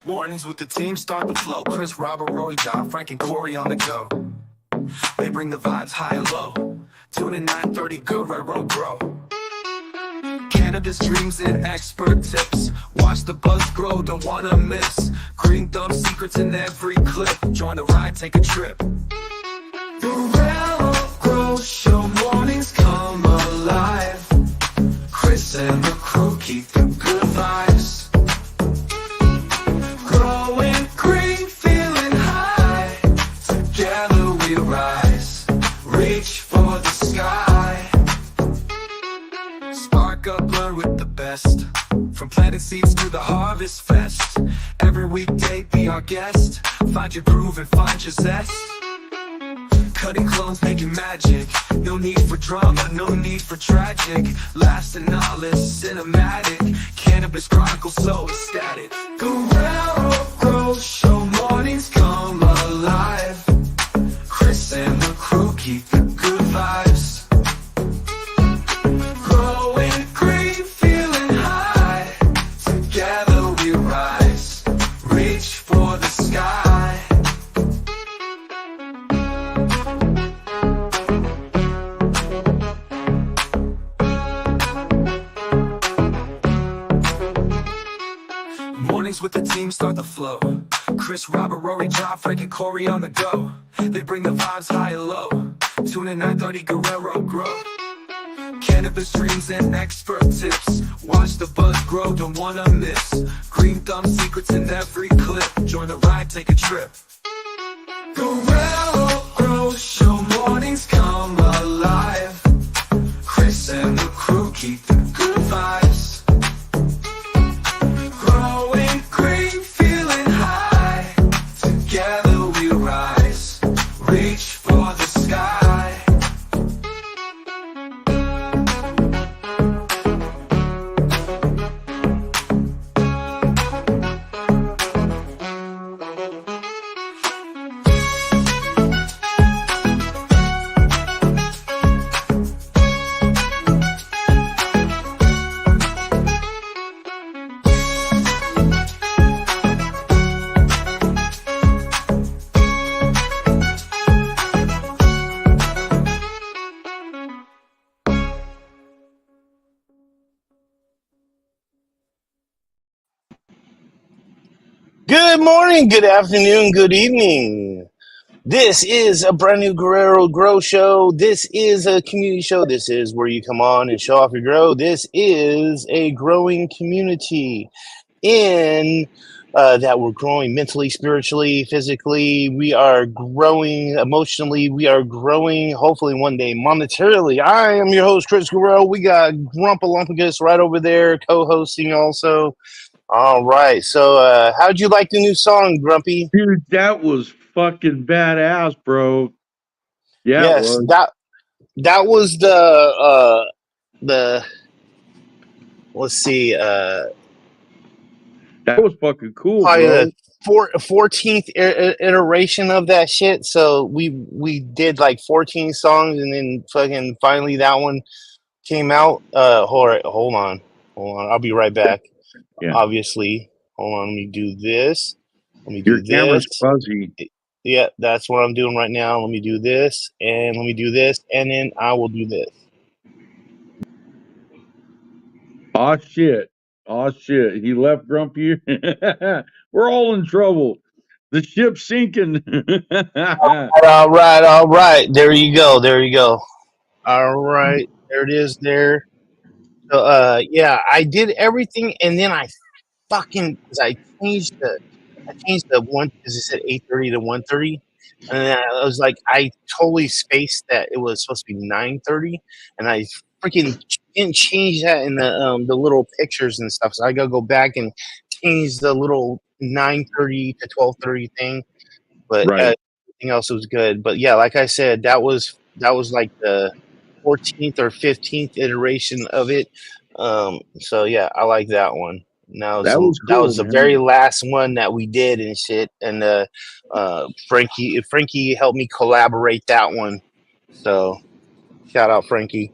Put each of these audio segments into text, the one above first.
Mornings with the team start the flow. Chris, Robert, Roy, John, Frank, and Corey on the go. They bring the vibes high and low. Tune in 9:30, Guerrero, grow. Cannabis dreams and expert tips. Watch the buzz grow, don't wanna miss. Green thumb secrets in every clip. Join the ride, take a trip. Guerrero Grow Show, mornings come alive. Chris and the crew keep the good vibes. Growing green, feeling high. Together we rise, reach for the sky. Spark up, learn with the best. From planting seeds to the harvest fest. Every weekday be our guest. Find your groove and find your zest. Cutting clones, making magic. No need for drama, no need for tragic. Lasting knowledge, cinematic. Cannabis chronicles so ecstatic. Guerrero Grow Show, mornings come alive. Chris and the crew keep the good vibes. Growing green, feeling high. Together we rise, reach for the sky. Mornings with the team start the flow. Chris, Robert, Rory, John, Frank, and Corey on the go. They bring the vibes high and low. Tune in 9:30, Guerrero grow. Cannabis dreams and expert tips. Watch the buzz grow, don't wanna miss. Green thumb secrets in every clip. Join the ride, take a trip. Guerrero Grow Show, mornings come alive. Chris and the crew keep the good vibes. Growing green, feeling high. Together we rise, reach for the sky. Good morning, good afternoon, good evening. This is a brand new Guerrero Grow Show. This is a community show. This is where you come on and show off your grow. This is a growing community in that we're growing mentally, spiritually, physically. We are growing emotionally. We are growing, hopefully, one day monetarily. I am your host, Chris Guerrero. We got Grumpalumpus right over there, co-hosting also. All right. So, how'd you like the new song, Grumpy? Dude, that was fucking badass, bro. Yeah, it Yes, was. that was the let's see, That was fucking cool, probably bro. the 14th iteration of that shit. So we did like 14 songs, and then fucking finally that one came out. Hold on, I'll be right back. Yeah. Obviously, hold on. Let me do this. Let me Your do camera's this. fuzzy. Yeah, that's what I'm doing right now. Let me do this, and let me do this, and then I will do this. Aw, shit. He left Grumpy. We're all in trouble. The ship's sinking. All right. There you go. All right, there it is. There. So, yeah, I did everything, and then I because I changed the one because it said 8:30 to 1:30, and then I was like, I totally spaced that it was supposed to be 9:30, and I freaking didn't change that in the little pictures and stuff. So I gotta go back and change the little 9:30 to 12:30 thing. But Right. everything else was good. But yeah, like I said, that was like the 14th or 15th iteration of it. So yeah, I like that one. Now That was that cool, was the man. very last one that we did and shit. And Frankie helped me collaborate that one. So shout out Frankie.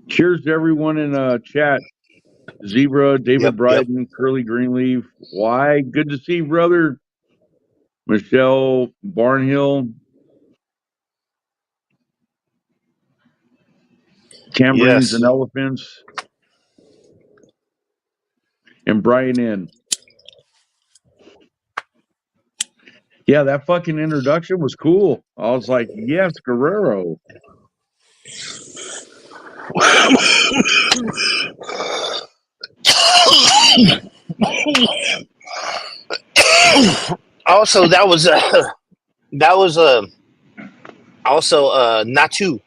Cheers to everyone in chat. Zebra, David Yep. Yep. Bryden, Curly Greenleaf. Why? Good to see you, brother. Michelle Barnhill, Tambourines and Yes. Elephants, and Brian N. Yeah, that fucking introduction was cool. I was like, yes, Guerrero. Also, that was also not too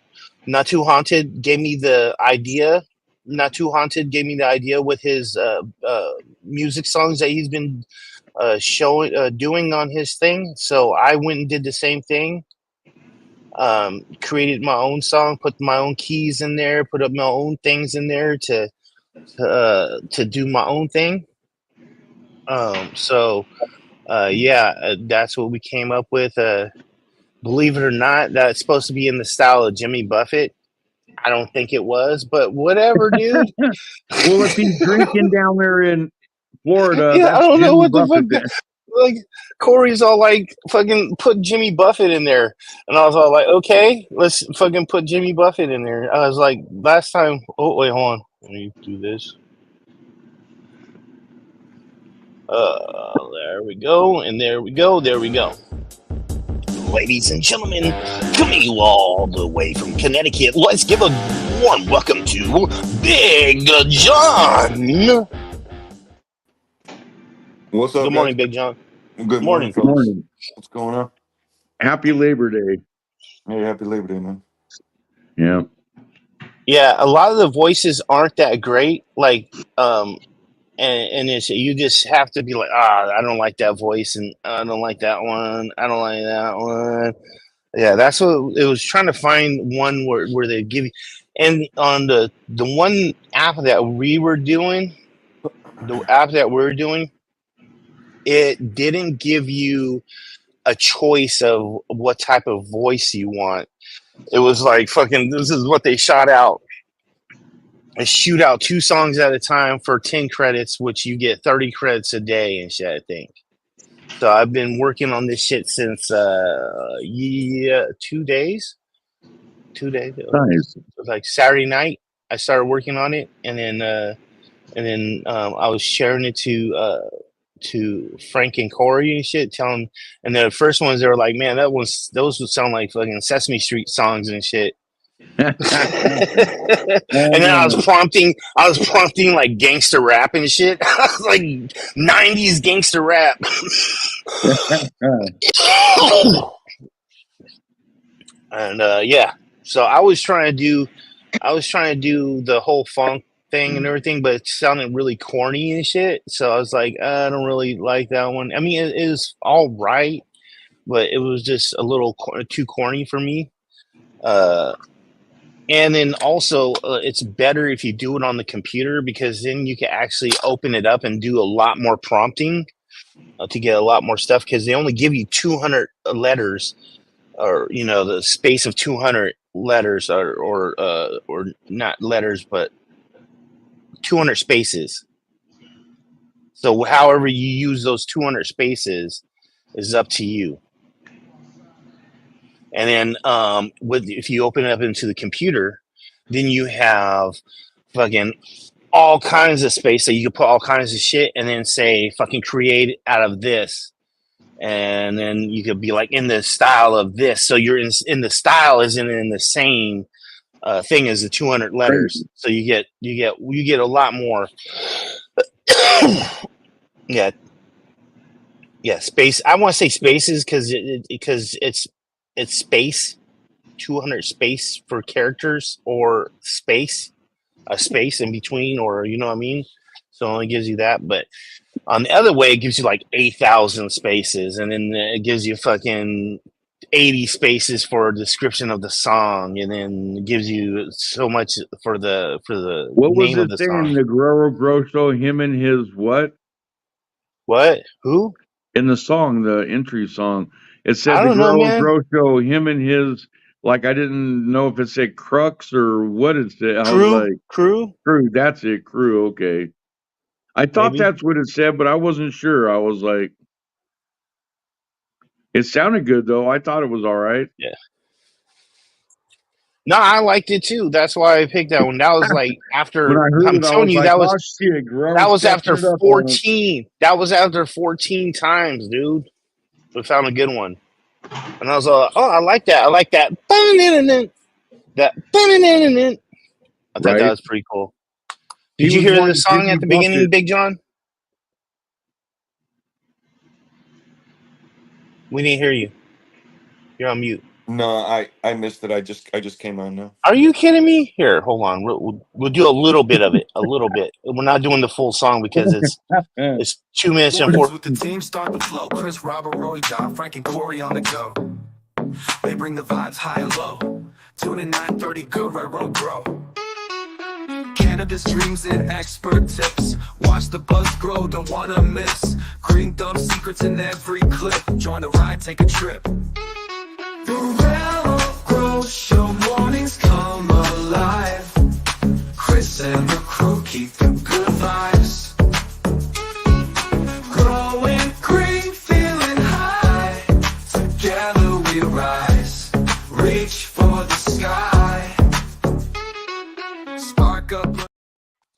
haunted gave me the idea. Not too haunted gave me the idea with his music songs that he's been showing doing on his thing. So I went and did the same thing. Created my own song, put my own keys in there, put up my own things in there to do my own thing. So yeah, that's what we came up with. Believe it or not, that's supposed to be in the style of Jimmy Buffett. I don't think it was, but whatever, dude. Well, if he's drinking down there in Florida, Yeah, I that's don't know Jimmy what the fuck. Buffett there. Like Corey's all like fucking put Jimmy Buffett in there, and I was all like, okay, let's fucking put Jimmy Buffett in there. I was like, last time. Oh wait, hold on. Let me do this. There we go, and there we go, there we go. Ladies and gentlemen, coming to you all the way from Connecticut, let's give a warm welcome to Big John. What's up, Good guys? morning, Big John. Good morning, Morning. Good fellas. morning. What's going on? Happy Labor Day. Hey, happy Labor Day, man. Yeah. Yeah, a lot of the voices aren't that great. Like, and it's you just have to be like, I don't like that voice, and I don't like that one. I don't like that one. Yeah, that's what it was trying to find one where they give you. And on the one app that we were doing, the app that we're doing, it didn't give you a choice of what type of voice you want. It was like fucking. This is what they shot out. They shoot out 2 songs at a time for 10 credits, which you get 30 credits a day and shit. I think. So I've been working on this shit since 2 days. 2 days. Nice. It was like Saturday night. I started working on it, and then I was sharing it to Frank and Corey and shit, telling. And the first ones they were like, "Man, those would sound like fucking Sesame Street songs and shit." And then I was prompting like gangster rap and shit. I was like 90s gangster rap. And yeah, so I was trying to do the whole funk thing and everything, but it sounded really corny and shit. So I was like, I don't really like that one. I mean, it is all right, but it was just a little too corny for me. And then also, it's better if you do it on the computer because then you can actually open it up and do a lot more prompting to get a lot more stuff because they only give you 200 letters or the space of 200 letters or not letters but 200 spaces. So however you use those 200 spaces is up to you. And then if you open it up into the computer, then you have fucking all kinds of space. So you can put all kinds of shit and then say fucking create out of this. And then you could be like in the style of this. So you're in the style isn't in the same thing as the 200 letters. So you get a lot more. Yeah. Yeah, space. I want to say spaces because it's space, 200 space for characters or space, a space in between, or you know what I mean. So it only gives you that, but on the other way, it gives you like 8,000 spaces, and then it gives you fucking 80 spaces for a description of the song, and then it gives you so much for the What was name of it the saying? song. The Guerrero Grosso, him and his what? What? Who? In the song, the entry song, it said I the don't know, Guerrero man. Grosso, him and his Like I didn't know if it said Crux or what it said. I was like, Crew, Crew. That's it, Crew. Okay. I thought maybe. that's what it said, but I wasn't sure. I was like, it sounded good though. I thought it was all right. Yeah. No, I liked it too. That's why I picked that one. That was like When after. I heard I'm it, I telling was you, like, oh shit, that Guerrero's was after stepping it up on us. 14. That was after 14 times, dude. We found a good one, and I was like, oh, I like that. I like that. That. I thought that Right? was pretty cool. He Did you was hear the wanting song Jimmy at the beginning, Bucket. Big John? We didn't hear you. You're on mute. No, I missed it. I just came on now. Are you kidding me? Here, hold on. We'll do a little bit of it. A little bit. We're not doing the full song because it's 2 minutes and Mornings 4. with the team start to flow. Chris, Robert, Roy, John, Frank, and Corey on the go. They bring the vibes high and low. Tune in 9:30, Guerrero grow. Cannabis dreams and expert tips. Watch the buzz grow, don't wanna miss. Green thumb secrets in every clip. Join the ride, take a trip. Guerrero grow show, mornings come alive. Chris and the crew keep the good vibes. Growing green, feeling high. Together we rise. Reach for the sky. Spark up.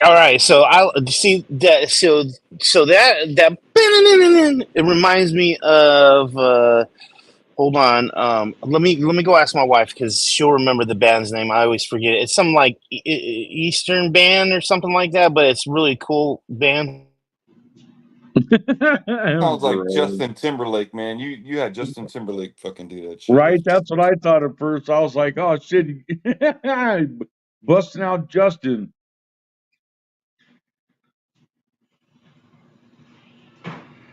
All right, so I see that. So that it reminds me of. Hold on. Let me go ask my wife because she'll remember the band's name. I always forget it. It's some like Eastern band or something like that, but it's really cool band. Sounds like Guerrero. Justin Timberlake, man. You had Justin Timberlake fucking do that shit. Right? That's what I thought at first. I was like, oh shit, busting out Justin.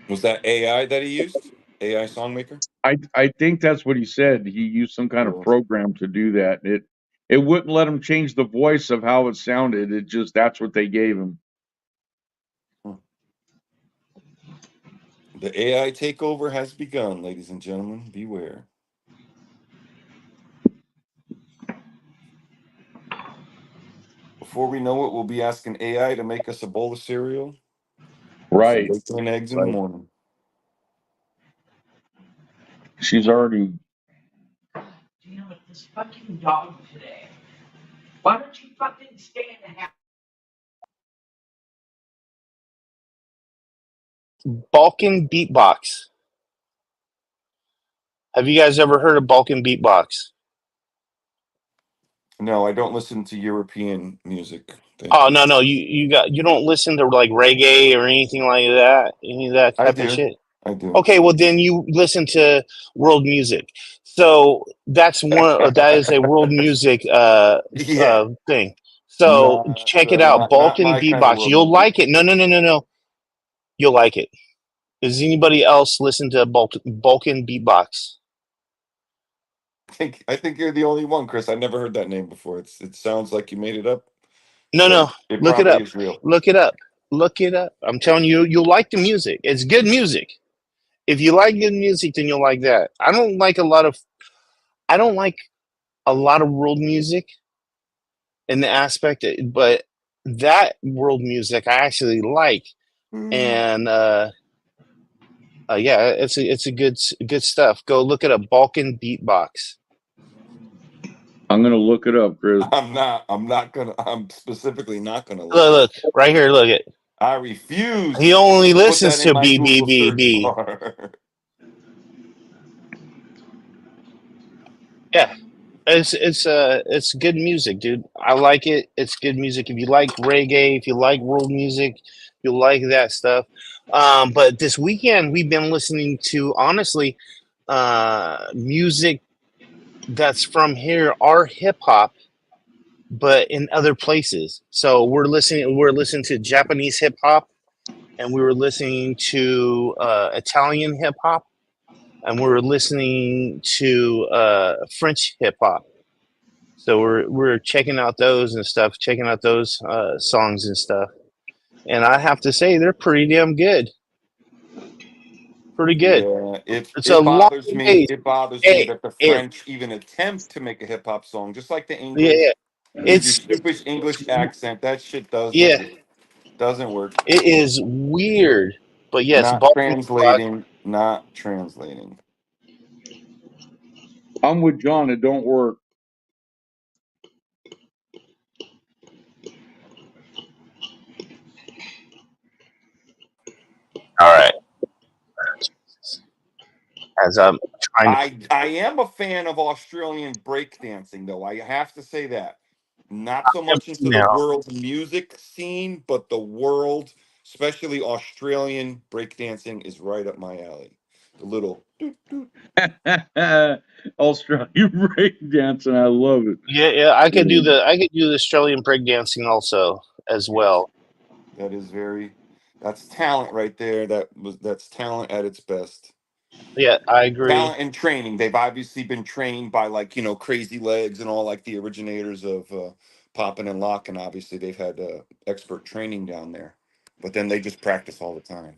Was that AI that he used? AI songmaker? I think that's what he said. He used some kind of Cool. program to do that. It wouldn't let him change the voice of how it sounded. It just that's what they gave him. Hmm. The AI takeover has begun, ladies and gentlemen. Beware. Before we know it, we'll be asking AI to make us a bowl of cereal or some Right. bacon and eggs in the Right. morning. She's already Damn it, this fucking dog today. Why don't you fucking stay in the house? Balkan Beatbox. Have you guys ever heard of Balkan Beatbox? No, I don't listen to European music. Thank Oh you. no, you don't listen to like reggae or anything like that, any of that I type of do. shit. I do. Okay, well then you listen to world music. So that is a world music Yeah. thing. So Nah, check it bro, out, not Balkan my kind of Beatbox. world You'll music. like it. No. You'll like it. Does anybody else listen to Balkan Beatbox? I think you're the only one, Chris. I never heard that name before. It sounds like you made it up, but No. it Look it probably up. is real. Look it up. Look it up. I'm telling you, you'll like the music. It's good music. If you like good music, then you'll like that. I don't like a lot of world music in the aspect, but that world music I actually like, and yeah, it's a good stuff. Go look at a Balkan Beatbox. I'm gonna look it up, Chris. I'm specifically not gonna look it up. Look right here. Look it. I refuse He only to put that listens in to my B B Google B search B. bar. Yeah, it's good music, dude. I like it. It's good music. If you like reggae, if you like world music, you'll like that stuff. But this weekend we've been listening to honestly music that's from here, our hip hop, but in other places. So we're listening to Japanese hip hop, and we were listening to Italian hip hop, and we were listening to French hip hop. So we're checking out those and stuff, checking out those songs and stuff. And I have to say they're pretty damn good. Pretty good. Yeah, It's a it long bothers me. bass. It bothers me Hey, that the it, French even attempt to make a hip hop song, just like the yeah, yeah. English, with your stupid It's English accent. That shit doesn't yeah. work. Doesn't work. It is weird, but yes, Not Baltimore rock. translating. Not translating. I'm with John. It don't work. All right, as I'm trying to. I am a fan of Australian breakdancing, though. I have to say that. Not so much into the Now, world music scene, but the world, especially Australian breakdancing, is right up my alley. The little doot, doot, Australian breakdancing. I love it. yeah, yeah, I could do the Australian breakdancing also as well. that is very that's talent right there. That's talent at its best. Yeah, I agree. Talent and training. They've obviously been trained by, like, Crazy Legs and all, like, the originators of popping and locking. Obviously they've had expert training down there, but then they just practice all the time.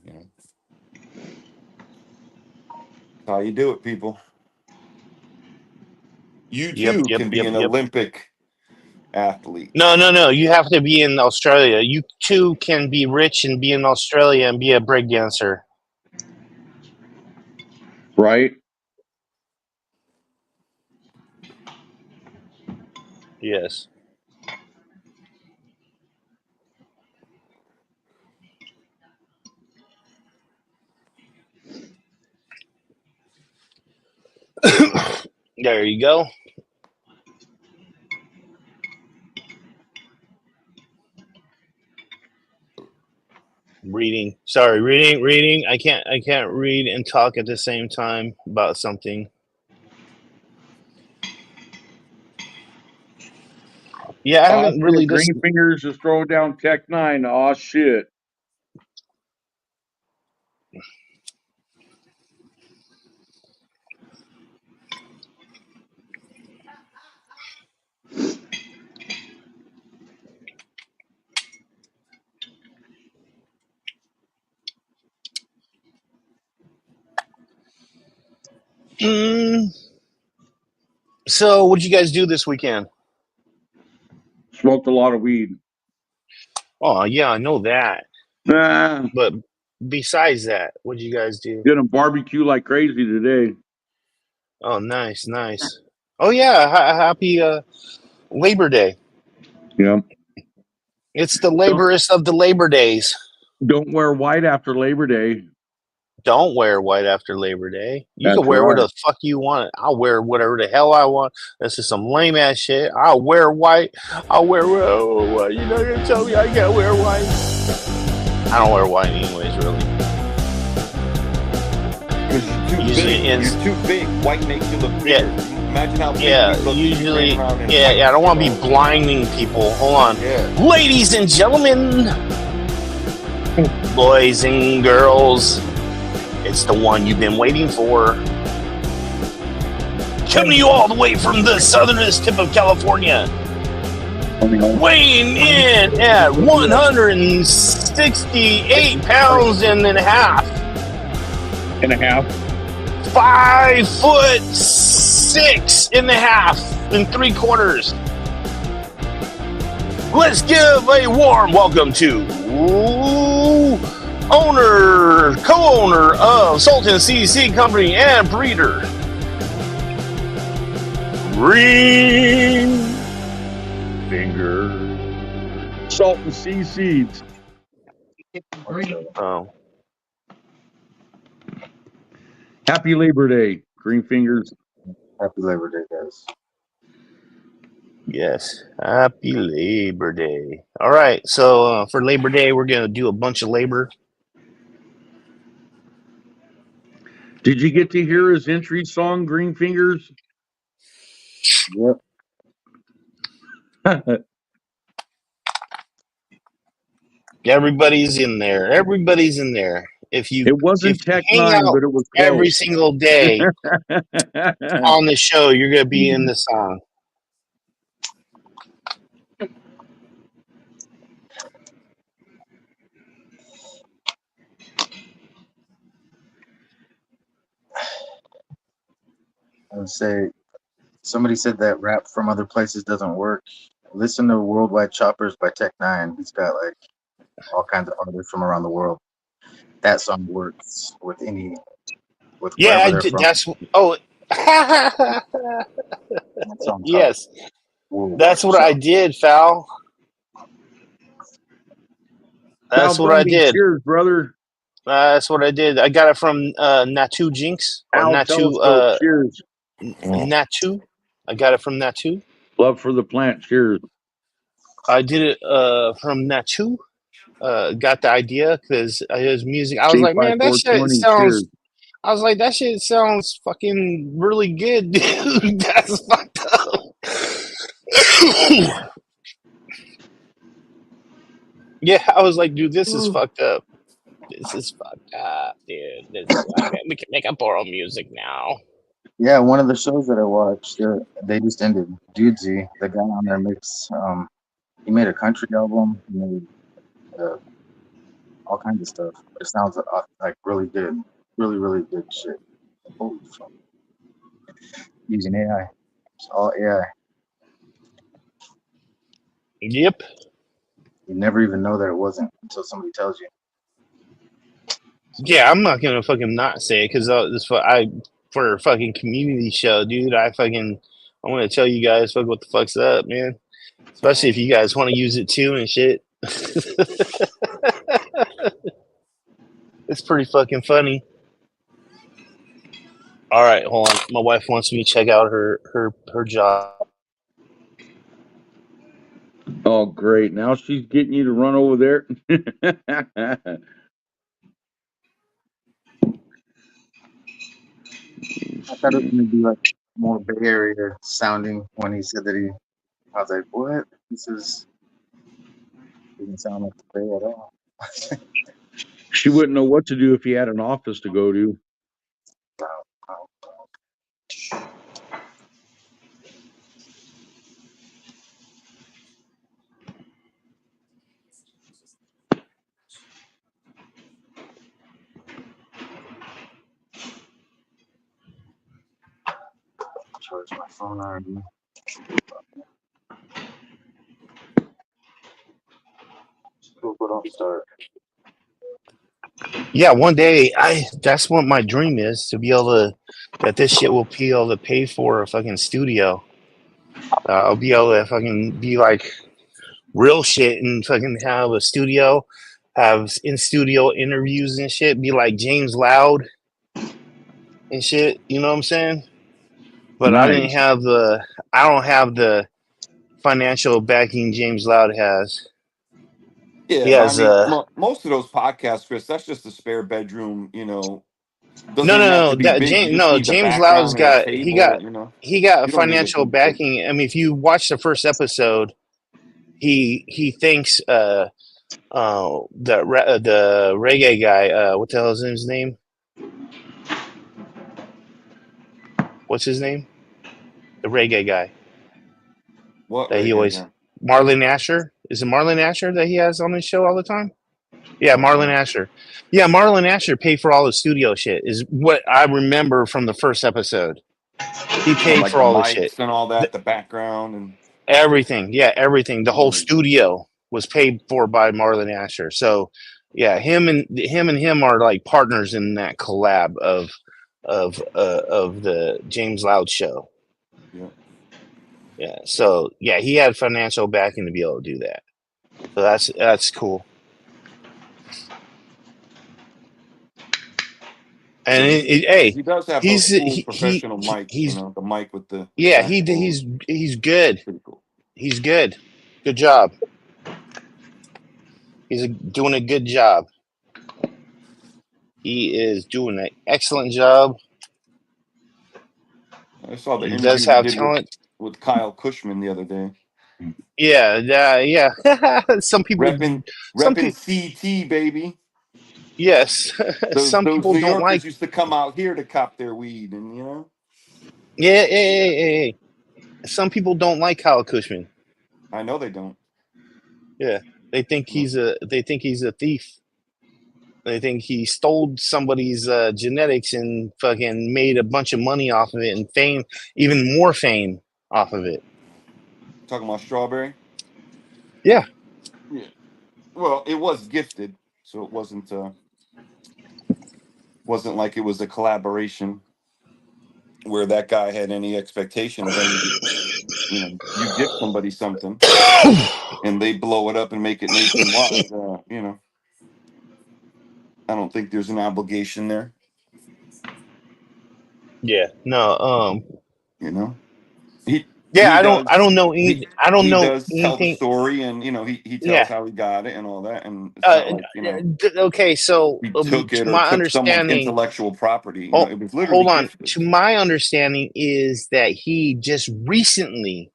How you do it, people. You Yep, too yep, can be yep, an yep. Olympic athlete. No, no, no. You have to be in Australia. You too can be rich and be in Australia and be a breakdancer. Right? Yes. There you go. Reading. Sorry, reading. I can't read and talk at the same time about something. Yeah, I Oh haven't really shit. Green listened. Fingers is throwing down Tech Nine. Oh shit. Mm, so, what did you guys do this weekend? Smoked a lot of weed. Oh, yeah, I know that. Nah. But besides that, what did you guys do? Gonna barbecue like crazy today. Oh, nice, nice. Oh yeah, happy Labor Day. Yeah. It's the Don't laborest of the Labor Days. don't wear white after Labor Day. Don't wear white after Labor Day. You can That's wear what right. the fuck you want. I'll wear whatever the hell I want. This is some lame ass shit. I'll wear white. I'll wear. Oh, you're not gonna tell me I can't wear white. I don't wear white anyways, really. Because you're too Usually big. it's You're too big. White makes you look bigger. yeah, Imagine how big yeah. we look if we Usually, ran around in yeah, white yeah. I don't shit want to all be the time. blinding people. Hold on, Yeah. ladies and gentlemen, boys and girls. It's the one you've been waiting for. Coming to you all the way from the southernest tip of California. Weighing in at 168 pounds and a half. And a half. 5'6.5" and 3/4. Let's give a warm welcome to co-owner of Sultan CC Company and breeder, Green Finger. Salt and sea seeds. Oh, Happy Labor Day, Green Fingers. Happy Labor Day, guys. yes. Happy Labor Day. All right. So for Labor Day, we're going to do a bunch of labor. Did you get to hear his entry song, Green Fingers? Yep. Everybody's in there. Everybody's in there. If you It wasn't if you Tech hang Nine, out but it was every close. single day on the show, you're going to be in the song. and say somebody said that rap from other places doesn't work. Listen to Worldwide Choppers by Tech Nine. He's got like all kinds of artists from around the world. That song works with Yeah, wherever I they're did. from. That's oh, That song's hard. yes, Worldwide that's what I Chop. did, Fal. Val That's what I Bundy, did. cheers, brother. That's what I did. I got it from Natu Jinx or Al Natu Telescope, cheers. Natu. I got it from Natu. Love for the plant, cheers. I did it from Natu. Got the idea because his music. I was C like, by man, that shit 420, cheers. sounds. I was like, that shit sounds fucking really good, dude. That's fucked up. Yeah, I was like, dude, this is fucked up. This is fucked up, dude. We can make up our own music now. Yeah, one of the shows that I watched, they just ended. Dudesy, the guy on there makes, he made a country album. He made uh, all kinds of stuff. It sounds like really good, really really good shit. Holy fuck! Using AI, it's all AI. Yep. You never even know that it wasn't until somebody tells you. Yeah, I'm not gonna fucking not say it because for a fucking community show, dude. I want to tell you guys fuck what the fuck's up, man. Especially if you guys want to use it too and shit. It's pretty fucking funny. All right, hold on. My wife wants me to check out her job. Oh, great. Now she's getting you to run over there. I thought it was gonna be like more Bay Area sounding when he said that he. I was like, what? This is doesn't sound like the Bay at all. She wouldn't know what to do if he had an office to go to. Charge my phone already. People don't start. Yeah, one day that's what my dream is to be able to that this shit will be able to pay for a fucking studio. I'll be able to fucking be like real shit and fucking have a studio, have in studio interviews and shit, be like James Loud and shit. You know what I'm saying? But Nice. I don't have the financial backing James Loud has. He Yeah, but I has mean, most of those podcasts, Chris, that's just a spare bedroom. Doesn't even have to be that big. You James just no need the James Loud's background and a got table. he got You don't need a financial big shit. backing. I mean, if you watch the first episode, he thinks the reggae guy what the hell is his name? What's his name? The reggae guy What that he reggae always guy? Marlon Asher. Is it Marlon Asher that he has on his show all the time? Yeah, I don't Marlon know. Asher. Yeah, Marlon Asher paid for all the studio shit. Is what I remember from the first episode. He Oh, paid like for the all the shit. mics and all The, that, the background and. everything. Yeah, everything. The whole Mm, studio was paid for by Marlon Asher. So, yeah, him are like partners in that collab of the James Loud show. yeah. Yeah. So, yeah, he had financial backing to be able to do that. So that's cool. And Yeah, hey, he does have those he's cool professional mics. he's The mic with the yeah, actual. he's good. Pretty cool. He's good. Good job. Doing a good job. He is doing an excellent job. I saw the He does interview he have did with talent. Kyle Cushman the other day. Yeah, yeah. Repping Some repping people, CT, baby. yes, Those some those people New don't like. Yorkers used to come out here to cop their weed, and Yeah, yeah. Some people don't like Kyle Cushman. I know they don't. Yeah, they think No. he's a thief. They think he stole somebody's genetics and fucking made a bunch of money off of it and fame, even more fame off of it. Talking about Strawberry. Yeah. Yeah. Well, it was gifted, so it wasn't like it was a collaboration where that guy had any expectation of any. You know, you gift somebody something and they blow it up and make it nationwide. You know, I don't think there's an obligation there. Yeah. No. You know, he Yeah. he I does don't know anything. I don't he know does tell the anything. story, and you know he tells Yeah. how he got it and all that, and it's not like Okay. So he took to it or my took someone's understanding, intellectual property. You know, oh, it was literally hold on. gifted. To my understanding is that he just recently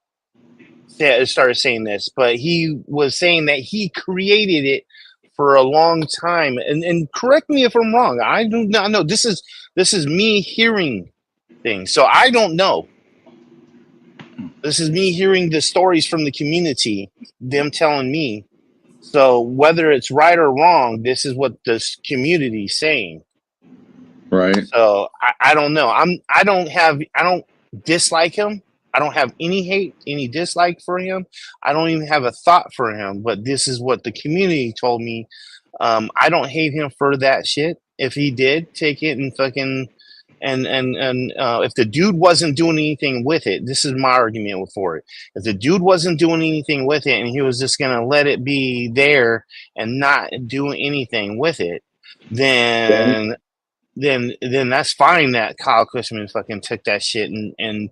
started saying this, but he was saying that he created it for a long time. And correct me if I'm wrong. I do not know. This is me hearing things, so I don't know. This is me hearing the stories from the community, them telling me. So whether it's right or wrong, this is what this community is saying. Right. So I don't know. I don't dislike him. I don't have any hate, any dislike for him. I don't even have a thought for him. But this is what the community told me. I don't hate him for that shit. If he did take it and fucking and if the dude wasn't doing anything with it, this is my argument for it. If the dude wasn't doing anything with it and he was just gonna let it be there and not do anything with it, then that's fine that Kyle Cushman fucking took that shit and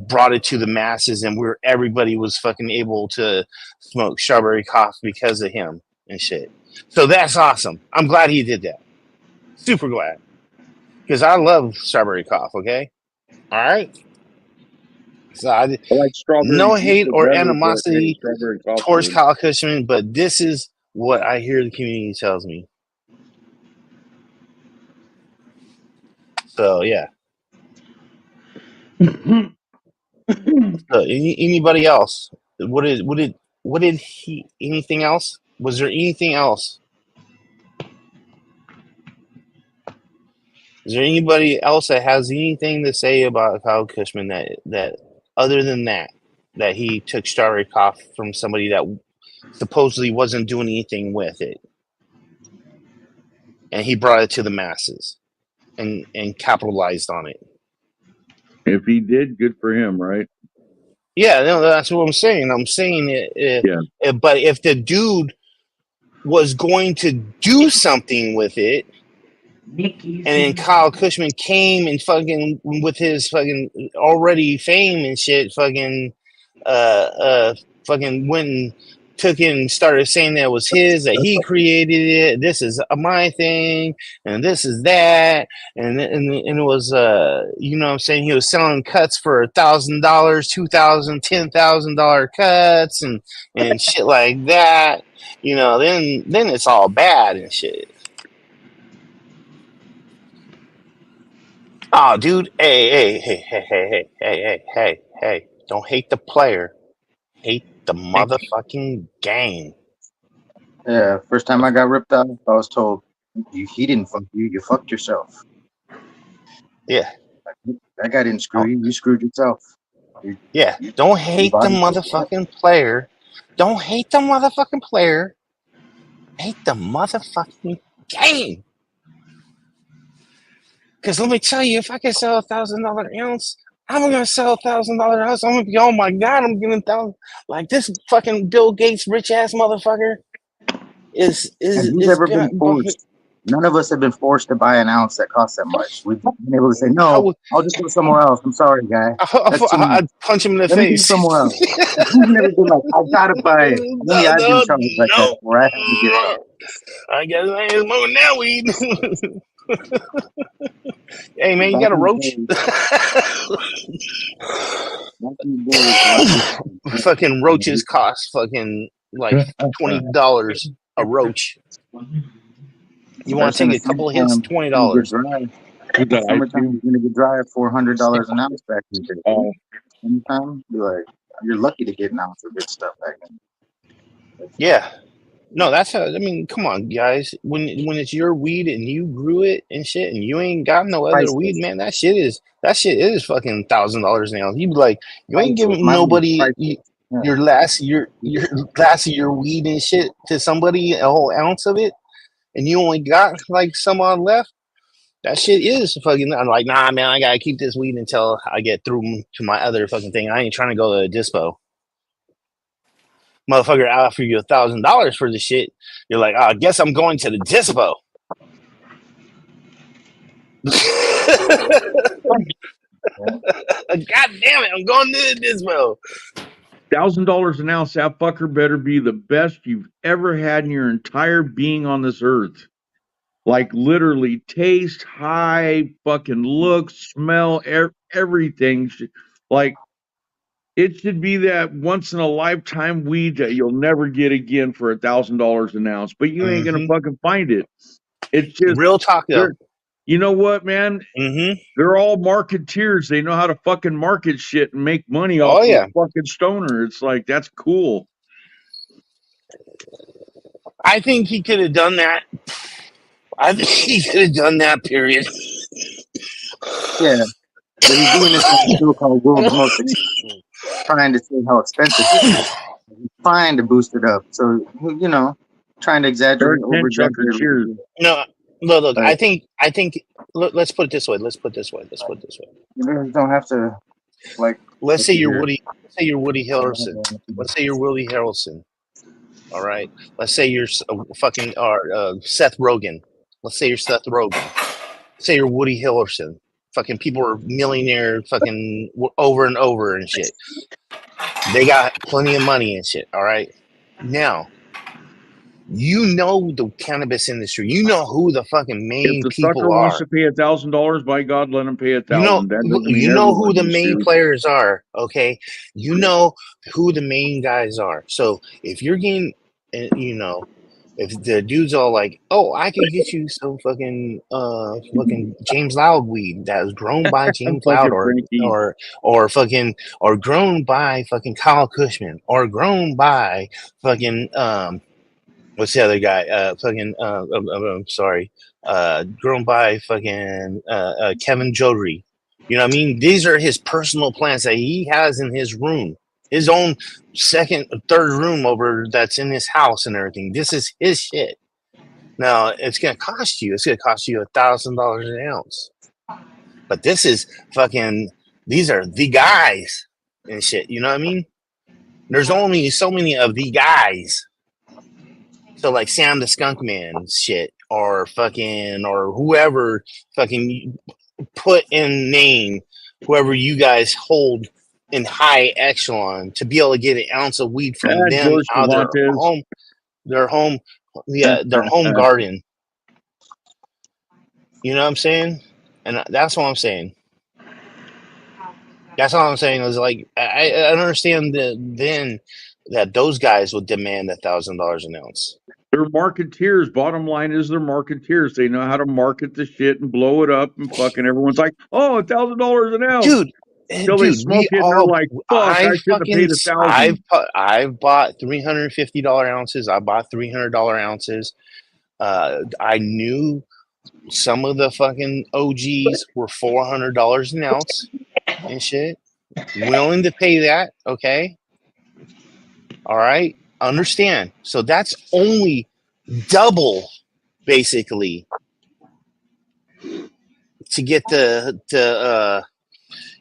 brought it to the masses and where everybody was fucking able to smoke strawberry coffee because of him and shit. So that's awesome. I'm glad he did that. Super glad. Because I love strawberry coffee, okay? All right? So I like strawberry no juice hate or better, but hey, animosity strawberry coffee towards is Kyle Cushman, but this is what I hear the community tells me. So yeah. So anybody else? What did he? Anything else? Was there anything else? Is there anybody else that has anything to say about Kyle Cushman that other than that he took strawberry cough from somebody that supposedly wasn't doing anything with it, and he brought it to the masses and capitalized on it? if he did, good for him, right? Yeah, no, that's what I'm saying. I'm saying Yeah. but if the dude was going to do something with it, Nikki's and then Kyle Cushman came and fucking with his fucking already fame and shit, fucking went and took it and started saying that it was his, that he created it. This is my thing, and this is that, and it was you know what I'm saying, he was selling cuts for $1,000, $2,000, $10,000 cuts and shit like that. You know, then it's all bad and shit. Oh, dude. Hey. Don't hate the player. Hate the motherfucking game. Yeah, first time I got ripped off, I was told, he didn't fuck you, you fucked yourself. Yeah. That guy didn't screw you screwed yourself. Yeah. Don't hate the body- motherfucking player. Don't hate the motherfucking player. Hate the motherfucking game. Because let me tell you, if I can sell $1,000 ounce, I'm gonna sell $1,000 ounce. I'm gonna be, oh my god, I'm getting $1,000. Like this fucking Bill Gates rich ass motherfucker is And who's is ever been going. forced? None of us have been forced to buy an ounce that costs that much. We've been able to say, I no, would, I'll just go somewhere else. I'm sorry, guy. That's too much. I'd punch him in the Let me go face. somewhere else. Who's never been like, I gotta buy it? Only I've been charged like that No. before. I have to get it. I guess I ain't smoking that weed. Hey man, you Back got a in the roach? day, back in the day, it was a lot different. Fucking roaches cost fucking like $20 a roach. You want to Especially in take the a couple of hits? summertime, when you get $20. dry. Who's that, Ice Summertime, Cube? you're gonna get dry at $400 an ounce back in the day. Oh, Summertime, you're lucky to get an ounce of good stuff back then. Yeah. No, that's how. I mean, come on, guys. When it's your weed and you grew it and shit, and you ain't got no other weed, Priceless. man. That shit is fucking $1,000 an ounce. You be like, you ain't Priceless. giving My weed is nobody priceless. Yeah. your glass of your weed and shit to somebody, a whole ounce of it, and you only got like some odd left. That shit is fucking. I'm like, nah, man. I gotta keep this weed until I get through to my other fucking thing. I ain't trying to go to a dispo. Motherfucker offer you $1,000 for the shit. You're like, oh, I guess I'm going to the dispo. Yeah. God damn it, I'm going to the dispo. $1,000 an ounce. That fucker better be the best you've ever had in your entire being on this earth. Like literally, taste, high, fucking look, smell, everything. Like it should be that once in a lifetime weed that you'll never get again for $1,000 an ounce. But you ain't gonna Mm-hmm. fucking find it. It's just Real talk though. they're. You know what, man? Mm-hmm. They're all marketeers. They know how to fucking market shit and make money off Oh of yeah. fucking stoner. It's like that's cool. I think he could have done that. I think he could have done that, period. Yeah. But he's doing this on a show called World's Most Expensive, trying to say how expensive it is. He's trying to boost it up. So, trying to They're exaggerate, a over 10 chunker. exaggerate a little Cheers. bit. No, look. But I think. Let's put it this way. Let's put it this way. you really don't have to, like, Let's say let's see you're here. Woody. Let's say you're Woody Harrelson. Let's say you're Woody Harrelson. All right. Let's say you're fucking or Seth Rogen. Let's say you're Seth Rogen. Say you're Woody Harrelson. Fucking people are millionaire fucking over and over and shit. They got plenty of money and shit. All right. Now, you know the cannabis industry. You know who the fucking If main the sucker people wants are. to pay $1,000, by God, let him pay You know, 1,000. That doesn't mean you know who everyone the needs main to. players are. Okay, you know who the main guys are. So if you're getting, if the dude's all like, "Oh, I can get you some fucking James Loud weed that was grown by James Loud, Fucking Frankie. or fucking or grown by fucking Kyle Cushman, or grown by fucking what's the other guy? I'm sorry. Grown by fucking Kevin Jodrey. You know what I mean? These are his personal plants that he has in his room, his own second, third room over that's in his house and everything. This is his shit. Now it's gonna cost you. It's gonna cost you $1,000 an ounce. But this is fucking. These are the guys and shit. You know what I mean? There's only so many of the guys. So like Sam the Skunk Man shit, or fucking, or whoever fucking put in name, whoever you guys hold in high echelon to be able to get an ounce of weed from them George out of Cervantes. their home, yeah, their home garden. You know what I'm saying? And that's what I'm saying. That's all I'm saying is like I understand then that those guys would demand $1,000 an ounce. They're marketeers. Bottom line is they're marketeers. They know how to market the shit and blow it up and fucking everyone's like, oh, $1,000 an ounce. Dude, Till they dude, smoke it and they're like, fuck, I shouldn't have paid I've bought $350 ounces. I bought $300 ounces. I knew some of the fucking OGs were $400 an ounce and shit. Willing to pay that, okay? All right, understand. So that's only double, basically, to get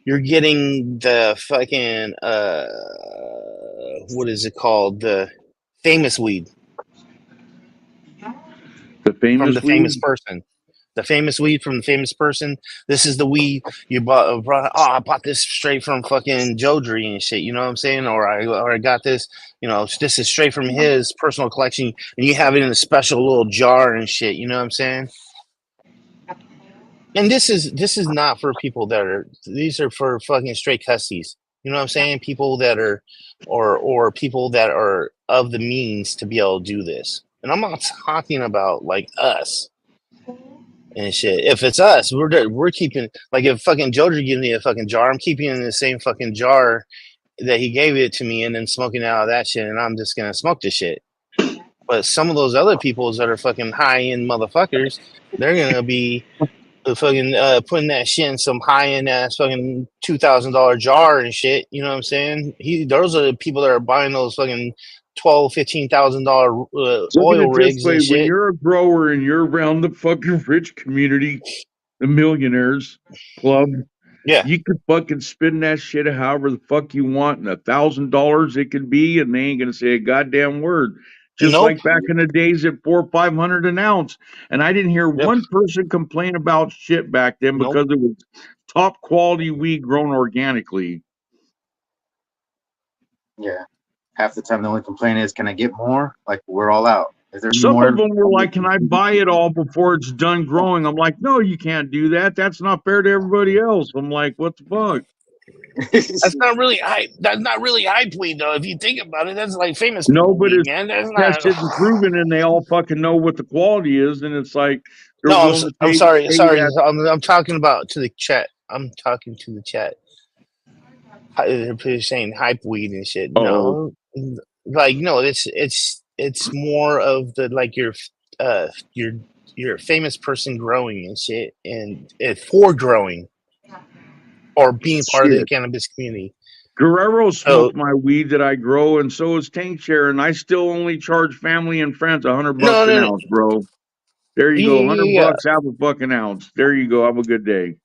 you're getting the fucking what is it called? The famous weed The from famous the famous weed. person. The famous weed from the famous person. This is the weed you brought. Oh, I bought this straight from fucking Jodrey and shit. You know what I'm saying? Or I got this. You know, this is straight from his personal collection, and you have it in a special little jar and shit. You know what I'm saying? And this is not for people that are. These are for fucking straight cussies. You know what I'm saying? People that are, or people that are of the means to be able to do this. And I'm not talking about like us and shit. If it's us, we're keeping, like, if fucking Joder gives me a fucking jar, I'm keeping it in the same fucking jar that he gave it to me, and then smoking out of that shit, and I'm just gonna smoke this shit. But some of those other peoples that are fucking high end motherfuckers, they're gonna be fucking putting that shit in some high end ass fucking $2,000 jar and shit. You know what I'm saying? Those are the people that are buying those fucking $12,000-$15,000 Look at oil it this rigs way: and when shit. you're a grower and you're around the fucking rich community, the millionaires club, Yeah. you could fucking spend that shit however the fuck you want, and $1,000 it could be, and they ain't gonna say a goddamn word. Just Nope. like back in the days at 400 or 500 an ounce, and I didn't hear Yep. one person complain about shit back then Nope. because it was top quality weed grown organically. Yeah. Half the time, the only complaint is, "Can I get more?" Like, we're all out. Is there any Some of more? them were like, "Can I buy it all before it's done growing?" I'm like, "No, you can't do that. That's not fair to everybody else." I'm like, "What the fuck?" That's not really hype. That's not really hype weed though. If you think about it, that's like famous No, people but weed, it's man. That's not. tested and proven, and they all fucking know what the quality is, and it's like they're No, willing to I'm pay sorry. pay Sorry. that. I'm talking about to the chat. I'm talking to the chat. They're saying hype weed and shit. Oh, No, like no. It's more of the like uh your your famous person growing and shit, and for growing or being part of the shit. cannabis community. Guerrero So smoked my weed that I grow, and so is Tank Share, and I still only charge family and friends $100 no, an no, no. ounce, bro. There you go, hundred Yeah, bucks, have a fucking ounce. There you go, have a good day.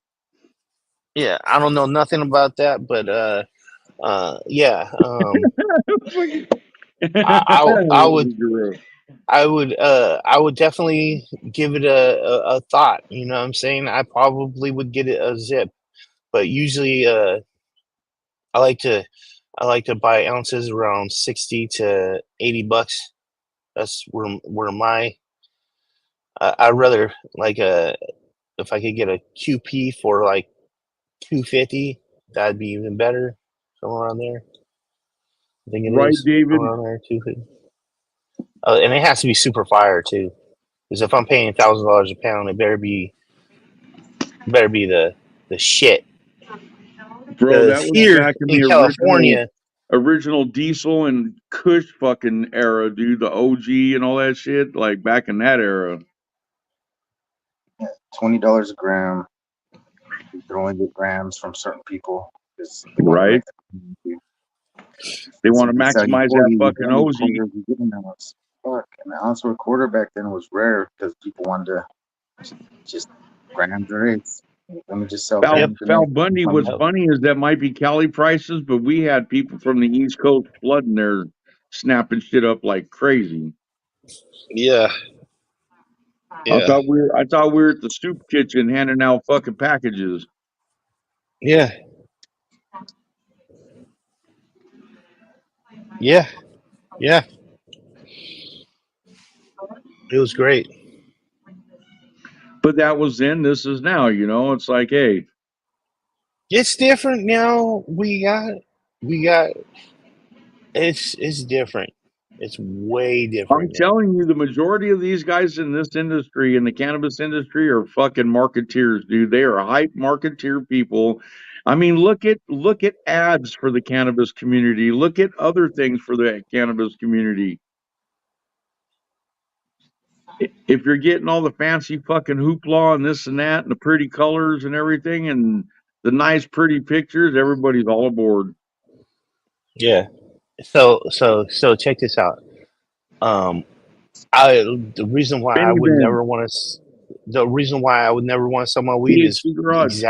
yeah. I don't know nothing about that, but yeah. I would Guerrero. I would definitely give it a thought. You know what I'm saying? I probably would get it a zip, but usually I like to I like to buy ounces around 60 to $80. That's where my I'd rather like if I could get a QP for like 250, that'd be even better. Somewhere around there. I think it Right, is David? somewhere around there 250. And it has to be super fire too. Because if I'm paying $1,000 a pound, it better be the shit. Bro, Because that was here back in in the California, original diesel and Kush fucking era, dude. The OG and all that shit, like back in that era. $20 a gram. You can only get grams from certain people because they want to Right? make the community. They So want if to they sell you maximize 40, that you fucking only OZ. quarter, you get an ounce. Fuck, an ounce or a quarter back then was rare because people wanted to just grams or eighths. Let me just sell yep, grams and Val eighths. Bundy was yep, funny as that might be Cali prices, but we had people from the East Coast flooding there, snapping shit up like crazy. yeah, yeah, I thought we were at the soup kitchen handing out fucking packages. yeah, yeah, yeah. It was great. But that was then, this is now, you know. It's like, hey, It's different now. We got. It's different. It's way I'm different now. telling you, the majority of these guys in this industry, in the cannabis industry, are fucking marketeers, dude. They are hype marketeer people. I mean, look at ads for the cannabis community. Look at other things for the cannabis community. If you're getting all the fancy fucking hoopla and this and that and the pretty colors and everything and the nice pretty pictures, everybody's all aboard. Yeah. So check this out. Um, I the reason why I would Minivan, never want to. The reason why I would never want to sell my weed is THC Garage.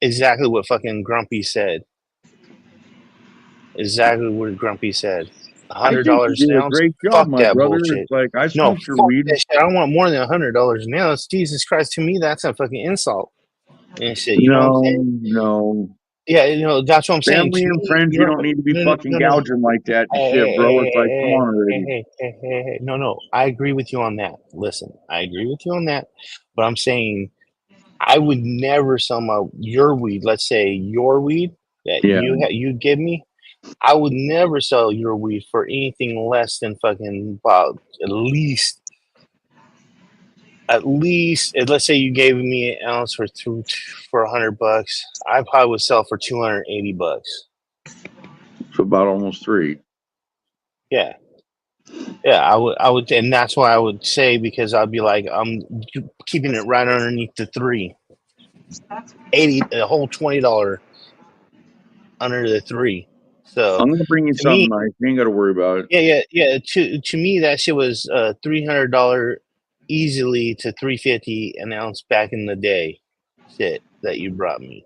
exactly what fucking Grumpy said. Exactly what Grumpy said. A I hundred think you dollars did an a ounce. great job, Fuck my that brother. bullshit. It's like I No, smoked your fuck weed. that shit. I want more than $100 an ounce. Jesus Christ, to me that's a fucking insult and shit. You know what I'm No, saying? no. Yeah, that's what I'm saying. Family To and me, friends, you don't need to be fucking no. gouging like that and Hey, shit, bro. It's like, come on already. hey. No. I agree with you on that. Listen, I agree with you on that. But I'm saying I would never sell your weed. Let's say your weed that Yeah. you give me. I would never sell your weed for anything less than fucking about at least. Let's say you gave me an ounce for $100. I probably would sell for $280. So about almost 3. Yeah. Yeah, I would, and that's why I would say, because I'd be like, I'm keeping it right underneath the 380, a whole $20 under the 3. So I'm gonna bring you to me, something nice. You ain't got to worry about it. yeah. To me, that shit was $300 easily to 350 an ounce back in the day. Shit that you brought me.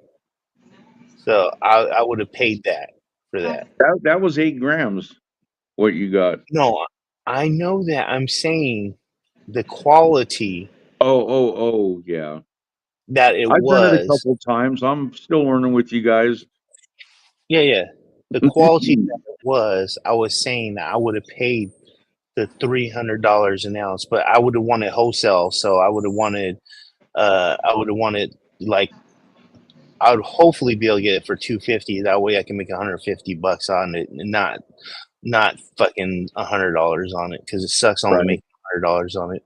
So I would have paid that for that. That was 8 grams. What you got? No, I know that. I'm saying the quality Yeah. that it I've done it a was. couple times. I'm still learning with you guys. Yeah. The quality that it was, I was saying that I would have paid the $300 an ounce, but I would have wanted wholesale. So I would have wanted, like, I would hopefully be able to get it for 250. That way I can make $150 on it, and not fucking $100 on it, because it sucks only Right. making $100 on it.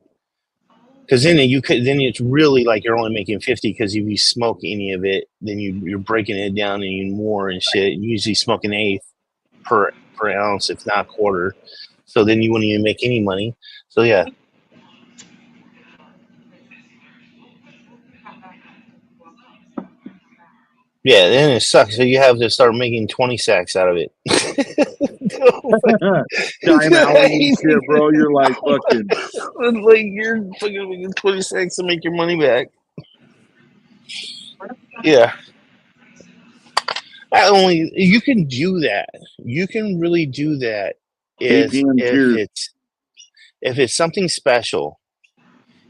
Because then it's really like you're only making 50, because if you smoke any of it, then you're breaking it down even more and shit. You usually smoke an eighth per ounce, if not a quarter. So then you wouldn't even make any money. So yeah. Yeah, then it sucks. So you have to start making 20 sacks out of it. Time alley and shit, bro. You're like fucking. Like you're fucking making 20 sacks to make your money back. Yeah. You can do that. You can really do that is APM cheers. if it's something special.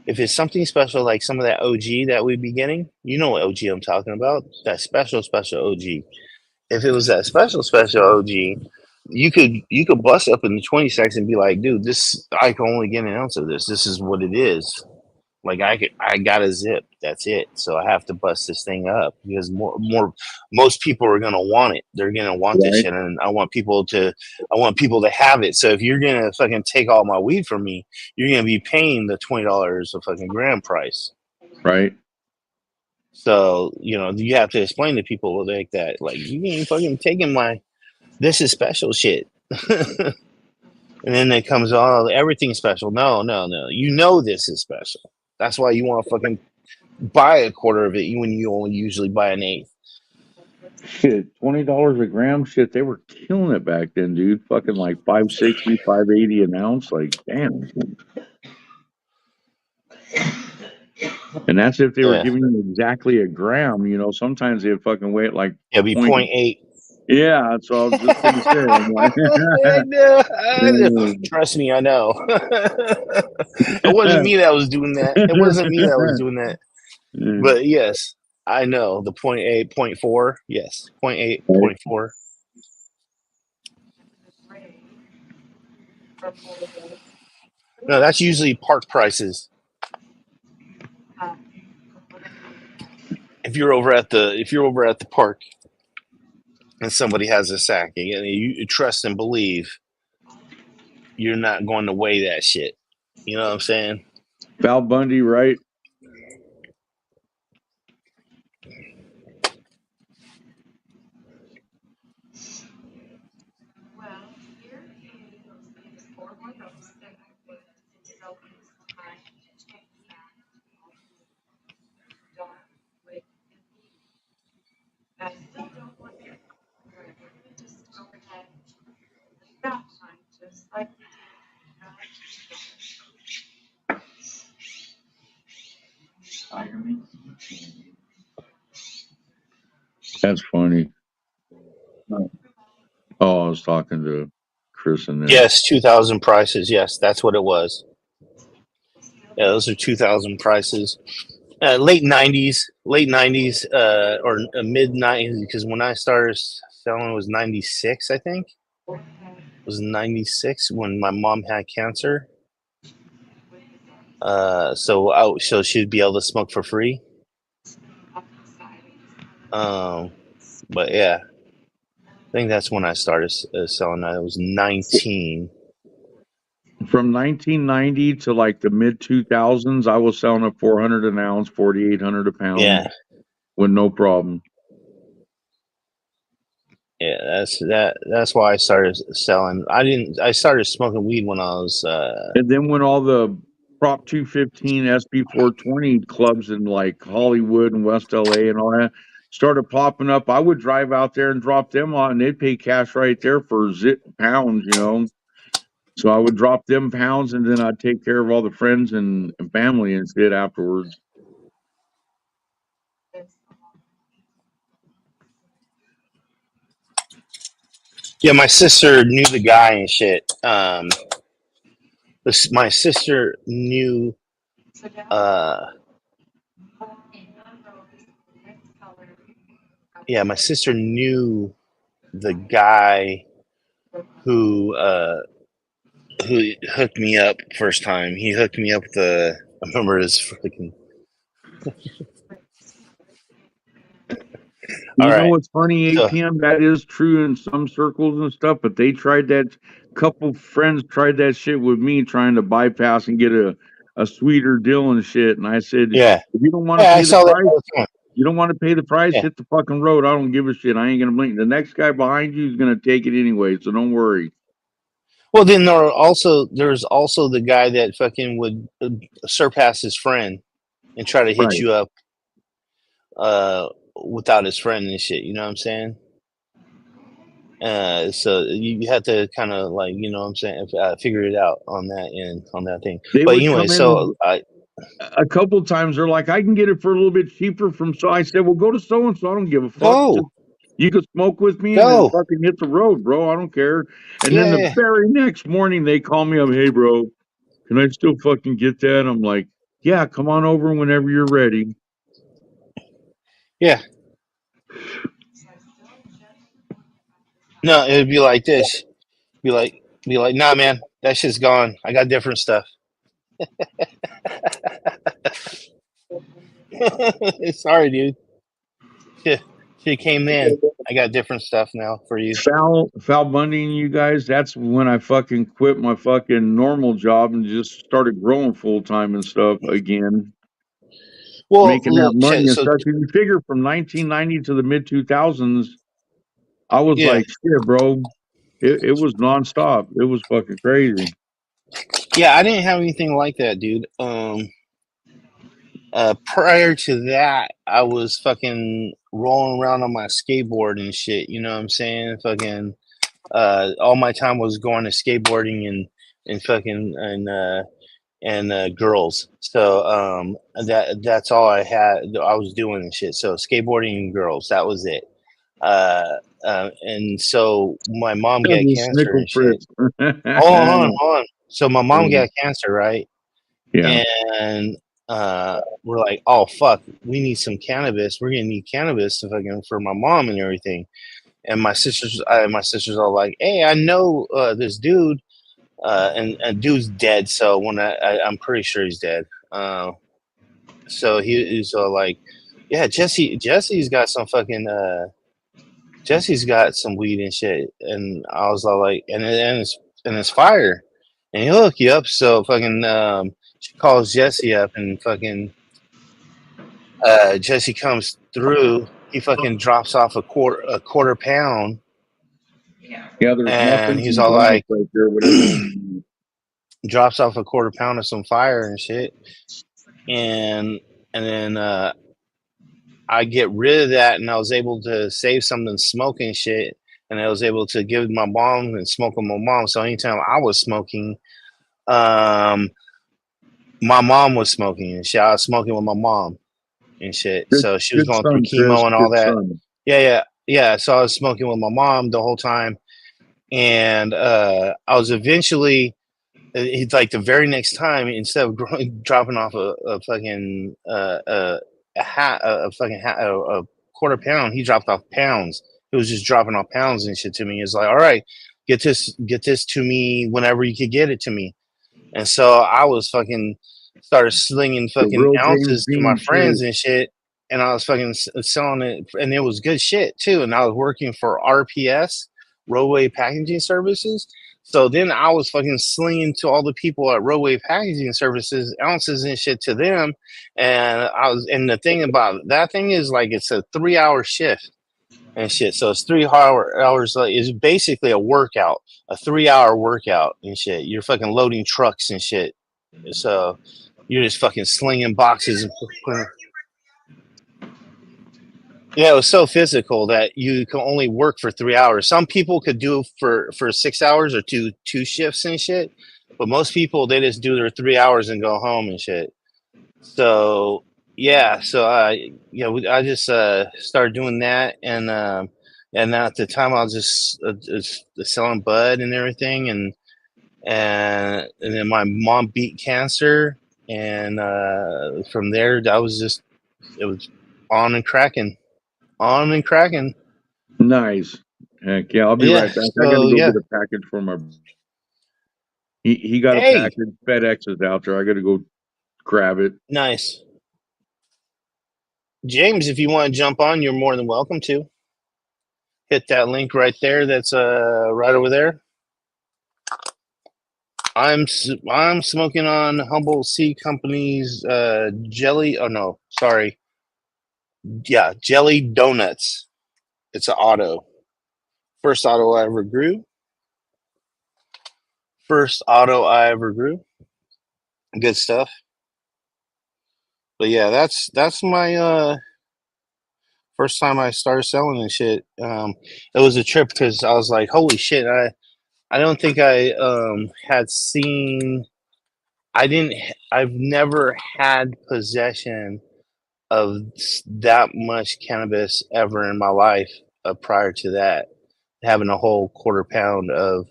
If it's something special, like some of that OG that we'd be getting, you know what OG I'm talking about? That special OG. If it was that special OG, you could bust up in the 20 seconds and be like, dude, this I can only get an ounce of this. This is what it is. Like I got a zip. That's it. So I have to bust this thing up, because most people are gonna want it. They're gonna want this Right. shit, and I want people to have it. So if you're gonna fucking take all my weed from me, you're gonna be paying the $20 a fucking gram price. Right. So you have to explain to people like that, like, you ain't fucking taking my, this is special shit. And then it comes on, everything's special. No. This is special. That's why you want to fucking buy a quarter of it when you only usually buy an eighth. Shit, $20 a gram. Shit, they were killing it back then, dude. Fucking like 560, 580 an ounce. Like, damn. And that's if they were Yeah. giving you exactly a gram. You know, sometimes they'd fucking weigh it like It'll be point. 0.8. Yeah, that's what I was just gonna say. I'm like, I know. Trust me, I know. It wasn't me that was doing that. It wasn't me that was doing that. But yes, I know the 0.8, 0.4. Yes, 0.8, right. 0.4. No, that's usually park prices. If you're over at the park and somebody has a sack, you trust and believe you're not going to weigh that shit. You know what I'm saying? Val Bundy, right? That's funny. Oh, I was talking to Chris and them. Yes, 2000 prices. Yes, that's what it was. Yeah, those are 2000 prices. Late 90s, or mid 90s, because when I started selling it was 96, I think. It was 96 when my mom had cancer. So she'd be able to smoke for free. But yeah, I think that's when I started selling that. It was 19. From 1990 to like the mid 2000s, I was selling at 400 an ounce, 4,800 a pound, Yeah, with no problem. Yeah, that's why I started selling. I started smoking weed when I was And then when all the Prop 215 SB 420 clubs in like Hollywood and West LA and all that started popping up, I would drive out there and drop them on, and they'd pay cash right there for pounds, you know. So I would drop them pounds, and then I'd take care of all the friends and family and shit afterwards. yeah, my sister knew the guy and shit. My sister knew uh yeah, my sister knew the guy who who hooked me up first time. He hooked me up with the I remember his freaking all You know right. what's funny, So APM? That is true in some circles and stuff, but they tried that. Couple friends tried that shit with me, trying to bypass and get a sweeter deal and shit. And I said, yeah. if you don't want to Yeah, I pay the saw that price, all the time. you don't want to pay the price, Yeah. hit the fucking road. I don't give a shit. I ain't gonna blink. The next guy behind you is gonna take it anyway, so don't worry. Well, then there's also the guy that fucking would surpass his friend and try to hit Right. you up without his friend and shit. You know what I'm saying? So you have to kind of like you know what I'm saying figure it out on that end on that thing. They But would anyway, come so in a couple times. They're like, I can get it for a little bit cheaper from so. I said, well, go to so and so. I don't give a fuck. Just go you could smoke with me and then go fucking hit the road, bro. I don't care. And then the yeah very next morning, they call me up, hey, bro, can I still fucking get that? I'm like, yeah, come on over whenever you're ready. yeah. No, it'd be like this. Be like nah, man, that shit's gone. I got different stuff. Sorry, dude. She came in. I got different stuff now for you. Foul Bundying you guys, that's when I fucking quit my fucking normal job and just started growing full time and stuff again, Well, making that look, money and so stuff. If you figure from 1990 to the mid 2000s, I was yeah, like, shit, bro. It was nonstop. It was fucking crazy. yeah. I didn't have anything like that, dude. Prior to that, I was fucking rolling around on my skateboard and shit. You know what I'm saying? Fucking, all my time was going to skateboarding and fucking and girls. So that's all I had. I was doing and shit. So skateboarding and girls. That was it. And so my mom got Little cancer Snickle and shit. Fritz. Hold on. So my mom got cancer, right? Yeah. And we're like, oh fuck, we need some cannabis. We're gonna need cannabis to fucking for my mom and everything. And my sisters all like, hey, I know this dude, and dude's dead. So I'm pretty sure he's dead. So he's all like, yeah, Jesse's got some fucking Jesse's got some weed and shit. And I was all like, and it's fire. And he'll hook you up. So fucking she calls Jesse up and fucking Jesse comes through. He fucking drops off a quarter pound, Yeah, there's and muffins he's and all donuts like, right there, whatever you want. drops off a quarter pound of some fire and shit, and then I get rid of that, and I was able to save something smoking shit, and I was able to give my mom and smoke with my mom. So anytime I was smoking, um, my mom was smoking and shit. I was smoking with my mom and shit. Good, So she was good going through son, Chris. chemo and all Good that. son. Yeah. So I was smoking with my mom the whole time, and I was eventually. He's like the very next time, instead of dropping off a fucking a fucking a quarter pound, he dropped off pounds. He was just dropping off pounds and shit to me. He's like, all right, get this to me whenever you could get it to me. And so I was fucking started slinging The fucking real James ounces to my Dean friends shit. and shit. And I was fucking selling it, and it was good shit too. And I was working for RPS, Roadway Packaging Services. So then I was fucking slinging to all the people at Roadway Packaging Services ounces and shit to them. And the thing about that thing is like it's a 3-hour shift. and shit. So it's 3 hours. Like, it's basically a workout, a 3 hour workout and shit. You're fucking loading trucks and shit. So you're just fucking slinging boxes and putting. Yeah, it was so physical that you can only work for 3 hours. Some people could do for 6 hours or two shifts and shit, but most people they just do their 3 hours and go home and shit. So yeah, so I just started doing that, and at the time I was just selling bud and everything, and then my mom beat cancer, and from there I was just it was on and cracking, on and cracking. Nice. Heck yeah, I'll be Yeah. right back. I got to So go yeah. get a package for my. He got a Hey, package. FedEx is out there. I got to go grab it. nice. James, if you want to jump on, you're more than welcome to. Hit that link right there. That's right over there. I'm smoking on Humble Sea Company's jelly. Oh no, sorry. Yeah, jelly donuts. It's an auto. First auto I ever grew. First auto I ever grew. Good stuff. But yeah, that's my first time I started selling and shit. It was a trip because I was like, holy shit, I don't think I had seen. I didn't. I've never had possession of that much cannabis ever in my life. Prior to that, having a whole quarter pound of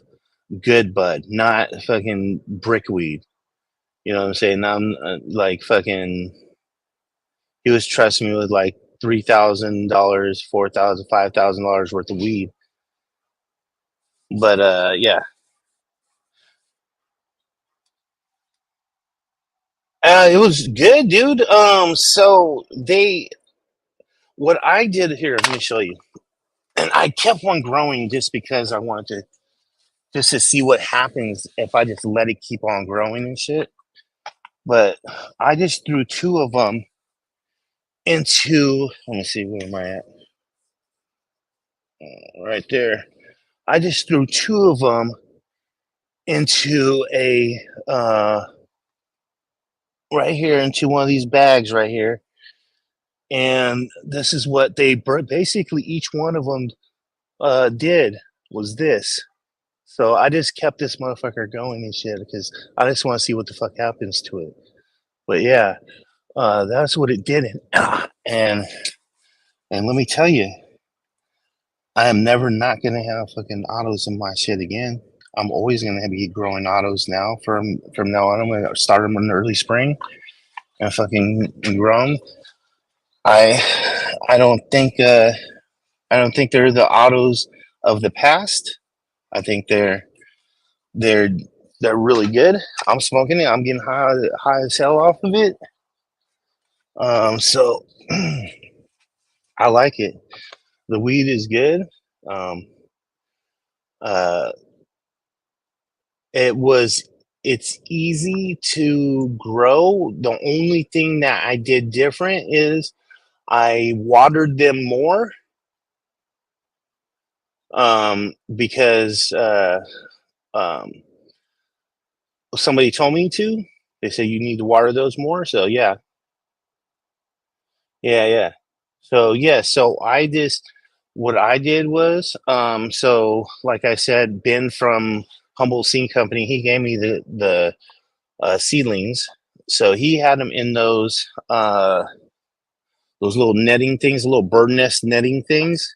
good bud, not fucking brickweed. You know what I'm saying? I'm like fucking. He was trusting me with like $3,000, $4,000, $5,000 worth of weed. But yeah, it was good, dude. So what I did here, let me show you. And I kept on growing just because I wanted to, just to see what happens if I just let it keep on growing and shit. But I just threw two of them into, let me see, where am I at? Right there. I just threw two of them into right here, into one of these bags right here. And this is what they basically each one of them did was this. So I just kept this motherfucker going and shit because I just want to see what the fuck happens to it. But yeah, that's what it did. And and let me tell you, I am never not gonna have fucking autos in my shit again. I'm always gonna be growing autos now. From now on, I'm gonna start them in the early spring and fucking grow them. I don't think I don't think they're the autos of the past. I think they're they're really good. I'm smoking it. I'm getting high as hell off of it. So I like it. The weed is good. Um, uh, it was. It's easy to grow. The only thing that I did different is I watered them more because um, somebody told me to. They said you need to water those more. So yeah, yeah. So yeah, so I just what I did was so like I said, Ben from Humboldt Seed Company, he gave me the seedlings. So he had them in those little netting things, little bird nest netting things.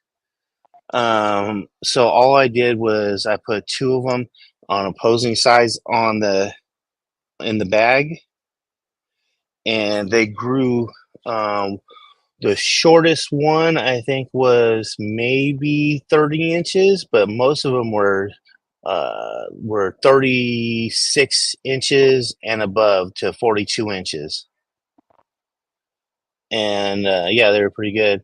So all I did was I put two of them on opposing sides on the in the bag, and they grew. The shortest one I think was maybe 30 inches, but most of them were 36 inches and above to 42 inches. And yeah, they were pretty good.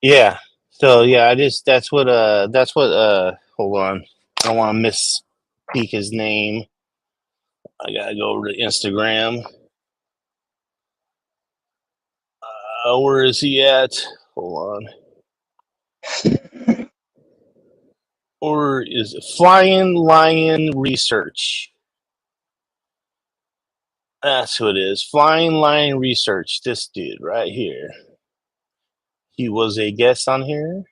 Yeah. So yeah, I just that's what hold on. I don't want to misspeak his name. I gotta go over to Instagram. Where is he at? Hold on. Or is it Flying Lion Research? That's who it is. Flying Lion Research. This dude right here. He was a guest on here.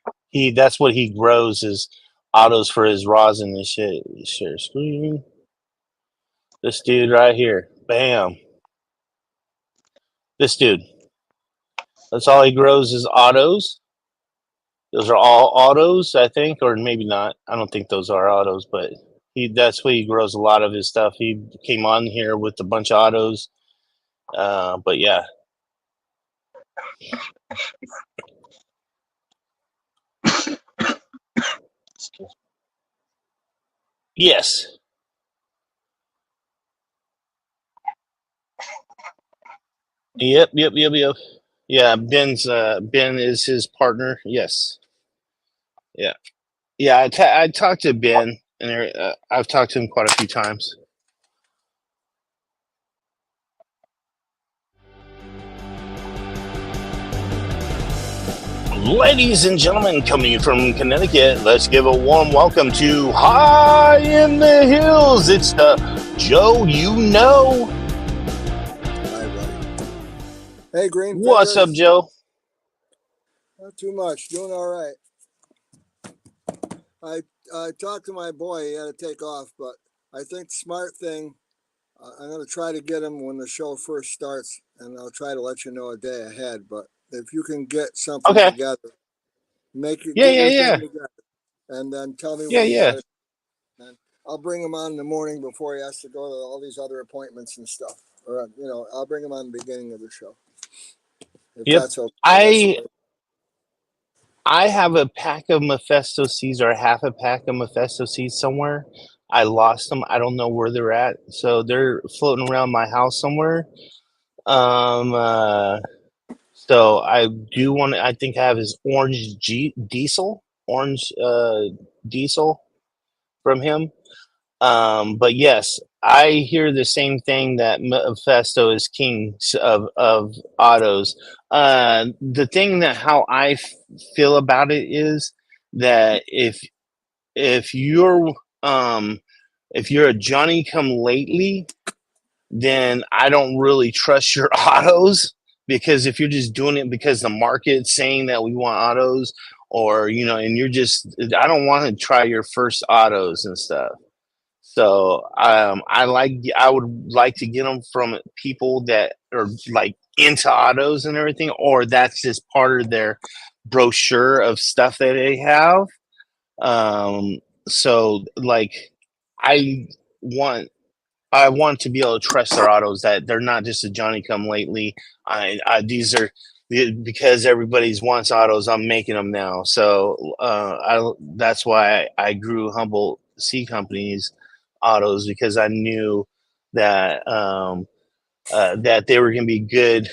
That's what he grows is autos for his rosin and shit. Share screen. This dude right here. Bam. This dude. That's all he grows is autos. Those are all autos, I think, or maybe not. I don't think those are autos, but that's where he grows a lot of his stuff. He came on here with a bunch of autos. But yeah. Yes. Yep. Yeah, Ben is his partner. Yes. Yeah. Yeah, I talked to Ben, and I've talked to him quite a few times. Ladies and gentlemen, coming from Connecticut, let's give a warm welcome to High in the Hills. It's the Joe You Know. Hi, buddy. Hey, Green. What's up, Joe? Not too much. Doing all right. I talked to my boy. He had to take off, but I think the smart thing, I'm going to try to get him when the show first starts, and I'll try to let you know a day ahead. But if you can get something Okay. together, get your Yeah. thing together, and then tell me Yeah, when you yeah. got it. And I'll bring him on in the morning before he has to go to all these other appointments and stuff. Or, I'll bring him on the beginning of the show. If Yep. that's okay. I have a pack of Mephisto seeds or half a pack of Mephisto seeds somewhere. I lost them. I don't know where they're at. So they're floating around my house somewhere. So I do want to, I think I have his orange diesel from him. But yes, I hear the same thing that Mephisto is king of autos. The thing that how I feel about it is that if you're if you're a Johnny come lately, then I don't really trust your autos, because if you're just doing it because the market's saying that we want autos, or and you're just, I don't want to try your first autos and stuff. So I would like to get them from people that are like into autos and everything, or that's just part of their brochure of stuff that they have. So like I want I want to be able to trust their autos, that they're not just a Johnny come lately. These are because everybody's wants autos. I'm making them now. So that's why I grew Humble C Company's autos, because I knew that that they were going to be good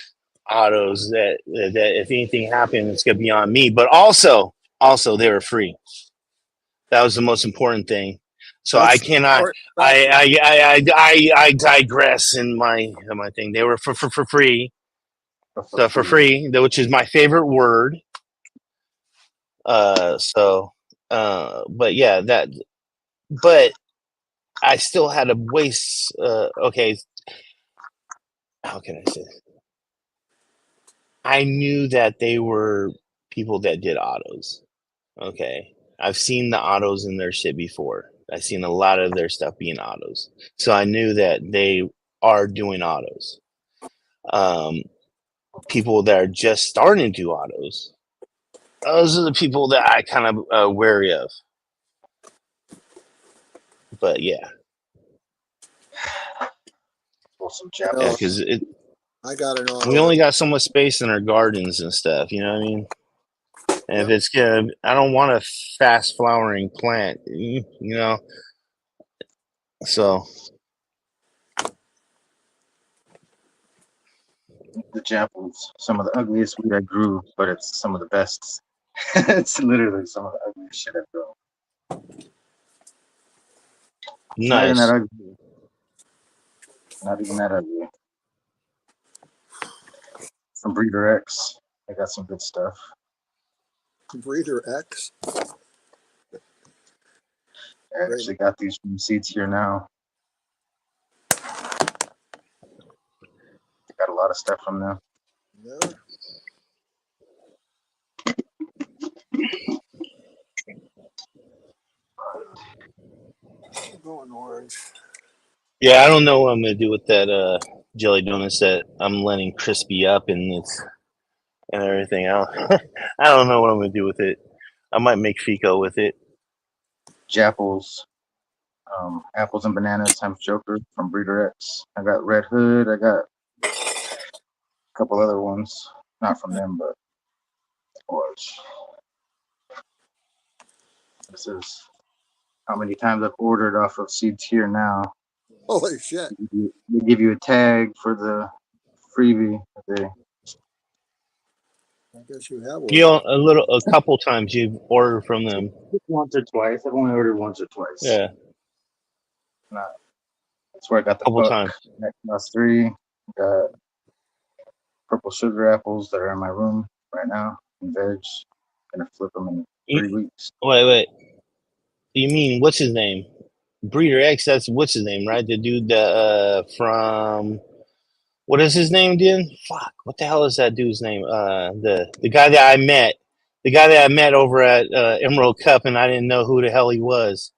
autos. That if anything happened, it's going to be on me. But also they were free. That was the most important thing. So I That's cannot. I digress in my thing. They were for free. So for free, which is my favorite word. But yeah, that. But I still had to waste. Okay, how can I say? I knew that they were people that did autos. Okay, I've seen the autos in their shit before. I've seen a lot of their stuff being autos, so I knew that they are doing autos. People that are just starting to do autos, those are the people that I kind of wary of. But yeah, because I got an auto. we only got so much space in our gardens and stuff. You know what I mean? And if it's gonna, I don't want a fast flowering plant. So The Japanese, some of the ugliest weed I grew, but it's some of the best. It's literally some of the ugliest shit I've grown. It's not even that nice. ugly. Not even that ugly. From Breeder X. I got some good stuff. Breeder X. I Great. actually got these from Seeds Here Now. Got a lot of stuff from them. Yeah. Going orange. Yeah, I don't know what I'm gonna do with that jelly donuts that I'm letting crispy up and everything else. I don't know what I'm gonna do with it. I might make Fico with it. Japples, apples and bananas times Joker from Breeder X. I got Red Hood. I got a couple other ones, not from them, but was. This is how many times I've ordered off of Seeds Here Now. Holy shit. They give you a tag for the freebie. They I guess you have one. You know, a couple times you've ordered from them. once or twice. I've only ordered once or twice. Yeah, That's where I got the couple buck. times. Next class 3. Got purple sugar apples that are in my room right now. And veg. Gonna flip them in 3 weeks. Wait. You mean what's his name? Breeder X. That's what's his name, right? The dude from what is his name, dude? Fuck, what the hell is that dude's name? The guy that I met, over at Emerald Cup, and I didn't know who the hell he was.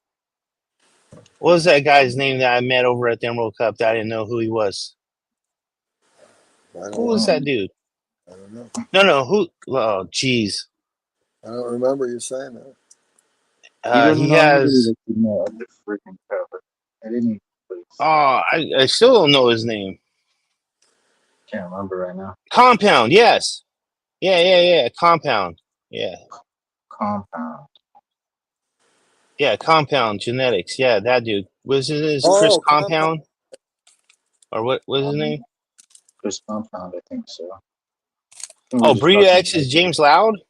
What was that guy's name that I met over at the Emerald Cup that I didn't know who he was? Who was that dude? I don't know. No, who? Oh, jeez. I don't remember you saying that. He has. The freaking cup at any place. Oh, I still don't know his name. Can't remember right now. Compound, yes. Yeah. Compound. Yeah. Compound. Yeah, Compound Genetics. Yeah, that dude. Was his Chris Compound? Or what was his name? Chris Compound, I think so. Oh, Breeder X is James Loud?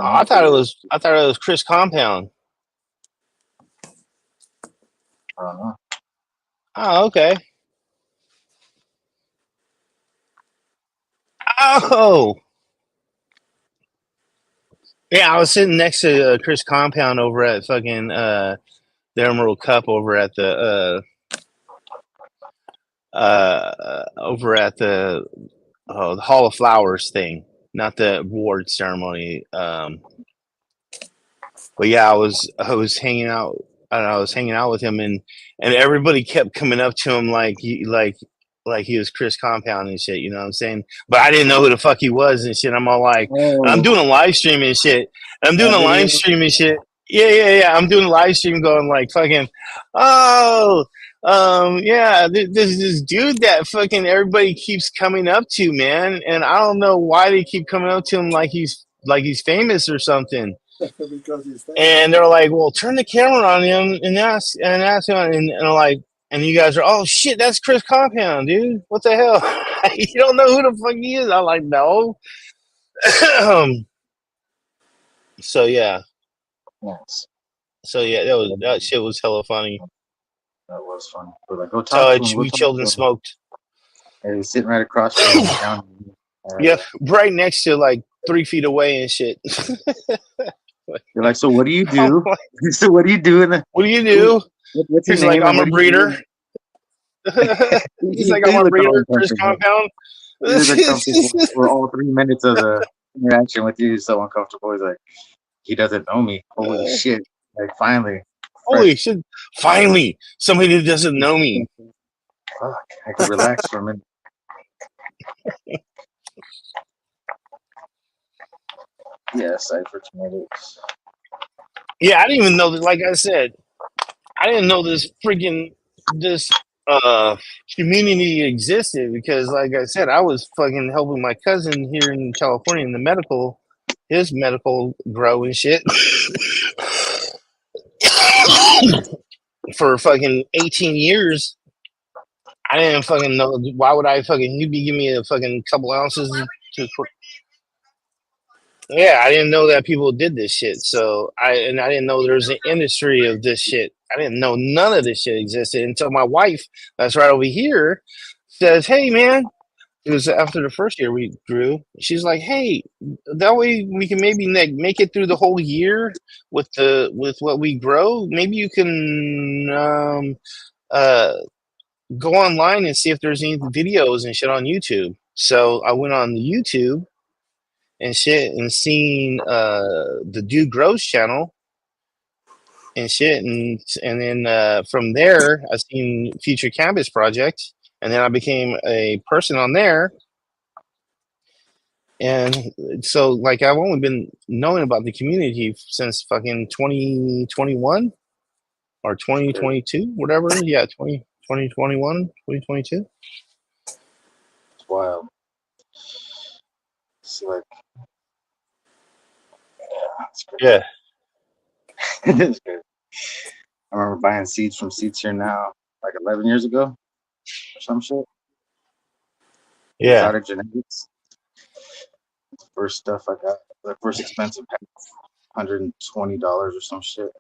I thought it was Chris Compound. I don't know. Oh, okay. Oh. Yeah, I was sitting next to Chris Compound over at fucking the Emerald Cup over at the the Hall of Flowers thing, not the award ceremony. But yeah, I was hanging out. I was hanging out with him, and everybody kept coming up to him like he was Chris Compound and shit. You know what I'm saying? But I didn't know who the fuck he was and shit. I'm all like, I'm doing a live stream and shit. Yeah. I'm doing a live stream going like fucking, yeah, this dude that fucking everybody keeps coming up to, man, and I don't know why they keep coming up to him like he's famous or something. Because he's famous. And they're like, well, turn the camera on him and ask him, and like, and you guys are, oh shit, that's Chris Compound, dude. What the hell? You don't know who the fuck he is? I'm like, no. So yeah. Yes. So yeah, that shit was hella funny. That was funny. We're like, go talk So to him. we chilled and smoked. And he's sitting right across from him. Down. Yeah, right next to like 3 feet away and shit. You're like, so what do you do? So what do you do? What do you do? What's He's like, I'm a breeder. He's like, I'm a breeder, Chris Compound. For all 3 minutes of the interaction with you, he's so uncomfortable. He's like, he doesn't know me. Holy shit. Like, finally. Holy shit. Finally. Somebody that doesn't know me. Fuck. I can relax for a minute. Yeah, Cypher Genetics. Yeah, I didn't even know that. Like I said, I didn't know this community existed because, like I said, I was fucking helping my cousin here in California in his medical grow and shit for fucking 18 years. I didn't fucking know. Why would I fucking? He'd be giving me a fucking couple ounces to. Yeah, I didn't know that people did this shit. So I didn't know there was an industry of this shit. I didn't know none of this shit existed until my wife, that's right over here, says, "Hey man, it was after the first year we grew. She's like, "Hey, that way we can maybe make it through the whole year with what we grow. Maybe you can uh, go online and see if there's any videos and shit on YouTube." So I went on YouTube and shit and seen the Dude Grows channel and shit, and then from there I seen Future Campus Project, and then I became a person on there. And so, like, I've only been knowing about the community since fucking 2021 or 2022, whatever. Yeah, 2021, 2022. It's wild. It's like, yeah, it's crazy. Yeah, It's crazy. I remember buying seeds from Seeds Here Now like 11 years ago or some shit. yeah. Exotic genetics. The first stuff I got, the first expensive pack, $120 or some shit.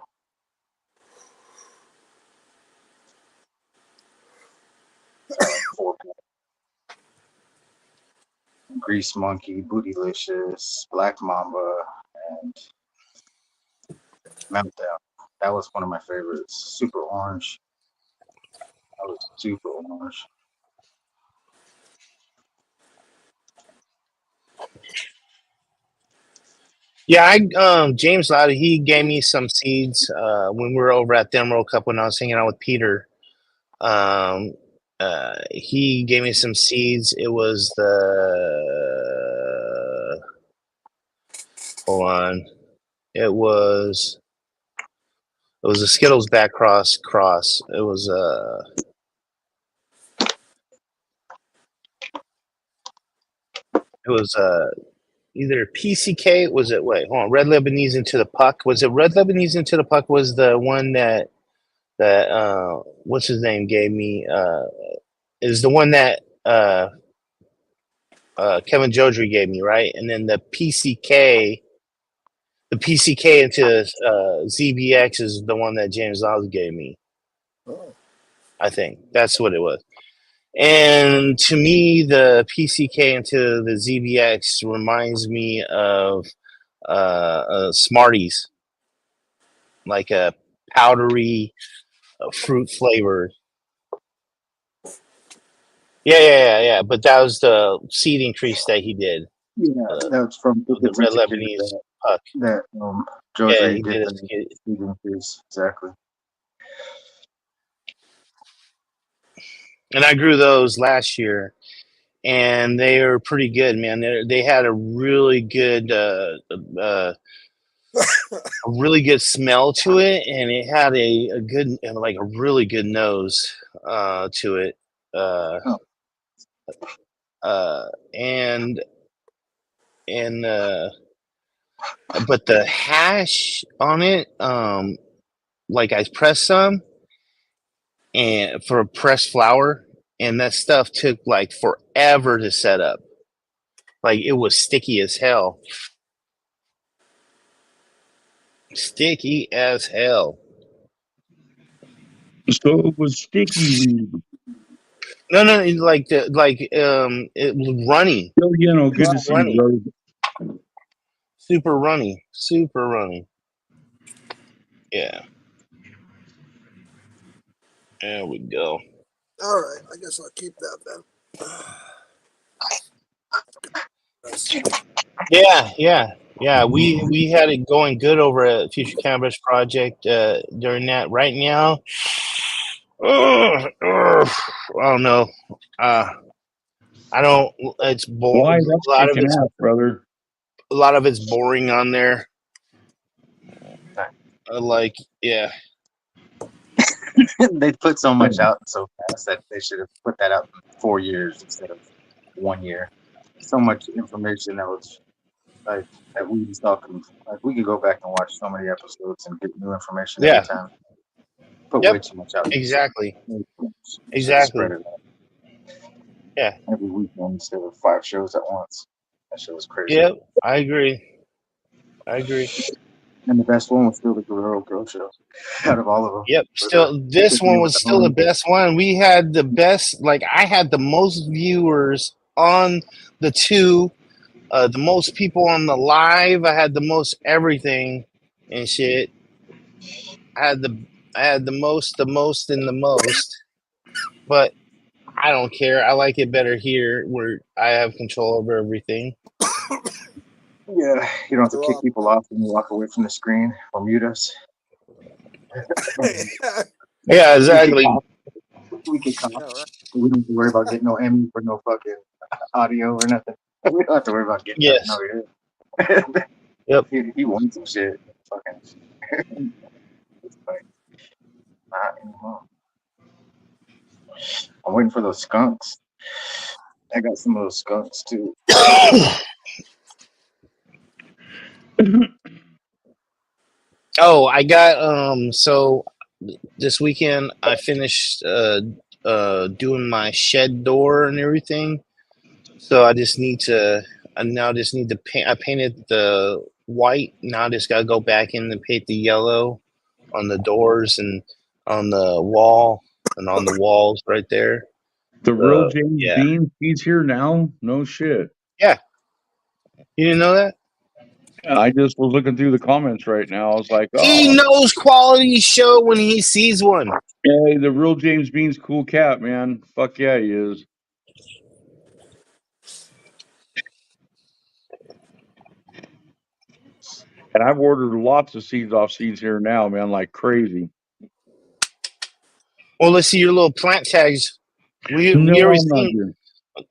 So like 4 pack. Grease Monkey, Bootylicious, Black Mamba, and Meltdown. That was one of my favorites. Super Orange. That was super orange. Yeah, James Lowdy, he gave me some seeds when we were over at the Emerald Cup when I was hanging out with Peter. Um, he gave me some seeds. It was the hold on. It was a Skittles back cross. It was either PCK. Was it hold on, Red Lebanese into the puck? Was it Red Lebanese into the puck? Was the one that what's his name gave me? Is the one that Kevin Jodry gave me, right? And then the PCK into ZBX is the one that James Lowry gave me. Oh. I think that's what it was. And to me, the PCK into the ZBX reminds me of Smarties, like a powdery fruit flavor. Yeah. But that was the seed increase that he did. Yeah, that's from The the Red Insecure Lebanese puck. that Yeah, Jose he did did the seed increase. Exactly. and I grew those last year, and they were pretty good, man. They had a really good smell to it, and it had a good, like a really good nose to it. Oh. And but the hash on it, like I pressed some and for pressed flour, and that stuff took like forever to set up. Like it was sticky as hell. Sticky as hell. So it was sticky weed. No, it was runny. Oh, good to see you, Runny. brother. Super runny. Super runny. Yeah. There we go. All right, I guess I'll keep that then. Yeah. We had it going good over at Future Cannabis Project during that. Right now, I don't know. I don't. It's boring. Why? That's kicking ass, brother. A lot of it's boring on there. Yeah. They put so much out so fast that they should have put that out in 4 years instead of 1 year. So much information that was like that we just talking. Like we could go back and watch so many episodes and get new information every time. Put way too much out. Exactly. Spread it out. Yeah. Every weekend instead of 5 shows at once. That shit was crazy. Yep, I agree. And the best one was still the Guerrero Girl Show. Out of all of them. Yep. This one was still the best one. We had the best. Like I had the most viewers on the two, the most people on the live. I had the most everything and shit. I had the most, and the most. But I don't care. I like it better here, where I have control over everything. Yeah, you don't have to They're kick off. people off when you walk away from the screen or mute us. Yeah, We could exactly. cop. We could cop. Yeah, right. We don't have to worry about getting no Emmy for no fucking audio or nothing. We don't have to worry about getting nothing Yes. over here. Yep. He won some shit. Fucking. It's like, not anymore. I'm waiting for those skunks. I got some of those skunks too. Oh, I got so this weekend I finished doing my shed door and everything. So I now just need to paint. I painted the white. Now I just gotta go back in and paint the yellow on the doors and on the wall and on the walls right there. The real So James yeah. Dean, he's here now. No shit. Yeah. You didn't know that? I just was looking through the comments right now. I was like, He oh, knows quality show when he sees one. hey, the real James Bean's cool cat, man. Fuck yeah, he is. And I've ordered lots of seeds off Seeds Here Now, man, like crazy. Well, let's see your little plant tags. We No, already I'm not seen. here.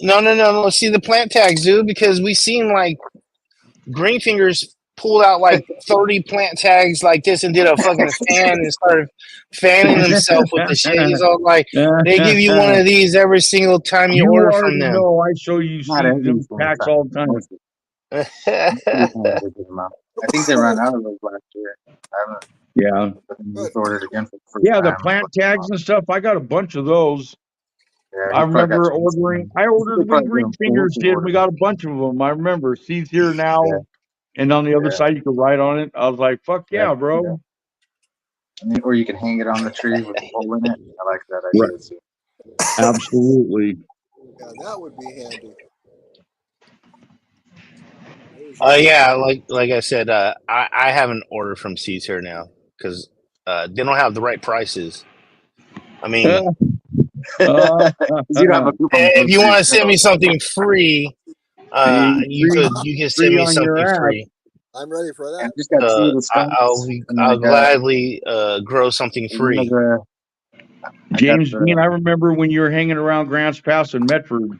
No. Let's see the plant tags, dude, because we seen like Green Fingers pulled out like 30 plant tags like this and did a fucking fan and started fanning himself with the shit. He's all like, they give you one of these every single time you You order from already them. know I show you Not seeds every them single packs time. all the time. Most of the time they give them out. I think they ran out of those last year. I haven't. Yeah. But then just ordered again for the first Yeah, the time. plant tags and stuff, I got a bunch of those. Yeah, I he probably got remember you. I They ordered when probably get Green them full Fingers to did, and order. we got a bunch of them. I remember Seeds Here Yeah, Now, and on the other yeah, side you could write on it. I was like, fuck yeah, yeah, bro. yeah. I mean, or you can hang it on the tree with a hole in it. I like that Right. idea too. Absolutely. Yeah, that would be handy. There's your Yeah, like I said, I haven't ordered from Seeds here now because they don't have the right prices. I mean, You don't have a coupon if code you for want to send me yourself. something free, free, you can send free me on your something app. free. I'm ready for And that. just got two of the skunks, and then I'll gladly grow something one of free. the. I got James Dean, I remember when you were hanging around Grants Pass in Medford.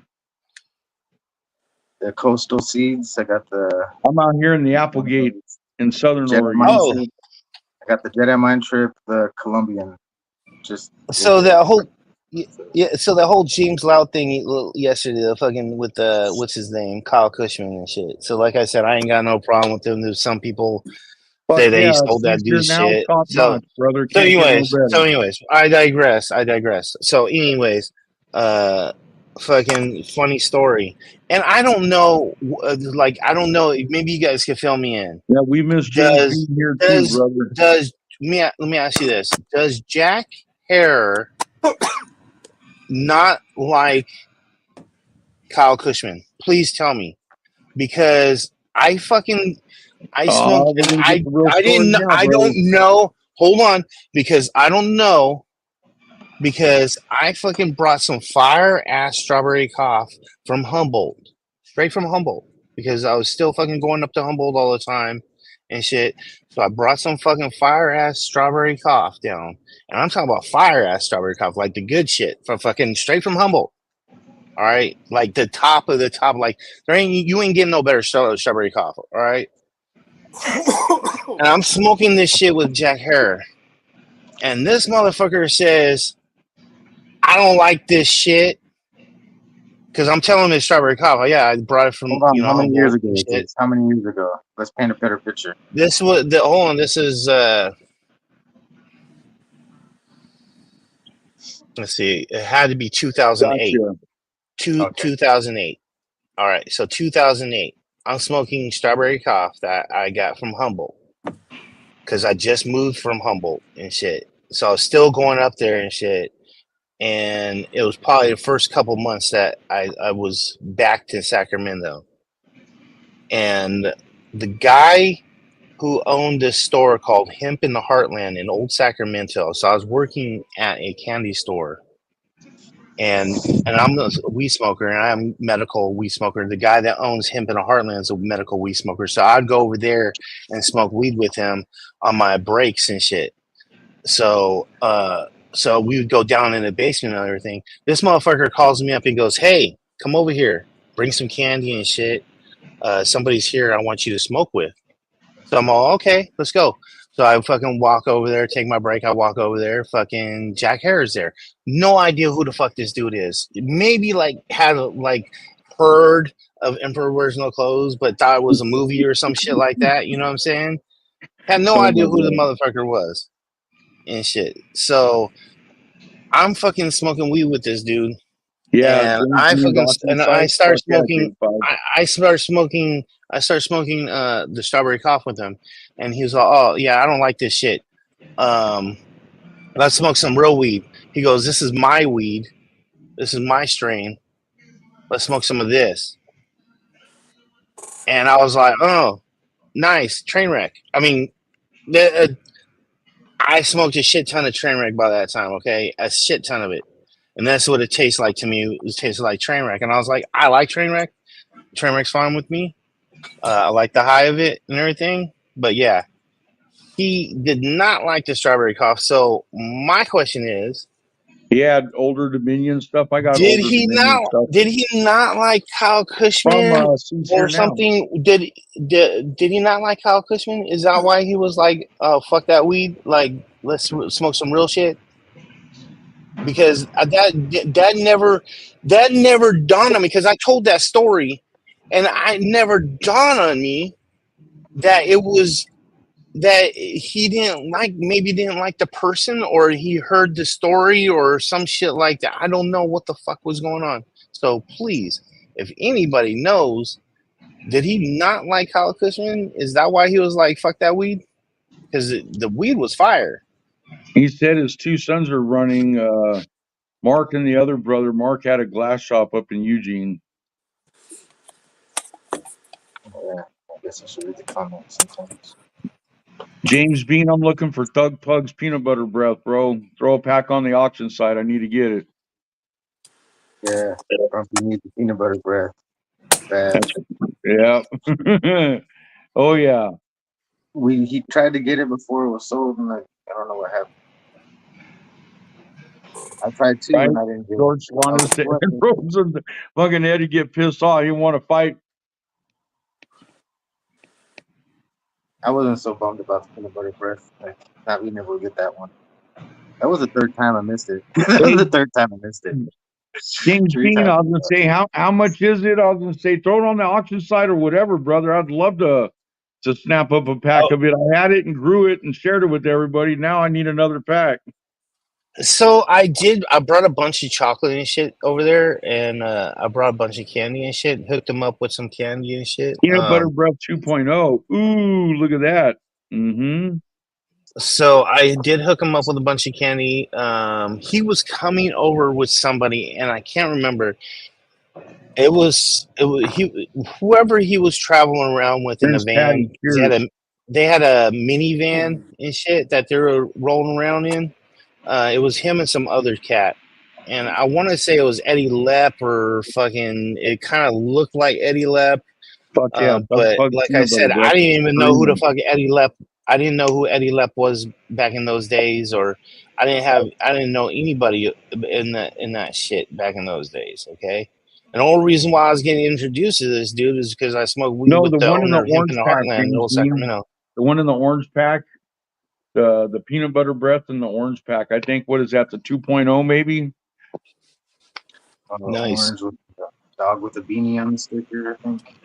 the coastal seeds. I got the I'm out here in the Applegate in Southern Jedi Oregon. Mind Oh, Trip. I got the Jedi Mind Trip, the Colombian. Just so regular. that whole yeah, so that whole James Loud thing yesterday, the fucking with the what's his name, Kyle Cushman and shit. So like I said, I ain't got no problem with them. There's some people Fuck say that he yeah, sold that Seeds Here dude Now, shit. top notch, brother. So Can't get no anyways, better. I digress. So anyways, fucking funny story. And I don't know, like I don't know. Maybe you guys can fill me in. Yeah, we miss James Does Dean here too, does brother. does let me ask you this: does Jack Hare not like Kyle Cushman? Please tell me, because I fucking I smoked We're and gonna get the real I story didn't now, I brother. don't know. Hold on, because I don't know, because I fucking brought some fire ass strawberry cough from Humboldt, straight from Humboldt, because I was still fucking going up to Humboldt all the time and shit. So I brought some fucking fire ass strawberry cough down, and I'm talking about fire ass strawberry cough, like the good shit from fucking straight from Humboldt. All right, like the top of the top, like you ain't getting no better strawberry cough. All right, and I'm smoking this shit with Jack Hare, and this motherfucker says, I don't like this shit. Because I'm telling him it's strawberry cough. Yeah, I brought it from, Hold on, how many years Humboldt ago and is shit. this? How many years ago? Let's paint a better picture. This was hold on. This is let's see. It had to be 2008. Gotcha. Okay. 2008. All right, so 2008. I'm smoking strawberry cough that I got from Humboldt because I just moved from Humboldt and shit. So I was still going up there and shit. and it was probably the first couple months that I was back to Sacramento. And the guy who owned this store called Hemp in the Heartland in Old Sacramento. So I was working at a candy store, and I'm a weed smoker, and I'm medical weed smoker. The guy that owns Hemp in the Heartland is a medical weed smoker. So I'd go over there and smoke weed with him on my breaks and shit. So so we would go down in the basement and everything. This motherfucker calls me up and goes, "Hey, come over here, bring some candy and shit. Somebody's here I want you to smoke with." So I'm all, okay, let's go. So I fucking walk over there, take my break. I walk over there. Fucking Jack Harris there. No idea who the fuck this dude is. Maybe like had like heard of Emperor Wears No Clothes, but thought it was a movie or some shit like that. You know what I'm saying? Had no Oh idea my who the god. motherfucker was and shit. So I'm fucking smoking weed with this dude, Yeah, and James Dean's auction I site. start Fuck yeah, smoking. Big Five. I start smoking. I start smoking the strawberry cough with him, and he was like, "Oh yeah, I don't like this shit. Um, let's smoke some real weed." He goes, "This is my weed. This is my strain. Let's smoke some of this." And I was like, "Oh, nice train wreck." I mean, I smoked a shit ton of train wreck by that time. Okay, a shit ton of it, and that's what it tastes like to me. It tastes like train wreck, and I was like, "I like train wreck. Train wreck's fine with me. I like the high of it and everything." But yeah, he did not like the strawberry cough. So my question is, He had older Dominion stuff. I got did older he Dominion not? stuff Did he not like Kyle from Cushman Seeds or Here Now. something? Did he not like Kyle Cushman? Is that why he was like, "Oh fuck that weed"? Like, let's smoke some real shit. Because that never dawned on me. Because I told that story, and I never dawned on me that it was that he didn't like, maybe didn't like the person, or he heard the story or some shit like that. I don't know what the fuck was going on. So please, if anybody knows, did he not like Kyle Cushman? Is that why he was like, fuck that weed? Because the weed was fire. He said his two sons are running. Mark and the other brother. Mark had a glass shop up in Eugene. Yeah, I guess I should read the comments sometimes. James Bean, I'm looking for Thug Pug's peanut butter breath, bro. Throw a pack on the auction site. I need to get it. Yeah, Grumpy needs the peanut butter breath. Bad. That's yeah. Oh yeah. He tried to get it before it was sold, and like I don't know what happened. I tried too, Right. and I didn't get it. George I was Swann like, said what? Rose and fucking Eddie get pissed off. He want to fight. I wasn't so bummed about the peanut butter breath. Like, thought we never would get that one. That was the third time I missed it. That was Hey, the third time I missed it. James Three Bean, times. I was gonna say how much is it? I was gonna say throw it on the auction site or whatever, brother. I'd love to snap up a pack Oh, of it. I had it and grew it and shared it with everybody. Now I need another pack. so I did. I brought a bunch of chocolate and shit over there, and I brought a bunch of candy and shit. Hooked them up with some candy and shit. Peanut butter breath 2.0. Ooh, look at that. Mm-hmm. So I did hook him up with a bunch of candy. He was coming over with somebody, and I can't remember. It was he, whoever he was traveling around with in the There's van. Patty. Cheers. They had a minivan and shit that they were rolling around in. It was him and some other cat, and I want to say it was Eddie Lepp or fucking. It kind of looked like Eddie Lepp. Fuck yeah. Thug But Pug like I peanut butter said, breath. I didn't even know who the Screaming. fuck Eddie Lepp. I didn't know who Eddie Lepp was back in those days, or I didn't know anybody in that shit back in those days. Okay, and the only reason why I was getting introduced to this dude is because I smoked weed No, with the the one in the owner of Hemp in orange the pack, Heartland in James Old Bean. Sacramento. The one in the orange pack. The peanut butter breath in the orange pack. I think what is that? The 2.0 maybe? Nice. Orange with the dog with a beanie on the sticker, I think.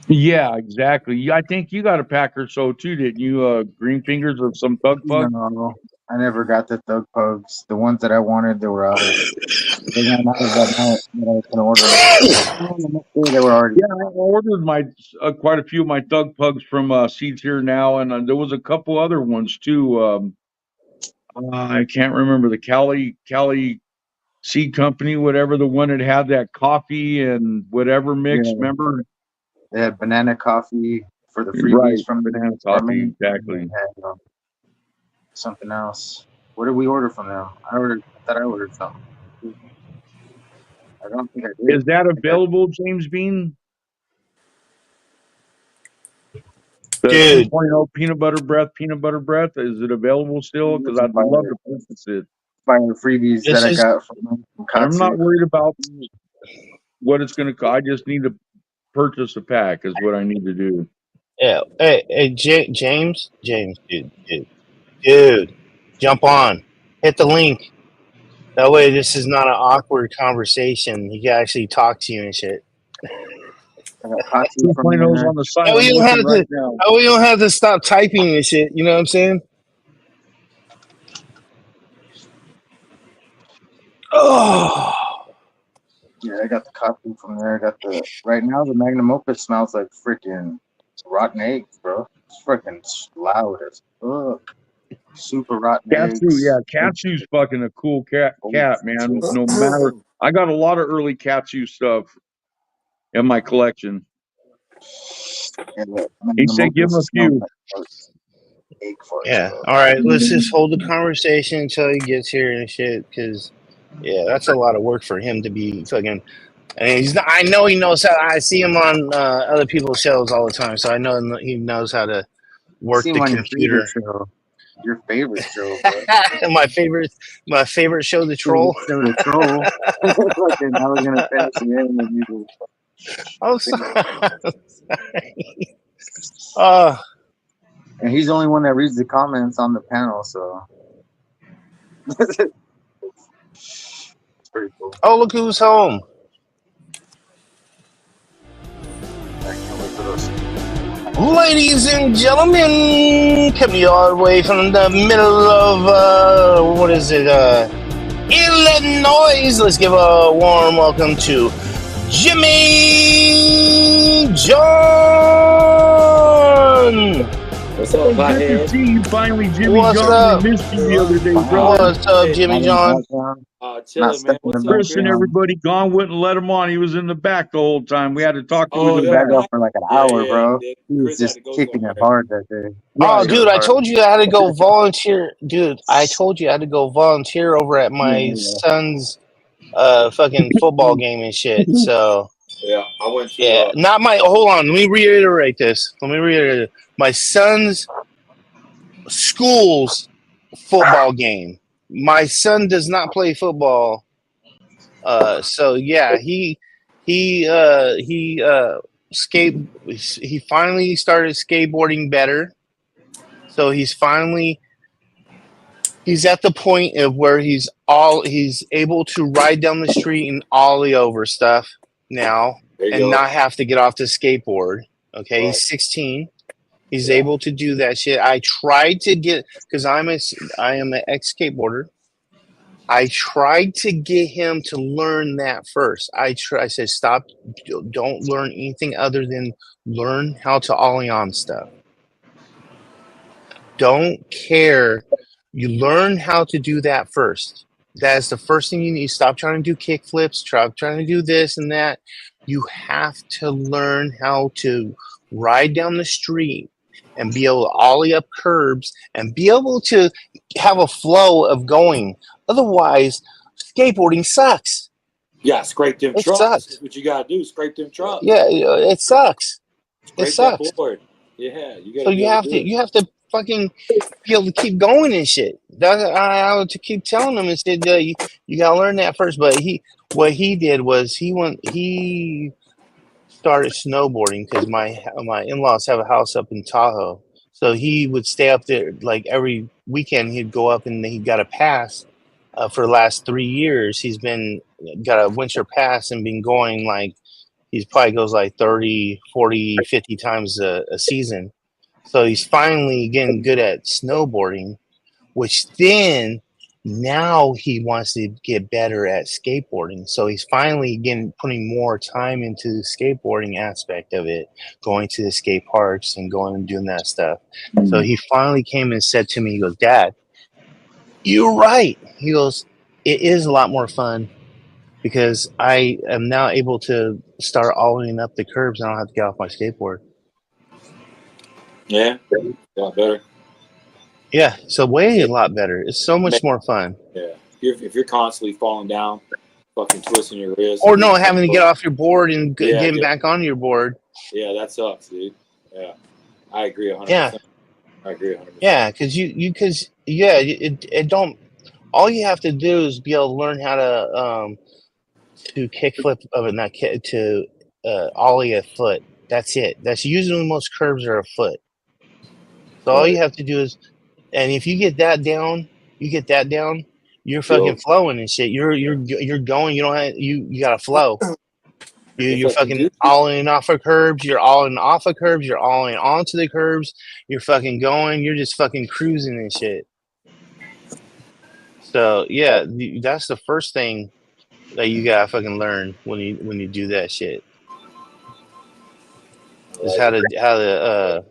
Yeah, exactly. I think you got a pack or so too, didn't you? Green fingers of some Thug Pug. No, I never got the Thug Pugs. The ones that I wanted, they were out of. They ran out of that night that I was gonna order them. Oh, the next day they were already Yeah, I gone. ordered my quite a few of my Thug Pugs from Seeds Here Now, and there was a couple other ones too. I can't remember the Cali Seed Company, whatever, the one that had that coffee and whatever mix, Yeah. remember? They had banana coffee for the Right, freebies from the banana coffee, department. And exactly. they had something else. What did we order from them? I thought I ordered something. I don't think I did. Is that available, James Bean? The Dude, 2.0 peanut butter breath, is it available still? Because I'd love to purchase it. Buy the freebies this that I is got from I'm Katsu. not worried about what it's going to cost. I just need to purchase a pack is what I need to do. yeah. Hey, James, dude, jump on, hit the link. That way, this is not an awkward conversation. He can actually talk to you and shit. I got Katsu from 2.0's there. on the site. And I'm we don't looking have right to. now. We don't have to stop typing and shit. You know what I'm saying? Oh, Yeah, I got the Katsu from there. I got right now the Magnum Opus smells like freaking rotten eggs, bro. It's freaking loud as fuck. Super rotten Katsu, eggs. yeah, Katsu's fucking a cool cat, man. No matter, I got a lot of early Katsu stuff in my collection. Yeah, He said, give him a few. Like egg farts, yeah. bro. All right, let's just hold the conversation until he gets here and shit. Because yeah, that's a lot of work for him to be fucking. And he's not, I know he knows how. I see him on other people's shows all the time, so I know he knows how to work See the him on computer. your favorite show, bro. my favorite show, The Troll. Show the troll. Fucking, I was gonna finish the end and you Oh, sorry. Uh, and he's the only one that reads the comments on the panel, so it's pretty cool. oh, look who's home. I can't wait for those. Ladies and gentlemen, coming all the way from the middle of, what is it, Illinois. Let's give a warm welcome to Jimmy John. What's up, Good to pothead? see you finally, Jimmy What's John. up? We missed you the other day, brother. What's up, Jimmy John? Chilling, man. What's up, Chris and man? everybody gone wouldn't let him on. He was in the back the whole time. We had to talk to him Oh, in the yeah. back. Back up for like an hour, bro. Yeah, He was Chris had just to go kicking it somewhere. hard that day. Oh, Yeah, dude, I hard. told you I had to go volunteer. Dude, I told you I had to go volunteer over at my son's fucking football game and shit. So Yeah, I went to. yeah, not my. Hold on, let me reiterate this. My son's school's football game. My son does not play football. So yeah, he he finally started skateboarding better. So he's at the point of where he's able to ride down the street and ollie over stuff now and not have to get off the skateboard. Okay, he's 16. He's able to do that shit. I tried to get, because I am an ex skateboarder. I tried to get him to learn that first. I said, stop, don't learn anything other than learn how to ollie on stuff. Don't care. You learn how to do that first. That is the first thing you need. Stop trying to do kick flips. Stop trying to do this and that. You have to learn how to ride down the street and be able to ollie up curbs and be able to have a flow of going. Otherwise, skateboarding sucks. Yeah, scrape them It trucks. sucks. That's what you gotta do. Scrape them trucks. Yeah, it sucks. Scrape It sucks. that board. Yeah, you gotta. So you have to fucking be able to keep going and shit. I would to keep telling him and said you gotta learn that first. But what he did was he started snowboarding because my in-laws have a house up in Tahoe. So he would stay up there like every weekend. He'd go up and he got a pass for the last 3 years. He's got a winter pass and been going like he probably goes like 30, 40, 50 times a season. So he's finally getting good at snowboarding, which then now he wants to get better at skateboarding. So he's finally putting more time into the skateboarding aspect of it, going to the skate parks and going and doing that stuff. So he finally came and said to me, he goes, Dad, you're right. He goes, it is a lot more fun because I am now able to start ollieing up the curbs and I don't have to get off my skateboard. Yeah, a lot better. Yeah, so way a lot better. It's so much more fun. Yeah, if you're constantly falling down, fucking twisting your wrist, Or no, having to get off your board and getting get back on your board. Yeah, that sucks, dude. Yeah, I agree 100%. Yeah. I agree 100%. Yeah, because it don't. All you have to do is be able to learn how to kickflip of it, not kick, to ollie a foot. That's it. That's usually most curves are a foot. So all you have to do is, and if you get that down, you're fucking flowing and shit. You're going. You don't have you got to flow. You're fucking ollieing off of curbs. You're ollieing off of curbs. You're ollieing onto the curbs. You're fucking going. You're just fucking cruising and shit. So yeah, that's the first thing that you gotta fucking learn when you do that shit. Is how to.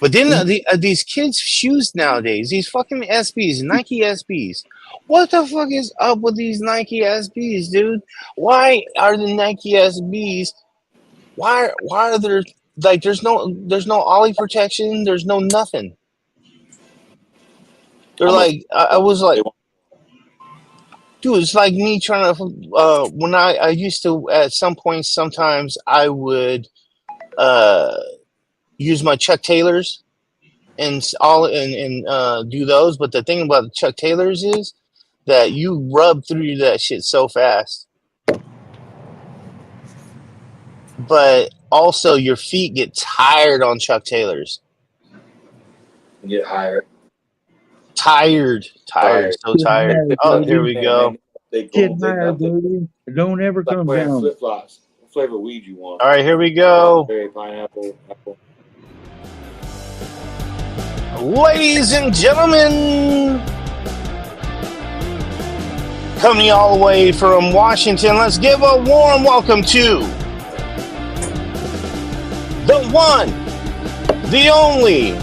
But then these kids' shoes nowadays, these fucking SBs, Nike SBs. What the fuck is up with these Nike SBs, dude? Why are the Nike SBs? Why are there like there's no ollie protection? There's no nothing. They're like I was like, dude, it's like me trying to when I used to at some point sometimes I would use my Chuck Taylors and do those, but the thing about the Chuck Taylors is that you rub through that shit so fast. But also your feet get tired on Chuck Taylors. You get tired, so tired. Oh, here we go. Get tired, baby. Don't ever come down. Flip flops. What flavor weed you want? All right, here we go. Berry, pineapple, apple. Ladies and gentlemen, coming all the way from Washington, let's give a warm welcome to the one, the only,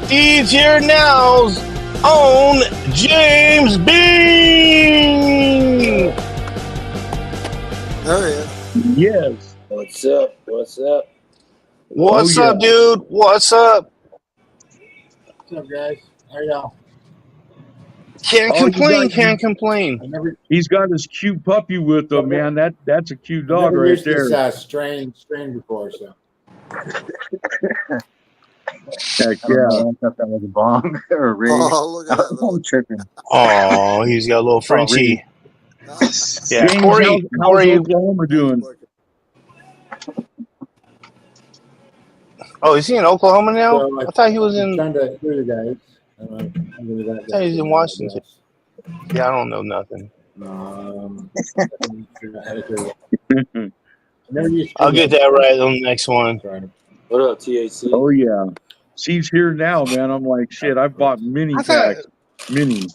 He's Here Now's own James B. There he is. Yes. What's up? What's up? What's up, dude? What's up? What's up, guys? How are y'all? Can't complain. He's got his cute puppy with him, man. That's a cute dog right used there. This strain before, so. Heck I thought that was a bong or a rig. Oh, look at that. I'm tripping. Oh, he's got a little Frenchie. Yeah, James, Corey. how's Oklahoma doing? Oh, is he in Oklahoma now? So I thought he was in. Trying to hear you guys. I thought he was in Washington. Yeah, I don't know nothing. I'll get that right on the next one. What up, THC? Oh yeah, she's here now, man. I'm like, shit. I bought mini packs. Mini.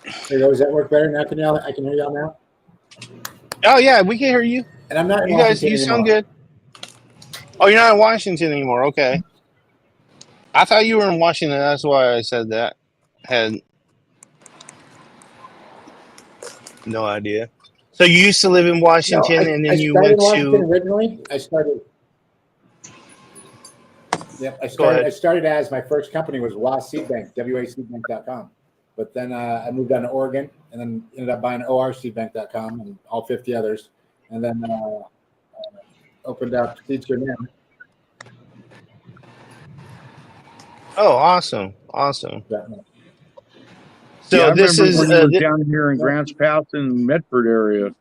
Hey, does that work better now? I can hear y'all now. Oh yeah, we can hear you. And I'm not. You guys, you sound good. Oh, you're not in Washington anymore. Okay. I thought you were in Washington. That's why I said that. Had no idea. So you used to live in Washington, and then you went to. Originally, I started. Yep, I started as my first company was WA Seed Bank, WASeedbank.com. But then I moved down to Oregon, and then ended up buying ORSeedbank.com and all 50 others, and then opened up He's Here Now. Oh, awesome! So yeah, this is down here in Grants Pass in Medford area.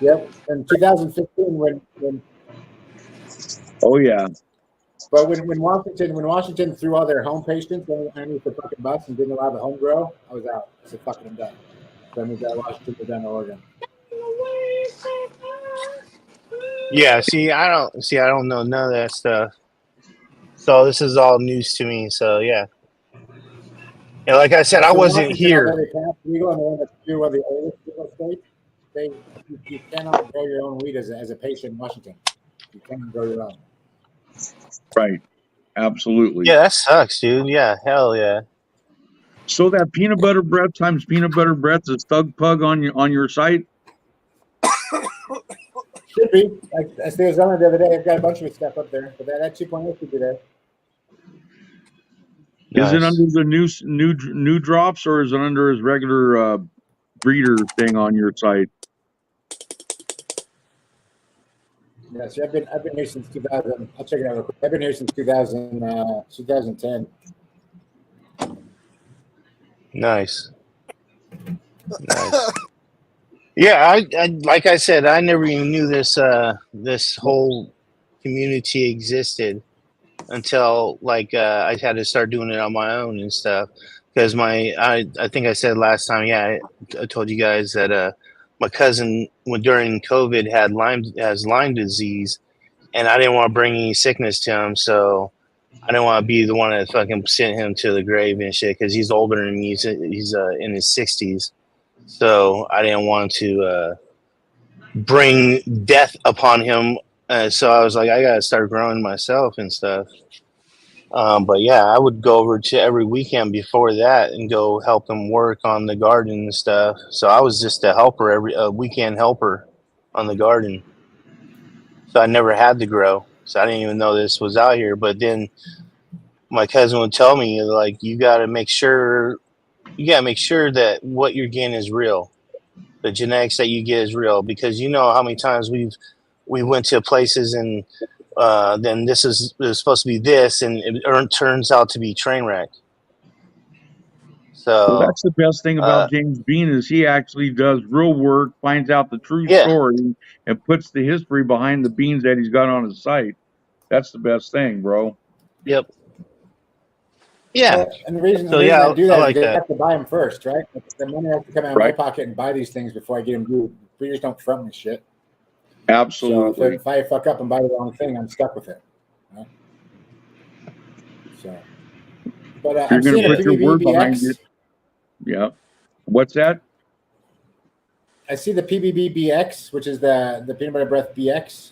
Yep, in 2015 when. Oh yeah. But when Washington threw all their home patients underneath the fucking bus and didn't allow the home grow, I was out. I said, "Fucking, I'm done." So I moved out of Washington down to Oregon. Yeah. I don't know none of that stuff. So this is all news to me. So yeah. And like I said, I wasn't here. Legal and the one that's one of the oldest legal states. You cannot grow your own weed as a patient in Washington. You cannot grow your own. Right. Absolutely. Yeah, that sucks, dude. Yeah, hell yeah. So that peanut butter breath times peanut butter breath is Thug Pug on your site? Should be. I was on it the other day. I've got a bunch of stuff up there, but that 2.0 should be there. Is it Nice. under the new drops, or is it under his regular breeder thing on your site? Yeah, see, I've been here since 2000. I'll check it out real quick. I've been here since 2010. Nice. Nice. Yeah, I like I said, I never even knew this whole community existed until like I had to start doing it on my own and stuff. Because I think I said last time, yeah, I told you guys that my cousin during COVID has Lyme disease, and I didn't want to bring any sickness to him, so I didn't want to be the one that fucking sent him to the grave and shit. Because he's older than me, he's in his 60s, so I didn't want to bring death upon him. So I was like, I gotta start growing myself and stuff. But yeah, I would go over to every weekend before that and go help him work on the garden and stuff. So I was just a helper, a weekend helper on the garden. So I never had to grow. So I didn't even know this was out here. But then my cousin would tell me, like, you gotta make sure that what you're getting is real. The genetics that you get is real, because you know how many times we went to places and then this is supposed to be this, and it turns out to be train wreck. Well, So that's the best thing about James Bean is he actually does real work, finds out the true yeah, story, and puts the history behind the beans that he's got on his site. That's the best thing, bro. yep, yeah. Well, and the reason So I yeah, do I that is like they that. have to buy them first, right? The money has to come out of my pocket and buy these things before I get them due. Breeders don't front me shit. Absolutely. So if I fuck up and buy the wrong thing, I'm stuck with it. Right? So, but You're I'm going seeing to a put your word behind PBBBX. it. Yeah. What's that? I see the PBBBX, which is the peanut butter breath BX,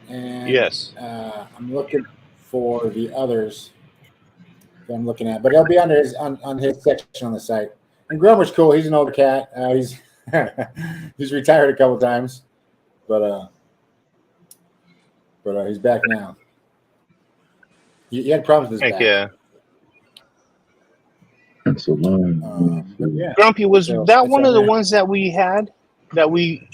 and Yes, I'm looking for the others that I'm looking at, but it'll be under on his section on the site. And Gromer's cool. He's an older cat. He's he's retired a couple times, but he's back now. He had problems with his back. yeah. That's a line. Yeah. Grumpy, was So, that it's one on of the there. ones that we had that we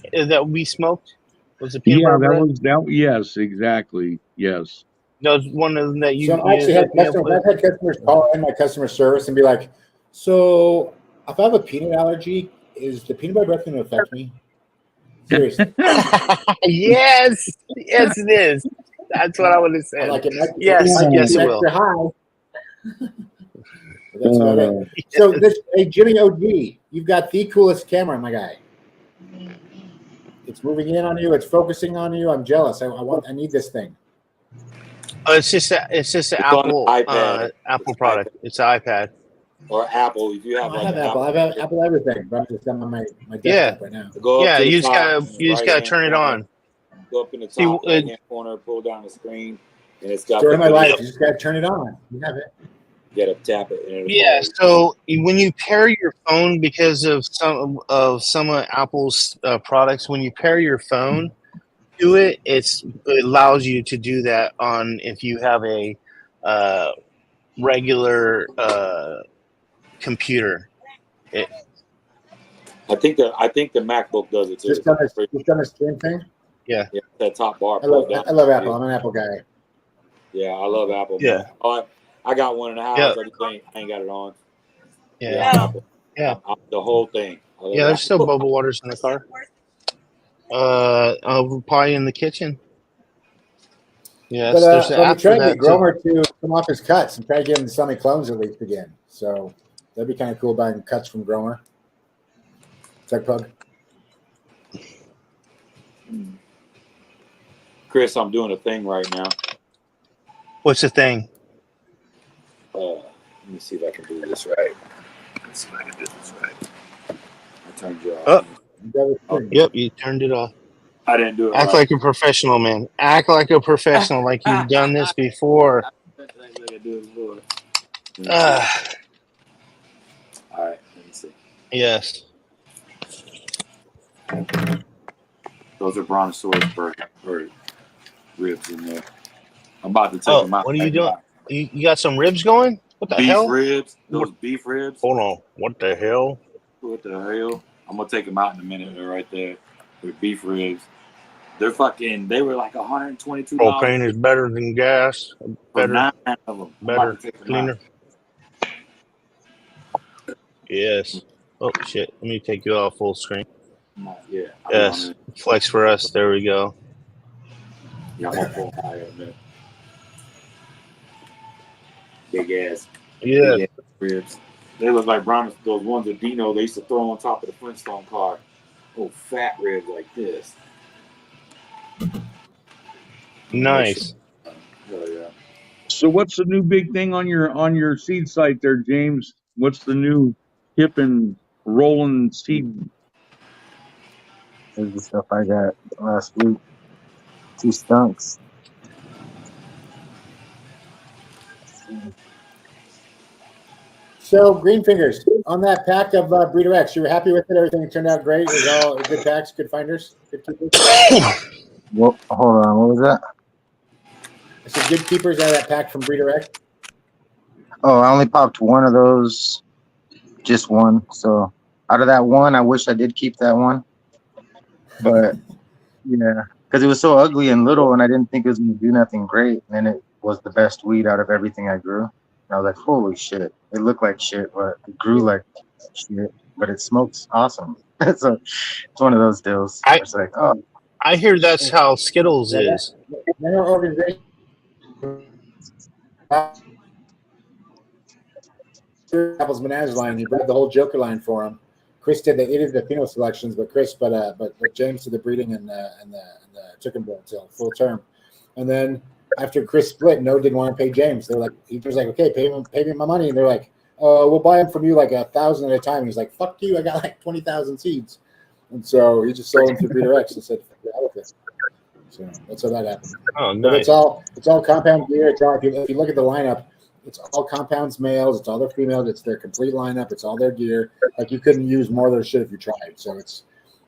smoked? Was the peanut Yeah, butter that bread? was that. Yes, exactly. Yes. That was one of them that you. So I actually had customers. I've had customers call in my customer service and be like, "So if I have a peanut allergy, is the peanut butter breath going to affect me?" Seriously. Yes, yes, it is. That's what I would have said. Like it might, Yes, it might be yes, it will. extra high. That's about it. So this, hey, Jimmy OG, you've got the coolest camera, my guy. It's moving in on you. It's focusing on you. I'm jealous. I need this thing. It's just an Apple iPad. Apple product. It's an iPad. Or Apple, if you have I have Apple. I have Apple everything, but I'm just on my desktop right now. Go up to the you just top, gotta turn it on. Go up in the top right-hand corner, pull down the screen, and it's got. Story of my life. You just gotta turn it on. You have it. You gotta tap it. And Yeah. So when you pair your phone, because of some of Apple's products, when you pair your phone to it, it allows you to do that on if you have a regular computer. I think the MacBook does it too. Just on the screen thing. Yeah. Yeah, that top bar. I love Apple. I'm an Apple guy. Yeah, I love Apple. Yeah. Man. Oh, I got one in the house. Yeah. I ain't got it on. Yeah. The whole thing. Yeah, there's still bubble waters in the car. Probably in the kitchen. Yes, But I'm trying to get too. Gromer to come off his cuts and try to get him to sell me clones at least again. So that'd be kind of cool buying cuts from Gromer. Tech Pug. Chris, I'm doing a thing right now. What's the thing? Let me see if I can do this right. Let's see if I can do this right. I turned you off. Yep, you turned it off. I didn't do it. Act like a professional, man. Act like a professional, like you've done this before. Yes. Those are brontosaurus bird ribs in there. I'm about to take them out What are you right doing? now. You got some ribs going? What the Beef hell? ribs, What? those beef ribs. Hold on. What the hell? What the hell? I'm gonna take them out in a minute. They're right there with beef ribs. They're fucking. They were like $122 Propane is better than gas. for Better, 9 of them. I'm about better, to take them cleaner. out. Yes. Oh shit! Let me take you off full screen. Yeah. Yes. Flex for us. There we go. Yeah, I'm gonna pull higher in there. Big ass Yeah. ribs. They look like Brahms, those ones that Dino they used to throw on top of the Flintstone car. Oh, fat ribs like this. Nice. Hell yeah. So what's the new big thing on your seed site there, James? What's the new hip and rolling seed? This is the stuff I got last week. 2 stunks. So Green Fingers, on that pack of Breeder X, you were happy with it? Everything turned out great? It was all good packs, good finders, good keepers? Well, hold on. What was that? I said good keepers out of that pack from Breeder X. Oh, I only popped one of those. Just one. So out of that one, I wish I did keep that one. But yeah, because it was so ugly and little, and I didn't think it was going to do nothing great. And then it was the best weed out of everything I grew. And I was like, holy shit. It looked like shit, but it grew like shit. But it smokes awesome. So it's one of those deals. It's like, oh. I hear that's how Skittles is. Their organization, Apple's Bananas line, he bred the whole Joker line for him. Chris did the pheno selections, but James did the breeding and the chicken bull until full term. And then after Chris split, no didn't want to pay James. They're like, he was like, okay, pay me my money. And they're like, we'll buy them from you like 1,000 at a time. He's like, fuck you, I got like 20,000 seeds. And so he just sold them to Breeder X and said, forget with it. So that's how that happened. Oh, But nice. it's all compound gear. It's all, if you look at the lineup, it's all compounds males. It's all their females. It's their complete lineup. It's all their gear. Like you couldn't use more of their shit if you tried. So it's,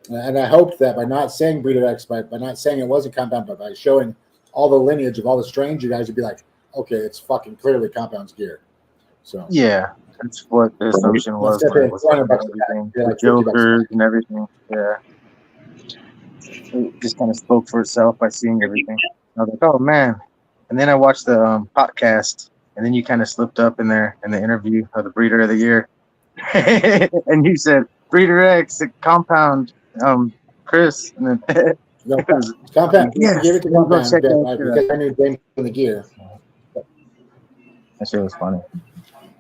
and I hope that by not saying Breeder X, by not saying it wasn't compound, but by showing all the lineage of all the strains, you guys would be like, okay, it's fucking clearly compounds gear. So Yeah, that's what the assumption was. Instead of Was $400 everything, they're the like $50 Jokers and everything. Yeah, it just kind of spoke for itself by seeing everything. I was like, oh man. And then I watched the podcast, and then you kind of slipped up in there in the interview of the Breeder of the Year, and you said Breeder X, compound, Chris, and then No, compound. Yes, Give it to go compound check that shit because I knew James in the gear. That shit was funny.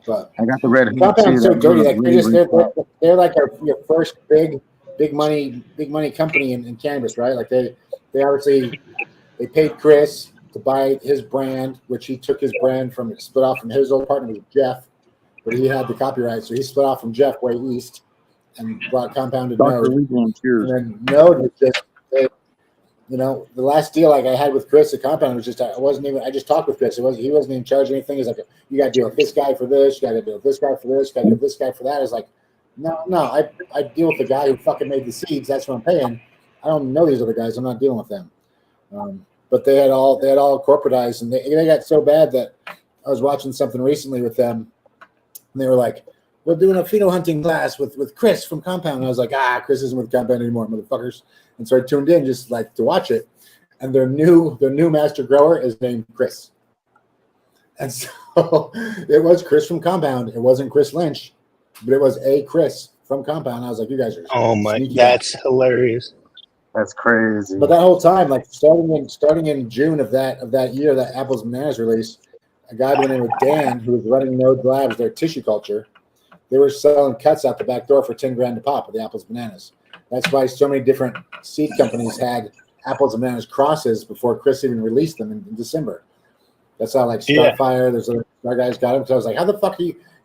But I got the red hood compound's too. so That dirty. was Like really they're like your first big money company in cannabis, right? Like they obviously they paid Chris to buy his brand, which he took his brand from, split off from his old partner was Jeff, but he had the copyright, so he split off from Jeff way east and brought compounded Dr. Node. Legal and Cheers. And then Node was just, the last deal like I had with Chris at Compound was just I just talked with Chris. He wasn't even charging anything. He's like, you got to deal with this guy for this, you got to deal with this guy for this, you got to deal with this guy for that. I was like, no, I deal with the guy who fucking made the seeds. That's what I'm paying. I don't know these other guys. I'm not dealing with them. But they had all corporatized, and they got so bad that I was watching something recently with them, and they were like, we're doing a pheno hunting class with Chris from Compound. And I was like, Chris isn't with Compound anymore, motherfuckers. And so I tuned in just like to watch it. And their new master grower is named Chris. And so it was Chris from Compound. It wasn't Chris Lynch, but it was a Chris from Compound. I was like, you guys are That's hilarious. That's crazy. But that whole time, like starting in June of that year, that Apples Bananas release, a guy by the name of Dan, who was running Node Labs, their tissue culture, they were selling cuts out the back door for $10,000 a pop of the Apples Bananas. That's why so many different seed companies had Apples and Bananas crosses before Chris even released them in December. That's how like Starfire, there's other Star guys got them. So I was like, how the fuck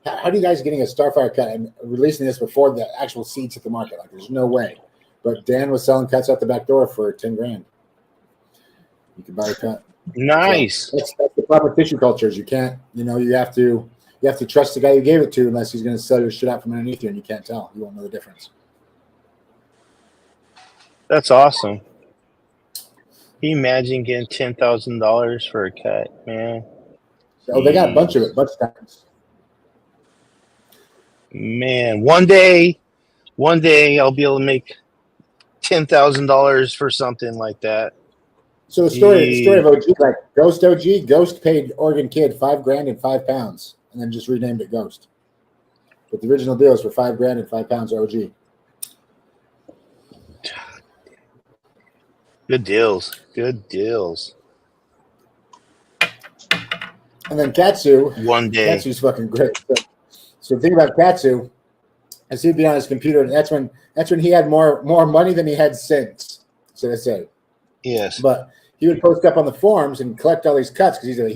how are you guys getting a Starfire cut and releasing this before the actual seeds hit the market? Like, there's no way. But Dan was selling cuts out the back door for $10,000. You could buy a cut. Nice. So that's the problem with tissue cultures. You can't, you have to You have to trust the guy you gave it to, unless he's going to sell your shit out from underneath you, and you can't tell. You won't know the difference. That's awesome. Can you imagine getting $10,000 for a cut, man? So they got a bunch of it, bunch of times. Man, one day I'll be able to make $10,000 for something like that. So the story of OG, like Ghost OG, Ghost paid Oregon Kid $5,000 and 5 pounds, and then just renamed it Ghost. But the original deal is for $5,000 and 5 pounds OG. Good deals. Good deals. And then Katsu. One day. Katsu's fucking great. So the thing about Katsu is he'd be on his computer, and that's when he had more money than he had since. So they say. Yes. But he would post up on the forums and collect all these cuts because he's a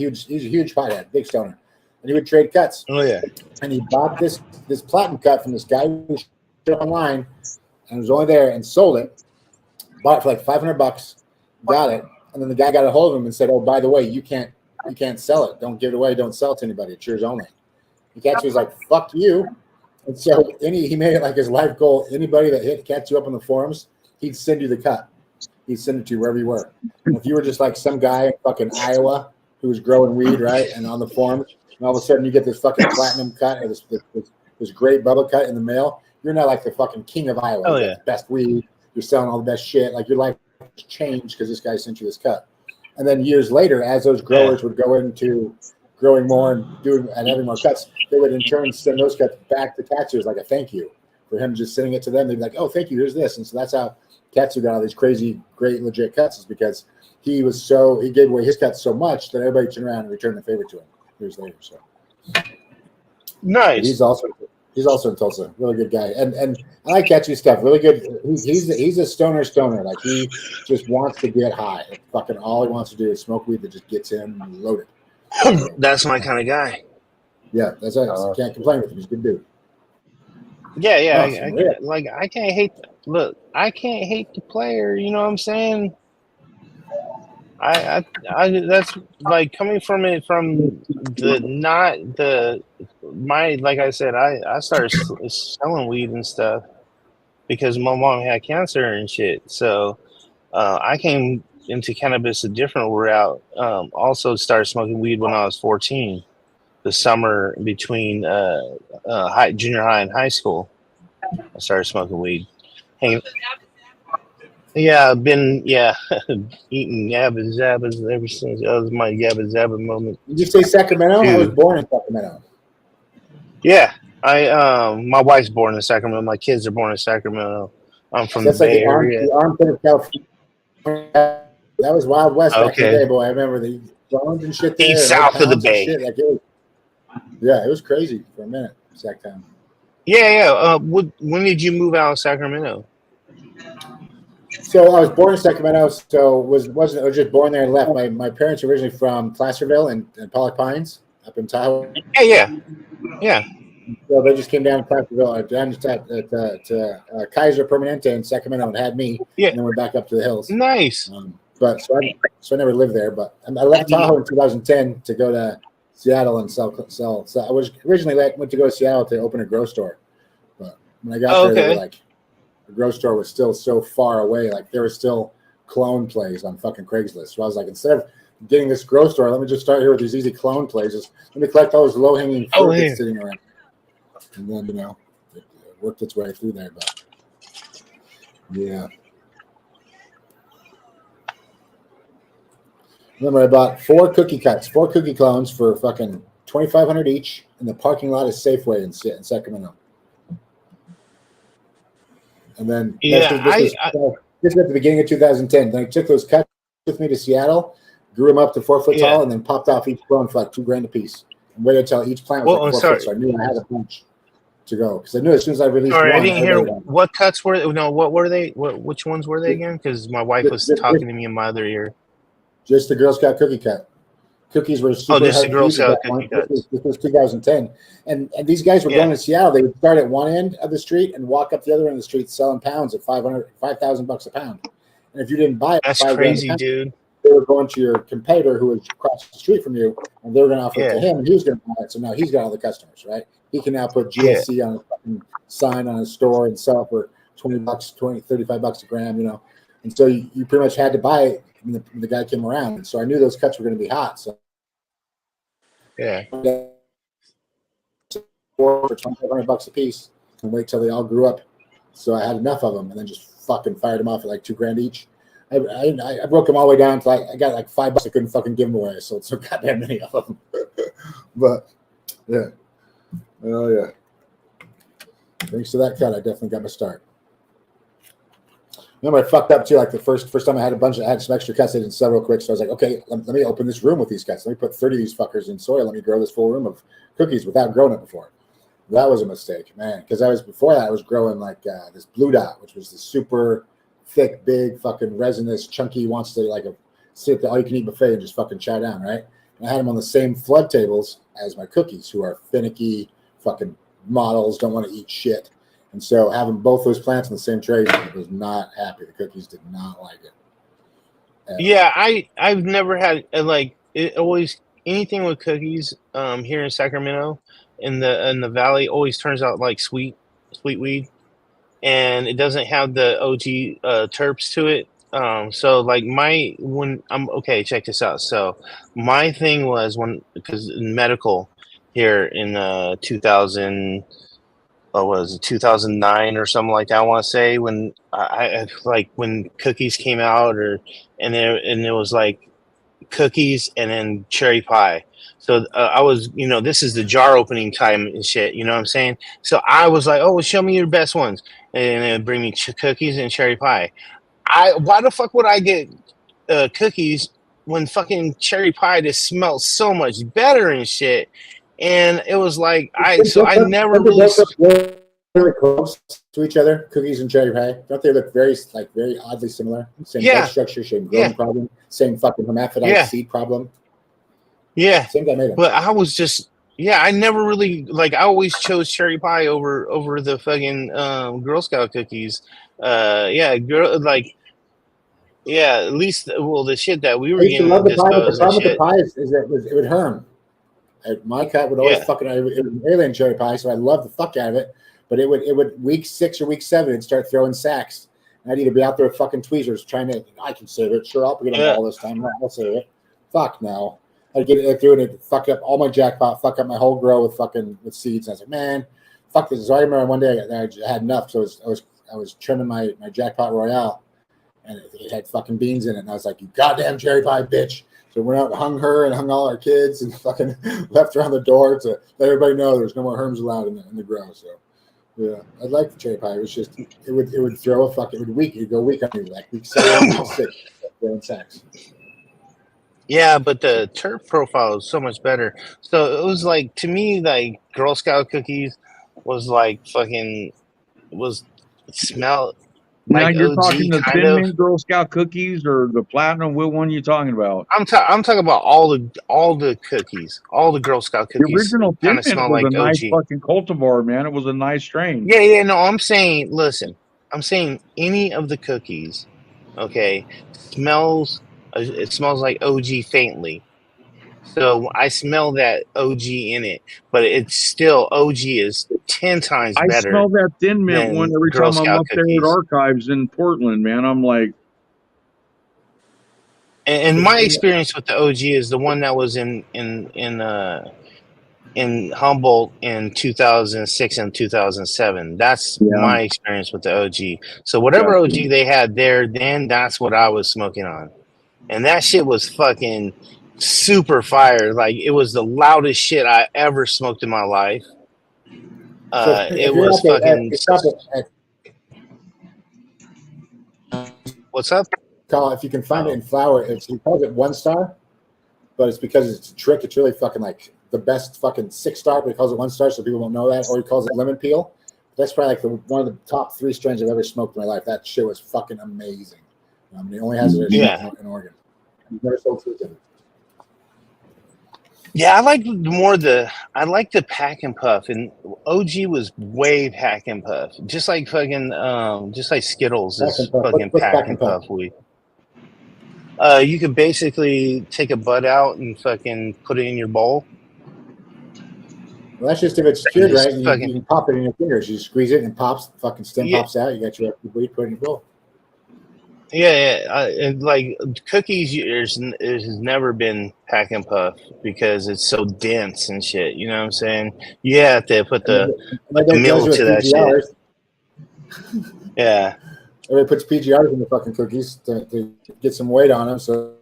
huge pothead, big stoner. And he would trade cuts. Oh yeah. And he bought this platinum cut from this guy who showed online and was only there and sold it. Bought it for like $500, got it, and then the guy got a hold of him and said, "Oh, by the way, you can't sell it. Don't give it away. Don't sell it to anybody. It's yours only." The Katsu was like, "Fuck you." And so he made it like his life goal. Anybody that hit Katsu up on the forums, he'd send you the cut. He'd send it to you wherever you were. And if you were just like some guy in fucking Iowa who was growing weed, right, and on the forums, and all of a sudden you get this fucking platinum cut or this great bubble cut in the mail, you're not like the fucking king of Iowa. Oh, You got yeah. the best weed. You're selling all the best shit. Like your life changed because this guy sent you this cut. And then years later, as those growers would go into growing more and having more cuts, they would in turn send those cuts back to Katsu as like a thank you for him just sending it to them. They'd be like, "Oh, thank you. Here's this." And so that's how Katsu got all these crazy, great, legit cuts, is because he gave away his cuts so much that everybody turned around and returned the favor to him years later. So Nice. but he's also in Tulsa. Really good guy. And I like Katsu's stuff. Really good. He's a stoner. Like he just wants to get high. Fucking all he wants to do is smoke weed that just gets him loaded. That's my kind of guy. Yeah, that's it. Can't complain with him. He's a good dude. Yeah. Awesome. I can't hate. Look, I can't hate the player. You know what I'm saying? I that's like coming from it from like I said, I started selling weed and stuff because my mom had cancer and shit. So I came into cannabis a different route. Also started smoking weed when I was 14, the summer between junior high and high school. I started smoking weed. I've been eating yabba zabbas ever since. That was my yabba zabba moment. Did you say Sacramento? Dude. I was born in Sacramento. Yeah, my wife's born in Sacramento. My kids are born in Sacramento. I'm from That's the like Bay Area. the armpit of California. That was Wild West back in the day, boy. I remember the drones and shit there. East south of the Bay. Shit. Like it was crazy for a minute. Sac Town. Yeah. When did you move out of Sacramento? So I was born in Sacramento. So I was just born there and left. My parents are originally from Placerville and Pollock Pines up in Tahoe. Yeah. So they just came down to Placerville, down to Kaiser Permanente in Sacramento and had me. Yeah. And then went back up to the hills. Nice. But so I never lived there. But I left Tahoe in 2010 to go to Seattle and sell. So I was originally went to go to Seattle to open a grow store. But when I got there, they were like, the grow store was still so far away. Like there were still clone plays on fucking Craigslist. So I was like, instead of getting this grow store, let me just start here with these easy clone plays. Let me collect all those low hanging fruit that's sitting around. And then it worked its way through there. But yeah. Remember, I bought 4 cookie clones for fucking $2,500 each in the parking lot of Safeway in Sacramento. And then this was at the beginning of 2010. Then I took those cuts with me to Seattle, grew them up to 4 foot tall, and then popped off each clone for like $2,000 a piece. And waited until each plant was like 4 foot, so I knew I had a bunch to go. Because I knew as soon as I released one, I didn't hear what cuts were. No, what were they? Which ones were they again? Because my wife was talking to me in my other ear. Just the Girl Scout cookie cut. Cookies were super just the Girl Scout cookie cuts. This was 2010. And these guys were going to Seattle. They would start at one end of the street and walk up the other end of the street selling pounds at $5,000 a pound. And if you didn't buy it, that's crazy, dude. they were going to your competitor who was across the street from you, and they were going to offer it to Yeah. him, and he was going to buy it. So now he's got all the customers, right? He can now put GSC on his fucking sign on his store and sell it for $20, $35 a gram, you know. And so you pretty much had to buy it when the guy came around. And so I knew those cuts were going to be hot. So Yeah. for $2,500 a piece and wait till they all grew up. So I had enough of them and then just fucking fired them off at like $2,000 each. I broke them all the way down to like, I got like $5. I couldn't fucking give them away. I sold so goddamn many of them. But yeah. Oh yeah. Thanks to that cut, I definitely got my start. Remember, I fucked up too. Like the first time I had I had some extra cuts. I didn't sell real quick. So I was like, okay, let me open this room with these cuts. Let me put 30 of these fuckers in soil. Let me grow this full room of cookies without growing it before. That was a mistake, man. Because before that, I was growing like this blue dot, which was the super thick, big, fucking resinous, chunky, wants to like sit at the all-you-can-eat buffet and just fucking chow down, right? And I had them on the same flood tables as my cookies, who are finicky, fucking models, don't want to eat shit. And so having both those plants in the same tray, I was not happy. The cookies did not like it. Yeah, I've never had like it always anything with cookies here in Sacramento in the valley always turns out like sweet weed, and it doesn't have the OG terps to it. So like check this out. So my thing was because in medical here in 2000. Was it 2009 or something like that? I want to say when I like when cookies came out, and it was like cookies and then cherry pie. So I was, this is the jar opening time and shit. You know what I'm saying? So I was like, oh, well, show me your best ones, and then bring me cookies and cherry pie. Why the fuck would I get cookies when fucking cherry pie just smells so much better and shit? And it was like I never really very close to each other, cookies and cherry pie. Don't they look very oddly similar? Same bud structure, same growing problem, same fucking hermaphrodite seed problem. Yeah, same guy made them. But I was just I never really I always chose cherry pie over the fucking Girl Scout cookies. At least the shit that we were getting love the pie, but the problem with shit. the pie is that it would harm. My cut would always fucking it was an alien cherry pie, so I loved the fuck out of it. But it would week 6 or week 7, it'd start throwing sacks. And I'd either be out there with fucking tweezers trying to, I can save it. Sure, I'll get them all this time. No, I'll save it. Fuck no. I'd get it through and it'd fuck up all my jackpot, fuck up my whole grow with seeds. And I was like, man, fuck this. So I remember one day I had enough. So I was trimming my jackpot royale, and it had fucking beans in it. And I was like, you goddamn cherry pie bitch. So we went out and hung her and hung all our kids and fucking left her on the door to let everybody know there's no more herms allowed in the grow. So yeah, I like the cherry pie. It was just it would throw it'd go weak on me, like week 7, week 6, throwing sacks. Yeah, but the turf profile is so much better. So it was like, to me, like Girl Scout cookies was like fucking smell Now like you're OG talking the kind Thin of. Mint Girl Scout cookies or the platinum? What one are you talking about? I'm talking about all the cookies, all the Girl Scout The cookies original Thin kind of Mint smell was like a nice OG. fucking cultivar, man. It was a nice strain. Yeah, no, I'm saying, listen, I'm saying any of the cookies, okay, it smells like OG faintly. So I smell that OG in it, but it's still OG is 10 times I better smell that Thin Mint one than every Girl time I'm Scout up there at cookies. Archives in Portland, man. I'm like, And my experience with the OG is the one that was in Humboldt in 2006 and 2007. That's my experience with the OG. So whatever OG they had there, then that's what I was smoking on. And that shit was fucking super fire. Like, it was the loudest shit I ever smoked in my life. It was fucking. What's up? If you can find it in flower, he calls it 1 star, but it's because it's a trick. It's really fucking like the best fucking 6 star, but he calls it 1 star so people won't know that. Or he calls it lemon peel. That's probably like one of the top 3 strains I've ever smoked in my life. That shit was fucking amazing. He only has it in Oregon. He's never sold fruit in it. Yeah, I like the pack and puff, and OG was way pack and puff, just like fucking just like Skittles is fucking pack and puff weed. You could basically take a bud out and fucking put it in your bowl. Well, that's just if it's And cured right. just You fucking can pop it in your fingers. You squeeze it and it pops. The fucking stem yeah, pops out. You got your weed, put it in your bowl. yeah. And like cookies, has never been pack and puff because it's so dense and shit. You know what I'm saying? You have to put And the everybody tells middle you with to that shit. PGRs. Yeah. Everybody puts PGRs in the fucking cookies to get some weight on them, so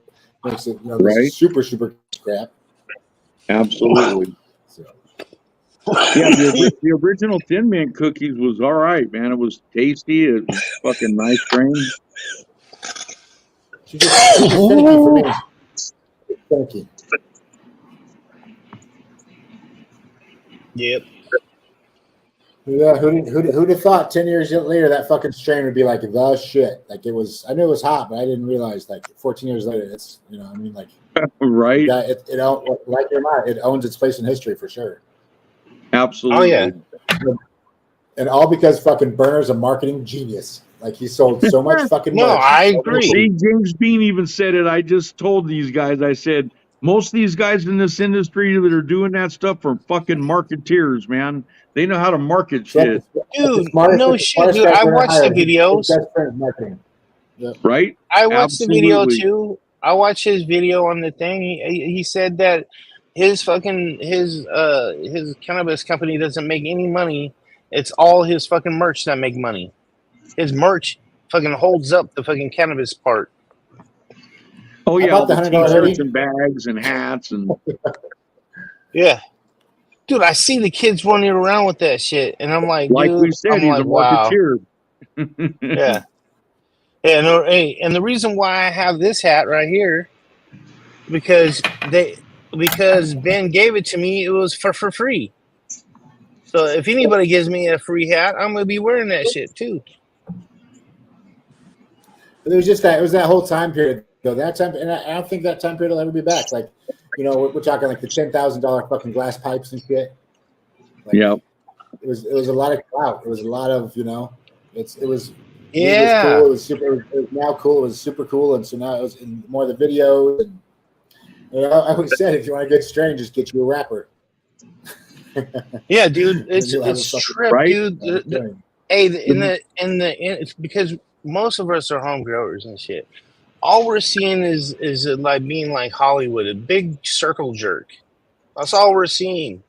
it makes it this Right. super crap. Absolutely. So. Yeah, the original Thin Mint cookies was all right, man. It was tasty. It was fucking nice grain. She's just finicky for me. Finicky. Yep. Yeah, who'd have thought 10 years later that fucking strain would be like the shit? Like it was. I knew it was hot, but I didn't realize like 14 years later, it's I mean like Right. it like it or not, it owns its place in history for sure. Absolutely. Oh yeah. And all because fucking Burner's a marketing genius. Like he sold so much fucking No, merch. I agree. See, James Bean even said it. I just told these guys, I said, most of these guys in this industry that are doing that stuff are fucking marketeers, man. They know how to market shit. Dude, no shit, dude. I watched the videos. Marketing. Yep. Right? I watched the video Absolutely. too. I watched his video on the thing. He said that his cannabis company doesn't make any money. It's all his fucking merch that make money. His merch fucking holds up the fucking cannabis part. Oh yeah, How all about the the $100 t-shirts hoodie? and bags and hats and Yeah. Dude, I see the kids running around with that shit, and I'm like, like dude, we said, I'm he's like, a wow. marketeer. Yeah. And the reason why I have this hat right here, because Ben gave it to me, it was for free. So if anybody gives me a free hat, I'm gonna be wearing that shit too. It was just that it was that whole time period though. That time, and I don't think that time period will ever be back. Like, we're talking like the $10,000 fucking glass pipes and shit. Like, Yeah. It was a lot of clout. It was a lot of it was Yeah. It was cool. It was super. It was now cool. It was super cool, and so now it was in more of the videos. And I always said, if you want to get strange, just get you a rapper. Yeah, dude, it's trip, right? dude. It's because most of us are home growers and shit. All we're seeing is like being like Hollywood, a big circle jerk. That's all we're seeing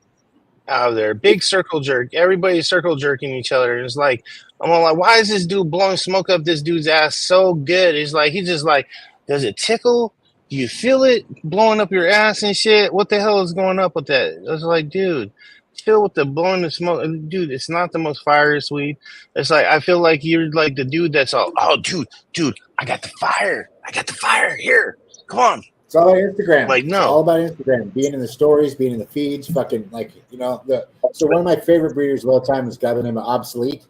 out there. Big circle jerk. Everybody's circle jerking each other. And it's like, I'm all like, why is this dude blowing smoke up this dude's ass so good? It's like, he's just like, does it tickle? Do you feel it blowing up your ass and shit? What the hell is going up with that? I was like, dude, chill with the blowing the smoke. Dude, it's not the most firiest weed. It's like, I feel like you're like the dude that's all, oh, dude, I got the fire. Here. Come on. It's all about Instagram. Like, no. It's all about Instagram. Being in the stories, being in the feeds, fucking like, so one of my favorite breeders of all time is a guy by the name of Obsolete.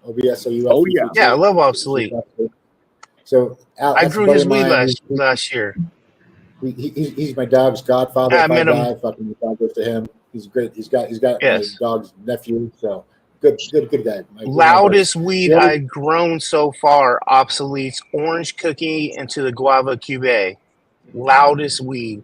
OBSOU. Oh yeah. Yeah, I love Obsolete. So I grew his weed last year. He's my dog's godfather. I met him. Fucking the dog goes to him. He's great. He's got Yes. my dog's nephew. So good guy. Loudest weed I've grown so far. Obsolete's orange cookie into the guava cube. Loudest weed.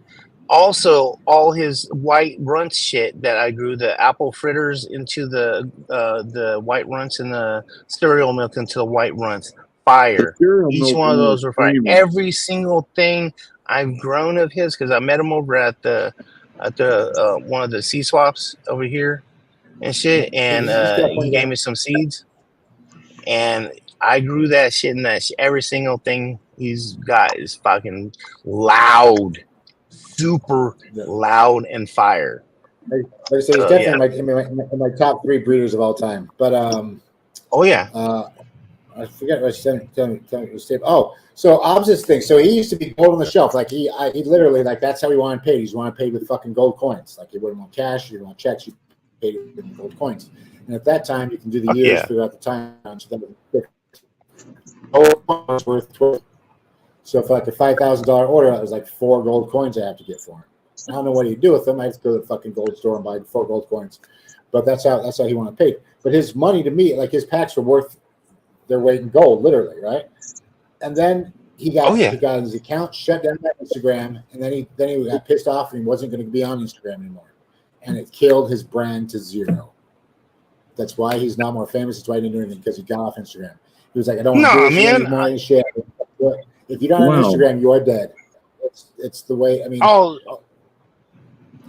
Also, all his white runts shit that I grew, the apple fritters into the white runts and the cereal milk into the white runts. Fire. Each one of those were fire. Every single thing I've grown of his, because I met him over at the one of the sea swaps over here and shit, and he gave me some seeds, and I grew that shit, and every single thing he's got is fucking loud, super loud and fire. Like I say, he's definitely in my top 3 breeders of all time. But oh yeah, I forget what I was telling you. Oh, so Ob's thing. So he used to be gold on the shelf. Like he literally, like, that's how he wanted paid. He wanted paid with fucking gold coins. Like he wouldn't want cash. He didn't want checks. He paid with gold coins. And at that time, you can do the years, figure out the time. So that gold coins worth 12. So for like a $5,000 order, it was like 4 gold coins I have to get for him. I don't know what he'd do with them. I just go to the fucking gold store and buy 4 gold coins. But that's how he wanted paid. But his money to me, like his packs were worth their weight in gold, literally, right? And then Oh, yeah. he got his account shut down on Instagram, and then he got pissed off and he wasn't going to be on Instagram anymore, and it killed his brand to zero. That's why he's not more famous. That's why he didn't do anything, because he got off Instagram. He was like, I don't want to do Nah, this man. anymore. And shit. If you're not on Wow. Instagram, you're dead. It's the way. I mean, Oh,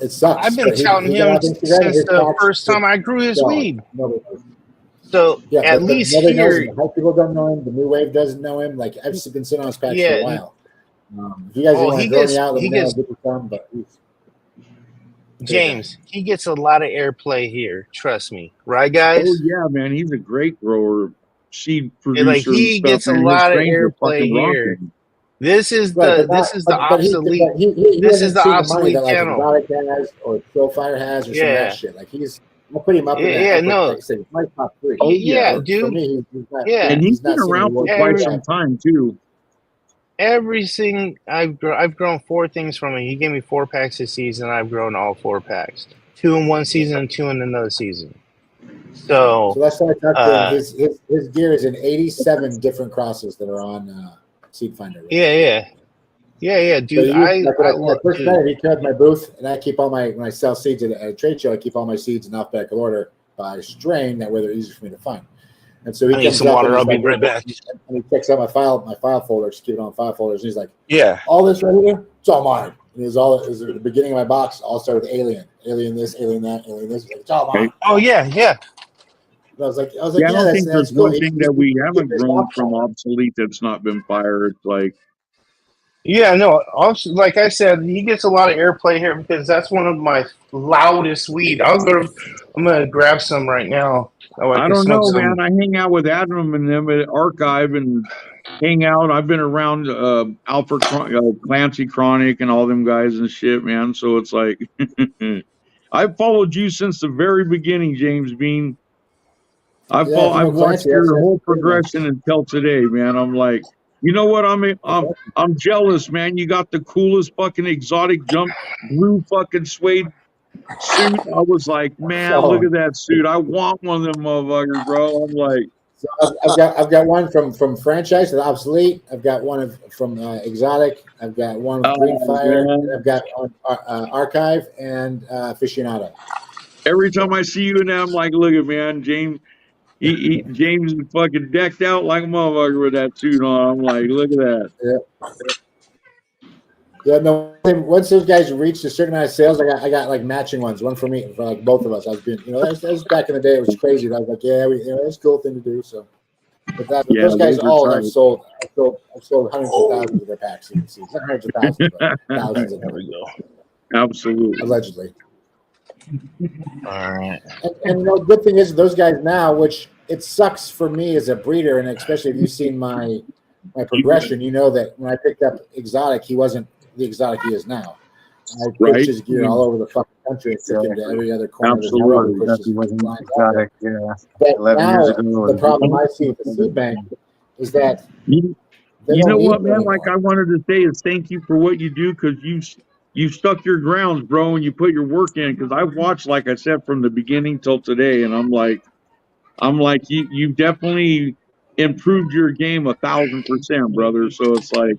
it sucks. I've been but touting he got him off Instagram, and since his the patch first time I grew his gone. weed. Nobody knows. So Yeah, at but least nobody knows him. here, The hype people don't know him. The new wave doesn't know him. Like, I've been sitting on his patch for yeah. a while. If you guys Oh, want he to throw gets me out, let he me know. I'll gets get you some. But James. He gets a lot of airplay here. Trust me, right, Oh guys? yeah, man, he's a great grower, seed Yeah, like producer and he stuff, gets a man. His lot of strains are airplay fucking here. rocking. This is right, the but he this is doesn't the see the money obsolete that like channel. Exotic has or Profire has or some of that Yeah, shit. Like I'll put him up in that yeah, upper. no, Like I said, he's my top three. Oh yeah, yeah, For dude. me, he's not. Yeah, and he's He's been not seeing around for the quite every some time too. everything I've grown 4 things from him. He gave me 4 packs this season. I've grown all 4 packs. 2 in one season and 2 in another season. So So, last time I talked to him, his gear is in 87 different crosses that are on Seed Finder. Right? yeah, So dude. like when I first Dude. met him, he came to my booth, and I keep all my when I sell seeds at a trade show, I keep all my seeds in alphabetical order by strain. That way they're easy for me to find. And so he I need comes some up water. and I'll he's be like, right back. and he checks out my file folders, keep it on file folders. And he's like, Yeah. all this right here, it's all mine. And it was the beginning of my box. All started with alien this, alien that, alien this. It's all mine. Okay. Oh yeah. And I was like, Yeah, I don't think that's there's cool. one thing that we haven't He's grown from obsolete that's not been fired. Like, Yeah, no. Also, like I said, he gets a lot of airplay here because that's one of my loudest weed. I'm gonna grab some right now. Oh, I I can don't smoke know, man. some. I hang out with Adam and them at Archive and hang out. I've been around Clancy Chronic and all them guys and shit, man. So it's like, I've followed you since the very beginning, James Bean. I've if you know watched Clancy, your that's whole pretty much. progression until today, man. I'm like, you know what? I'm jealous, man. You got the coolest fucking exotic jump blue fucking suede suit. I was like, man, look So, at that suit. I want one of them motherfuckers, bro. I'm like, so I've got one from franchise to obsolete. I've got one from exotic. I've got one of Green Fire. man. And I've got archive and aficionado. Every time I see you and I'm like, look at man, James. James is fucking decked out like a motherfucker with that suit on. I'm like, look at that. Yeah, no. Once those guys reached a certain amount of sales, I got like matching ones, one for me, for like both of us. I was being, that was back in the day. It was crazy. I was like, yeah, that's a cool thing to do. So, but Yeah, those guys those are all tight. have sold. I've sold hundreds of thousands of their packs. You can see, not hundreds of thousands, but thousands of There them, we go. Absolutely. allegedly. All right. And the good thing is those guys now, which it sucks for me as a breeder, and especially if you've seen my progression, you know that when I picked up exotic, he wasn't the exotic he is now. I pushed Right. his gear all over the fucking country and took him to every other corner Absolutely. of the world. That he wasn't lines out there. exotic. Yeah, But 11 now years ago. the problem I see with the seed bank is that You, they you don't know need what, it man? anymore. Like I wanted to say is thank you for what you do because you stuck your grounds, bro, and you put your work in. Because I've watched, like I said, from the beginning till today, and I'm like you definitely improved your game 1,000%, brother. So it's like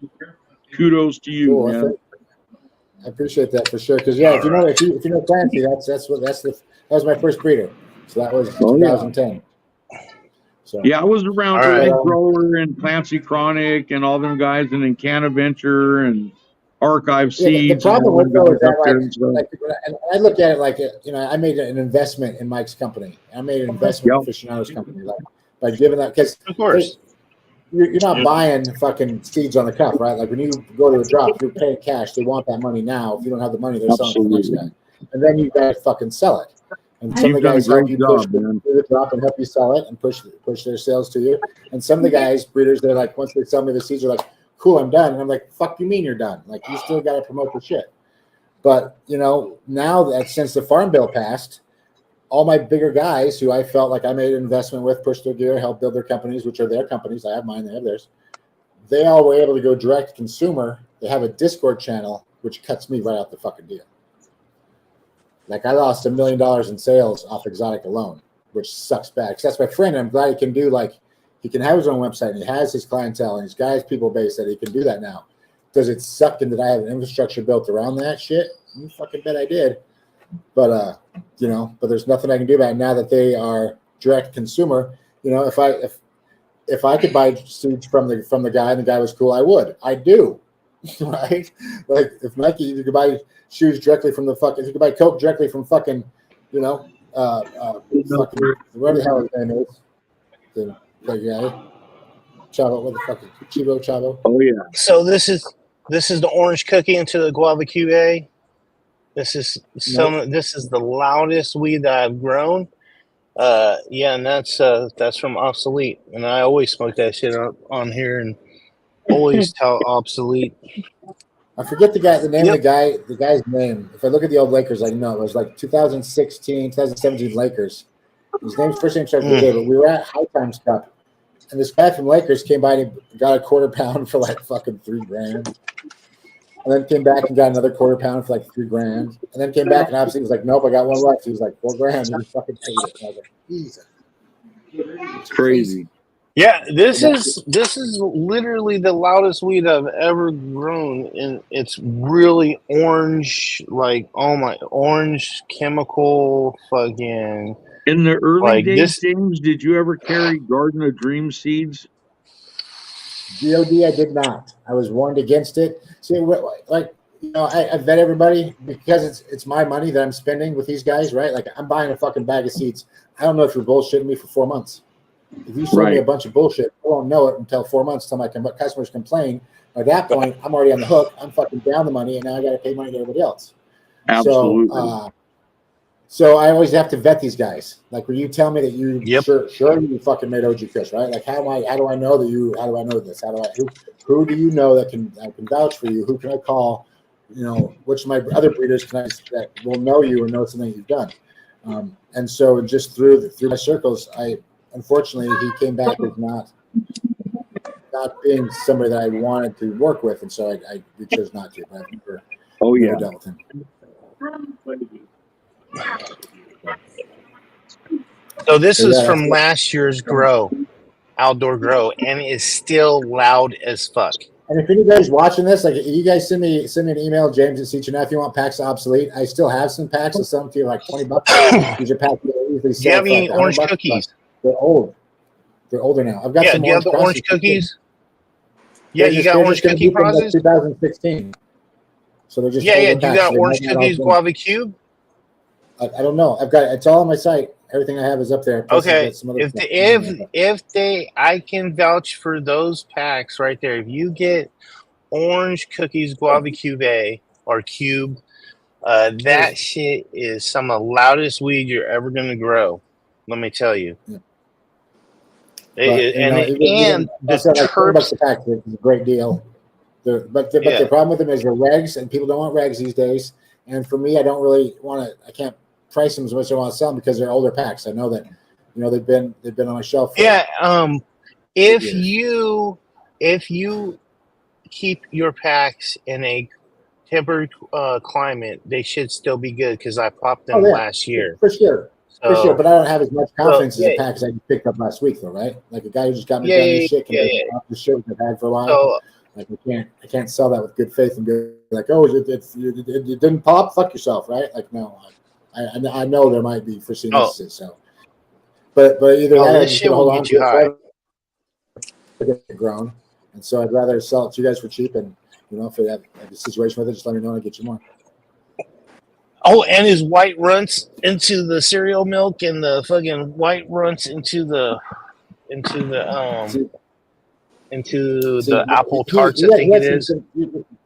kudos to you, Cool. man. I appreciate that for sure. Because if you know Clancy, that was my first breeder. So that was Oh, yeah. 2010. So Yeah, I was around All right. Early Grower and Clancy Chronic and all them guys, and then Canaventure and Archive yeah, the Seeds. problem and all with them though guys is that up there and stuff. and I look at it like I made an investment in Mike's company. I made an investment in Aficionado's company, like by giving that because Of course. you're not buying fucking seeds on the cuff, right? Like when you go to a drop, you're paying cash. They want that money now. If you don't have the money, they're selling to the next Absolutely. guy, and then you gotta fucking sell it. And some You've of the done a guys help great you push job, man. through the drop and help you sell it and push their sales to you. And some of the guys, breeders, they're like, once they sell me the seeds, they're like, cool, I'm done. And I'm like, fuck you mean you're done? Like you still got to promote the shit. But now that since the farm bill passed, all my bigger guys who I felt like I made an investment with, pushed their gear, helped build their companies, which are their companies. I have mine, they have theirs. They all were able to go direct to consumer. They have a Discord channel, which cuts me right out the fucking deal. Like I lost $1 million in sales off exotic alone, which sucks bad. Because that's my friend. And I'm glad he can do He can have his own website, and he has his clientele and his guys, people base that he can do that now. Does it suck in that I have an infrastructure built around that shit? You fucking bet I did. But but there's nothing I can do about it now that they are direct consumer. If I could buy suits from the guy and the guy was cool, I would. I do. Right? Like if Nike, you could buy shoes directly from if you could buy Coke directly from fucking, fucking whatever the hell his name is. The guy. Chavo, what the fuck is Chivo Chavo? Oh yeah. So this is the orange cookie into the guava QA. This is This is the loudest weed that I've grown. And that's from Obsolete, and I always smoke that shit on here, and always tell Obsolete. I forget the name of the guy's name. If I look at the old Lakers, I know it was like 2016, 2017 Lakers. His first name starts with J, but we were at High Times Cup. And this guy from Lakers came by and got a quarter pound for like fucking $3,000. And then came back and got another quarter pound for like $3,000. And then came back and obviously was like, nope, I got one left. He was like, $4,000. And he fucking paid it. And I was like, Jesus. It's crazy. Yeah, this is literally the loudest weed I've ever grown, and it's really orange, like orange chemical fucking. In the early days, this, James, did you ever carry Garden of Dream seeds? GOD, I did not. I was warned against it. See, I vet everybody because it's my money that I'm spending with these guys, right? Like I'm buying a fucking bag of seeds. I don't know if you're bullshitting me for 4 months. If you sell me a bunch of bullshit, I won't know it until 4 months until my customers complain. At that point, I'm already on the hook. I'm fucking down the money, and now I got to pay money to everybody else. Absolutely. So I always have to vet these guys. Like when you tell me that you sure you fucking made OG Kush, right? Like how do I know that you? How do I know this? Who do you know that can vouch for you? Who can I call? Which of my other breeders that will know you or know something you've done? And so just through my circles, unfortunately, he came back as not being somebody that I wanted to work with, and so we chose not to. But I've never dealt with him. So this is from last year's outdoor grow, and it's still loud as fuck. And if anybody's watching this, like you guys send me an email, James at Seach, if you want packs of Obsolete. I still have some packs. I'll sell them to you like $20. These are packs that usually sell. Do you have any orange cookies? They're old. They're older now. I've got some. Do you have the orange cookies? Yeah, you got orange cookie process. 2016. So they're just Do you got orange cookies Guava Cube? I don't know. It's all on my site. Everything I have is up there. Okay. I can vouch for those packs right there. If you get orange cookies Guava Cube or Cube, that shit is some of the loudest weed you're ever gonna grow. Let me tell you. Yeah. The terps. Pack is a great deal. But the problem with them is the regs, and people don't want regs these days. And for me, I don't really want to. I can't price them as much as I want to sell them because they're older packs. I know that they've been on my shelf. If you keep your packs in a tempered climate, they should still be good because I popped them last year for sure. For sure, but I don't have as much confidence as the packs I picked up last week, though, right? Like a guy who just got me down this shit off the shit I've had for a while. So, like I can't sell that with good faith and go like, oh, it didn't pop. Fuck yourself, right? Like no, I know there might be foreseen instances. So, but either that, this shit will get you high. Get grown, and so I'd rather sell it to you guys for cheap. And if you have a situation with it, just let me know and I'll get you more. Oh, and his white runts into the cereal milk, and the fucking white runts into the apple tarts. I think it is.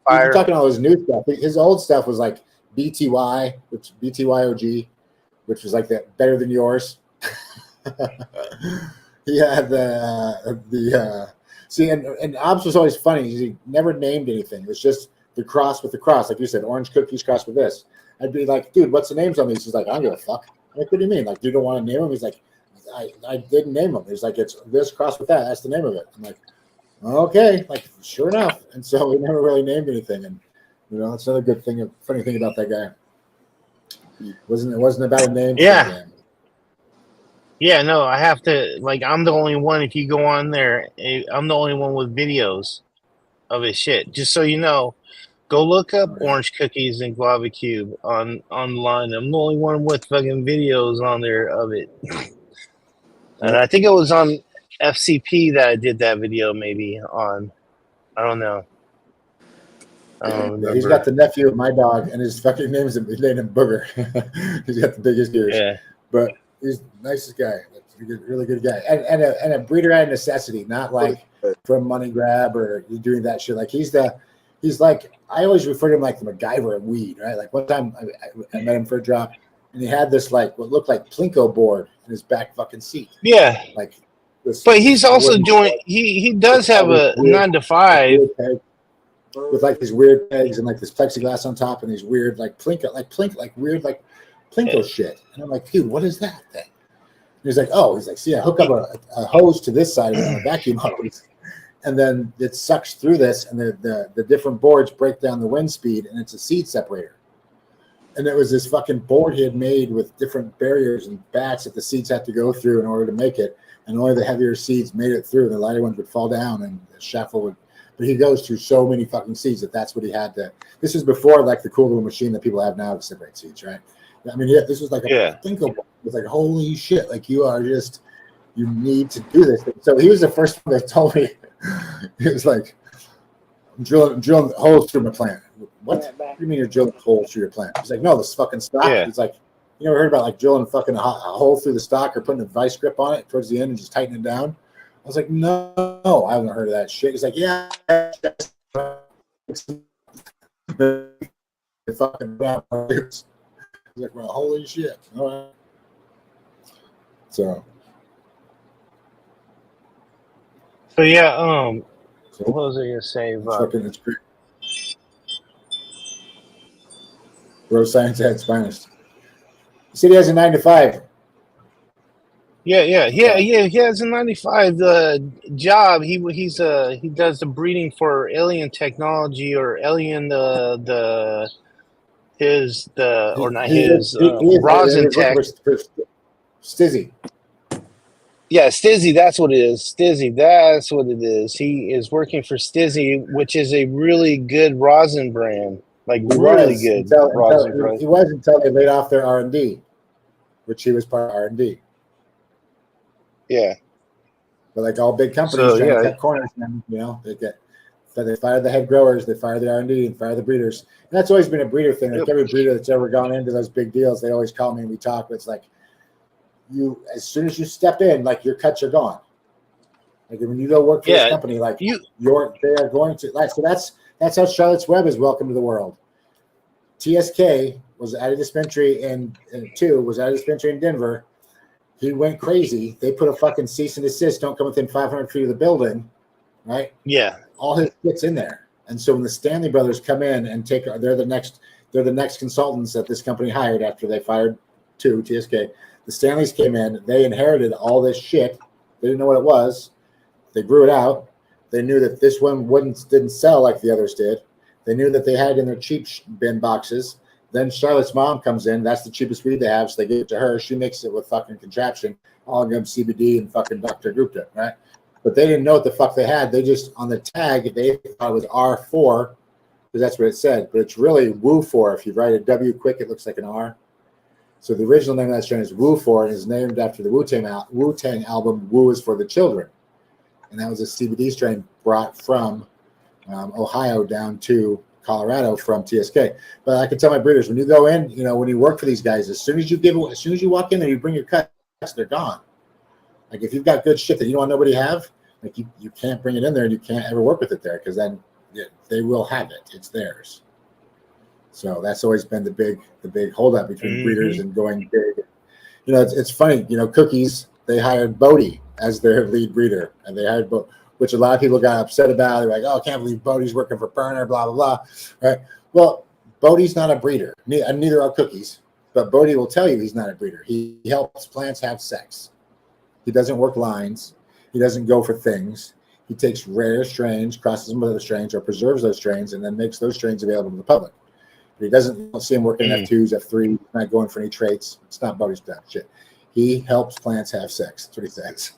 Fire. Talking all his new stuff. His old stuff was like BTY, which BTYOG, which was like that better than yours. He had and Ops was always funny. He never named anything. It was just the cross with the cross, like you said, orange cookies crossed with this. I'd be like, dude, what's the names on these? He's like, I don't give a fuck. I'm like, what do you mean? Like, you don't want to name them? He's like, I didn't name them. He's like, it's this cross with that. That's the name of it. I'm like, okay, like sure enough. And so we never really named anything. And that's another good thing, funny thing about that guy. It wasn't about a name. Yeah. Yeah, no, I have to. Like, I'm the only one. If you go on there, I'm the only one with videos of his shit. Just so you know, go look up Oh, yeah. Orange Cookies and Guava Cube online. I'm the only one with fucking videos on there of it. And I think it was on FCP that I did that video. Maybe on. I don't know. I don't Yeah, he's got remember. the nephew of my dog, and his fucking name is his name is Booger. He's got the biggest ears, Yeah. but he's the nicest guy. That's a good, really good guy, and a breeder out of necessity, not like from money grab or you doing that shit. Like he's like I always refer to him like the MacGyver of weed, right? Like one time I met him for a drop, and he had this like what looked like Plinko board in his back fucking seat, Yeah. like this But he's also wooden doing. board He with does all have these a weird, 9 to 5. weird pegs, with like these weird pegs and like this plexiglass on top and these weird like weird like Plinko shit. And I'm like, dude, what is that thing? And he's like, see, I hook up a hose to this side of it on a vacuum hose, and then it sucks through this, and the different boards break down the wind speed, and it's a seed separator. And it was this fucking board he had made with different barriers and bats that the seeds had to go through in order to make it. And only the heavier seeds made it through, and the lighter ones would fall down, and the shuffle would. But he goes through so many fucking seeds that's what he had to. This is before like the cool little machine that people have now to separate seeds, right? I mean, yeah, this was like a thinkable. It's like holy shit! Like you need to do this. So he was the first one that told me. He was like, I'm drilling holes through my plant. What do you mean you're drilling holes through your plant? He's like, no, this fucking stock. Yeah. He's like, you never heard about like drilling fucking a hole through the stock or putting a vice grip on it towards the end and just tightening it down? I was like, no, I haven't heard of that shit. He's like, yeah. Fucking he's like, well, holy shit. All right. So yeah, what was I gonna say about? it's great. Bro, science at its finest. He said he has a 9 to 5. Yeah. He has a 9 to 5 job. He does the breeding for alien technology or alien rosin tech. For Stizzy. Yeah, Stizzy, that's what it is. Stizzy, that's what it is. He is working for Stizzy, which is a really good rosin brand. Like really good rosin brand. He was until they laid off their R&D, which he was part of R&D. Yeah. But like all big companies trying to cut corners, they fired the head growers, they fired the R&D, and fired the breeders. And that's always been a breeder thing. Like every breeder that's ever gone into those big deals, they always call me and we talk. But it's like as soon as you step in, like your cuts are gone. Like when you go work for this company, like they are going to like. So that's how Charlotte's Web is welcome to the world. TSK was at a dispensary in Denver. He went crazy. They put a fucking cease and desist. Don't come within 500 feet of the building, right? Yeah. All his shit's in there. And so when the Stanley brothers come in and they're the next consultants that this company hired after they fired TSK. The Stanleys came in. They inherited all this shit. They didn't know what it was. They grew it out. They knew that this one didn't sell like the others did. They knew that they had it in their cheap bin boxes. Then Charlotte's mom comes in. That's the cheapest weed they have, so they give it to her. She makes it with fucking contraption, all of them CBD and fucking Dr. Gupta, right? But they didn't know what the fuck they had. They just, on the tag, they thought it was R4, because that's what it said. But it's really Woo4. If you write a W quick, it looks like an R. So the original name of that strain is Woo4, and is named after the Wu-Tang album, Woo is for the Children. And that was a CBD strain brought from Ohio down to Colorado from TSK. But I can tell my breeders, when you go in, when you work for these guys, as soon as you walk in there, you bring your cuts, they're gone. Like if you've got good shit that you don't want nobody have, like you can't bring it in there and you can't ever work with it there, because then they will have it. It's theirs. So that's always been the big holdup between breeders and going big. It's funny, Cookies, they hired Bodie as their lead breeder, and they hired which a lot of people got upset about. They're like, oh, I can't believe Bodie's working for Burner, blah, blah, blah. Right? Well, Bodie's not a breeder. Neither are Cookies. But Bodie will tell you he's not a breeder. He helps plants have sex. He doesn't work lines. He doesn't go for things. He takes rare strains, crosses them with other strains, or preserves those strains, and then makes those strains available to the public. But you don't see him working F2s, F3s, not going for any traits. It's not Bodie's shit. He helps plants have sex. That's what he says.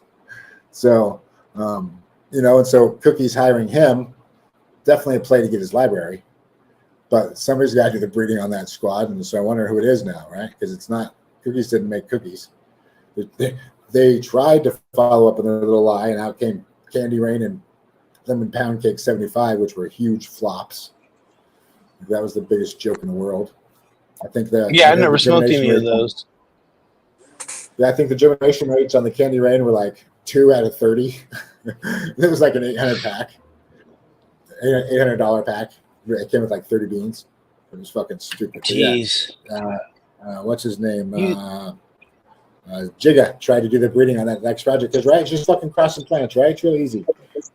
So, and so Cookie's hiring him, definitely a play to get his library. But somebody's got to do the breeding on that squad, and so I wonder who it is now, right? Because it's not Cookies didn't make cookies. They tried to follow up on their little lie, and out came Candy Rain and Lemon Pound Cake 75, which were huge flops. That was the biggest joke in the world. I think that I never smoked any of those. I think the germination rates on the Candy Rain were like 2 out of 30. It was like an 800 pack, $800 pack. It came with like 30 beans. It was fucking stupid. Jeez. What's his name? Jigga tried to do the breeding on that next project because it's just fucking crossing plants, right? It's really easy.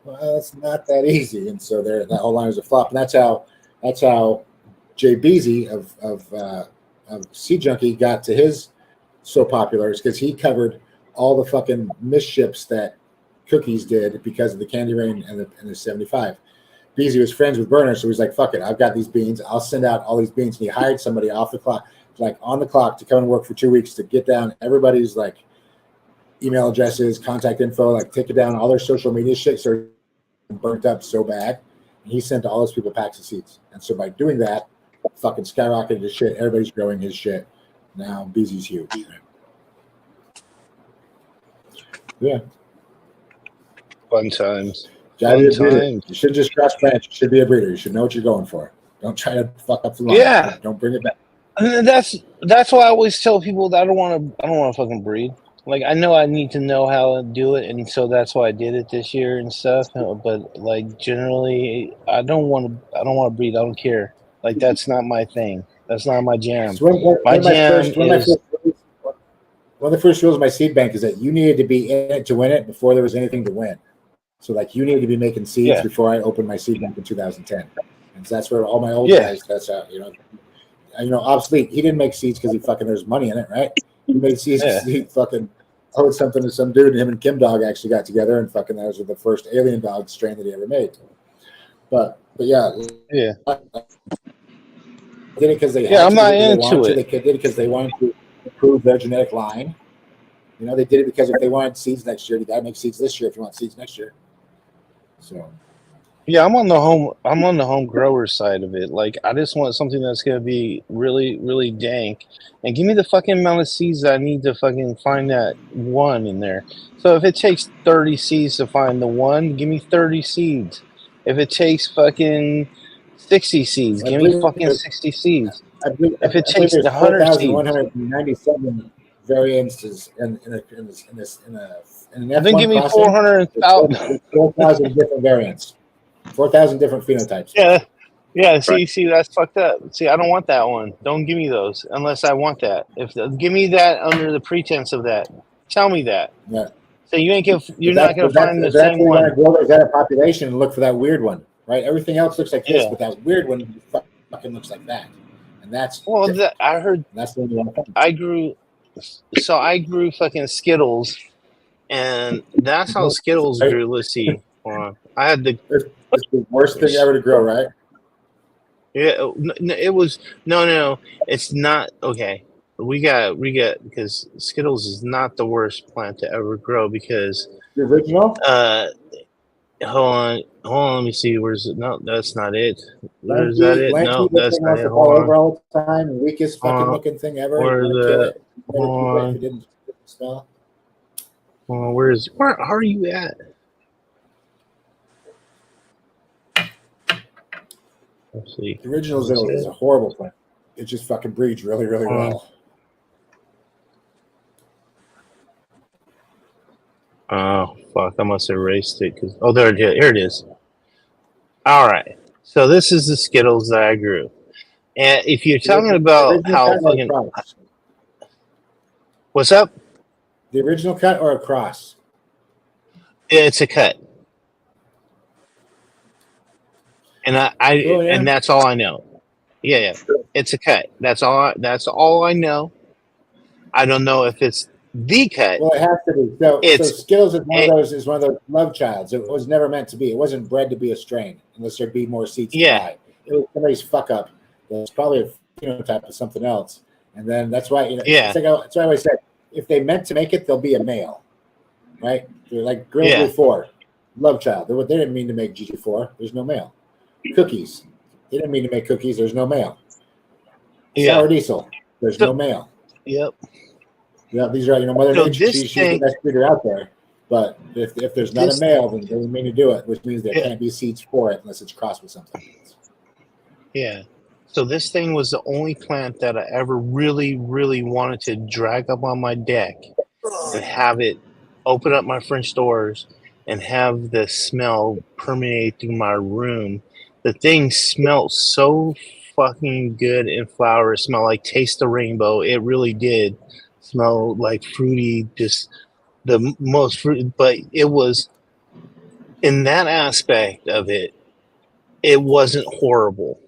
Well, it's not that easy, and so that whole line was a flop. And that's how Jay Beasy of Seed Junkie got to his so popular, is because he covered all the fucking misships that Cookies did because of the Candy Rain and the 75. Beasy was friends with Burner, so he's like, fuck it, I've got these beans. I'll send out all these beans. And he hired somebody off the clock, like on the clock, to come and work for 2 weeks to get down everybody's like email addresses, contact info, like take it down, all their social media shit. So burnt up so bad. And he sent to all those people packs of seeds. And so by doing that, fucking skyrocketed his shit. Everybody's growing his shit. Now Beasy's huge. Yeah. Fun times. You should just cross plants. You should be a breeder. You should know what you're going for. Don't try to fuck up the line. Yeah. Don't bring it back. And that's why I always tell people that I don't want to fucking breed. Like, I know I need to know how to do it, and so that's why I did it this year and stuff. But like generally, I don't want to breed. I don't care. Like, that's not my thing. That's not my jam. So one of the first rules of my seed bank is that you needed to be in it to win it before there was anything to win. So like you needed to be making seeds before I opened my seed bank in 2010, and so that's where all my old guys. That's how obviously he didn't make seeds because there's money in it, right? He made seeds because he fucking owed something to some dude, and him and Kim Dog actually got together, and fucking that was the first alien dog strain that he ever made. But yeah. Did it because they had I'm not into it. They did it because they wanted to improve their genetic line. They did it because if they wanted seeds next year, you got to make seeds this year if you want seeds next year. So, I'm on the home grower side of it. Like, I just want something that's gonna be really, really dank, and give me the fucking amount of seeds that I need to fucking find that one in there. So if it takes 30 seeds to find the one, give me 30 seeds. If it takes fucking 60 seeds, give me fucking 60 seeds. If it takes 100 seeds, 4,197 variances in an F1 then give me 400,000. 4,000 different variants, 4,000 different phenotypes. Yeah. See, that's fucked up. See, I don't want that one. Don't give me those unless I want that. Give me that under the pretense of that. Tell me that. Yeah. So you're not going to find the same one. You want to grow that population and look for that weird one, right? Everything else looks like this, but that weird one fucking looks like that, and that's I heard. That's the only one. I grew fucking Skittles, and that's how Skittles grew. Let's see. Hold on. I had the. It's the worst thing ever to grow, right? Yeah, it was no. It's not okay. We got because Skittles is not the worst plant to ever grow because the original. Hold on. Let me see. Where's it? No, that's not it. Where's that it? No, that's not it. Hold on. All the time. Weakest fucking looking thing ever. Where are you at? Let's see. The original is a horrible plant. It just fucking breeds really, really well. Oh, fuck. I must have erased it. Here it is. All right. So this is the Skittles that I grew. And if you're talking about how fucking... What's up? The original cut or a cross? It's a cut. And and that's all I know. Yeah. It's a cut. That's all I know. I don't know if it's the cut. Well, it has to be. So Skittles is one of those love childs. It was never meant to be. It wasn't bred to be a strain unless there'd be more seeds to buy. It was somebody's fuck up. It's probably a phenotype of something else. And then that's why that's why I always said if they meant to make it, they'll be a male, right? They're like Girl Yeah. Glue 4, Love Child. They didn't mean to make GG4. There's no male. Cookies. They didn't mean to make cookies. There's no male. Yeah. Sour Diesel. There's no male. Yep. Yeah, these are, Mother So Nature. this She's the thing, best breeder out there. But if there's not a male, then they didn't mean to do it, which means there can't be seeds for it unless it's crossed with something. yeah. So this thing was the only plant that I ever really, really wanted to drag up on my deck and have it open up my French doors and have the smell permeate through my room. The thing smelled so fucking good and flower. It smelled like Taste the Rainbow. It really did smell like fruity, just the most fruity. But it was, in that aspect of it, it wasn't horrible.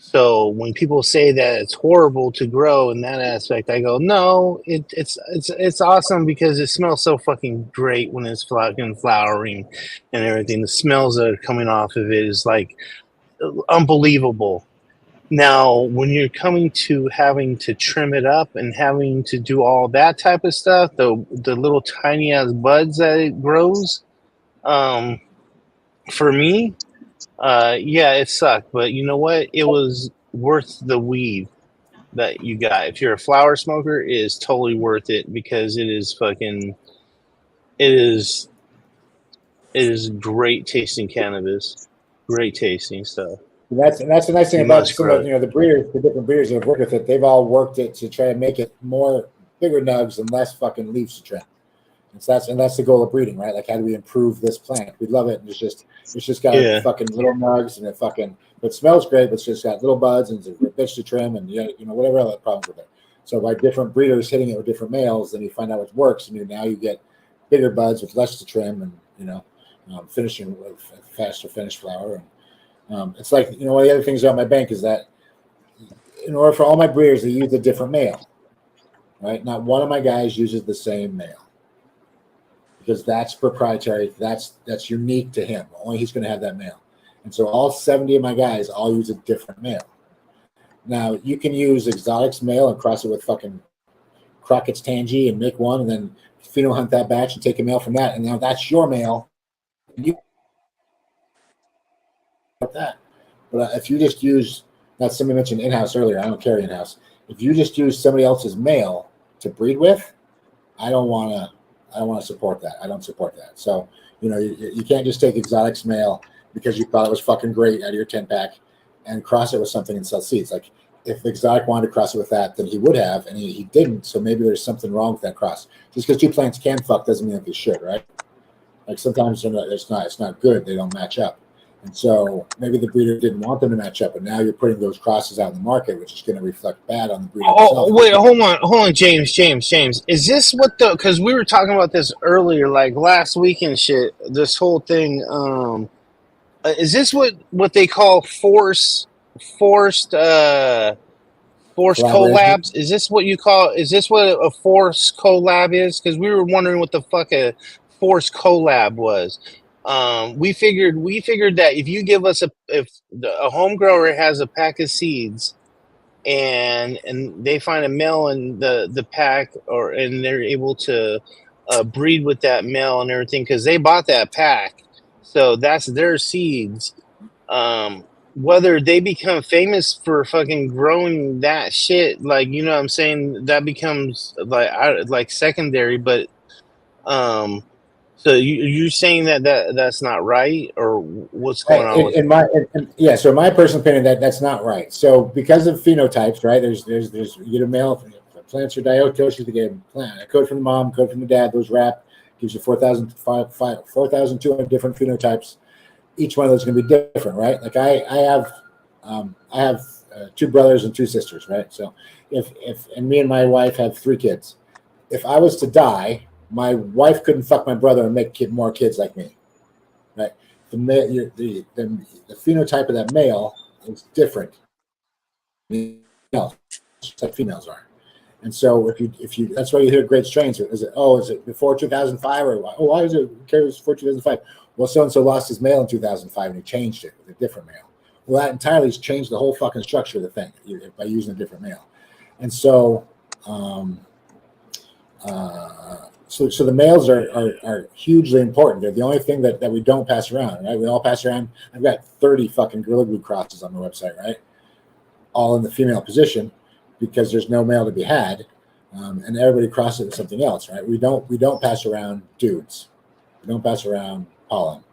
So when people say that it's horrible to grow in that aspect, I go, no, it's awesome because it smells so fucking great when it's fucking flowering and everything. The smells that are coming off of it is like unbelievable. Now, when you're coming to having to trim it up and having to do all that type of stuff, the little tiny ass buds that it grows, for me, yeah, it sucked, but you know what? It was worth the weed that you got. If you're a flower smoker, it is totally worth it because it is great tasting cannabis, great tasting stuff. And that's the nice thing You about must some grow of the breeders, the different breeders that have worked with it. They've all worked it to try to make it more bigger nugs and less fucking leaves to trim. And that's the goal of breeding, right? Like, how do we improve this plant? We love it. And it's just got fucking little nugs and it smells great, but it's just got little buds and it's a bitch to trim and whatever other problems with it. So by different breeders hitting it with different males, then you find out what works, and now you get bigger buds with less to trim, and finishing with faster finish flower. And it's like one of the other things about my bank is that in order for all my breeders to use a different male, right? Not one of my guys uses the same male, because that's proprietary. That's unique to him. Only he's going to have that male. And so all 70 of my guys all use a different male. Now, you can use Exotic's male and cross it with fucking Crockett's Tangy and make one, and then pheno hunt that batch and take a male from that, and now that's your male. And you like that. But if you just use, that somebody mentioned in-house earlier, I don't carry in-house. If you just use somebody else's male to breed with, I don't want to support that. I don't support that. So, you can't just take Exotic's male because you thought it was fucking great out of your 10-pack and cross it with something and sell seeds. Like, if Exotic wanted to cross it with that, then he would have, and he didn't. So maybe there's something wrong with that cross. Just because two plants can fuck doesn't mean that they should, right? Like, sometimes it's not good. They don't match up. And so maybe the breeder didn't want them to match up, and now you're putting those crosses out in the market, which is going to reflect bad on the breeder. Oh, wait, hold on, James. Is this what because we were talking about this earlier, like last week and shit, this whole thing, is this what they call forced collabs? Is this what a forced collab is? Because we were wondering what the fuck a forced collab was. We figured that if you give us a home grower has a pack of seeds and they find a male in the pack, and they're able to breed with that male and everything because they bought that pack, so that's their seeds. Whether they become famous for fucking growing that shit, like, what I'm saying, that becomes like secondary. But so you're saying that's not right, or what's going on with it? So in my personal opinion, that's not right. So because of phenotypes, right? There's you get a male, plants are diotocious, they get a code from the mom, code from the dad. Those wrap gives you 4,200 different phenotypes. Each one of those is going to be different, right? Like I have two brothers and two sisters, right? So and me and my wife have 3 kids. If I was to die, my wife couldn't fuck my brother and make more kids like me, right? The phenotype of that male is different, just like females are. And so if you that's why you hear great strains. Is it before 2005 or why is it carries before 2005? Well, so and so lost his male in 2005 and he changed it with a different male. Well, that entirely has changed the whole fucking structure of the thing by using a different male. And so So the males are hugely important. They're the only thing that we don't pass around, right? We all pass around. I've got 30 fucking Gorilla Glue crosses on my website, right? All in the female position because there's no male to be had, and everybody crosses it with something else, right? We don't pass around dudes. We don't pass around pollen.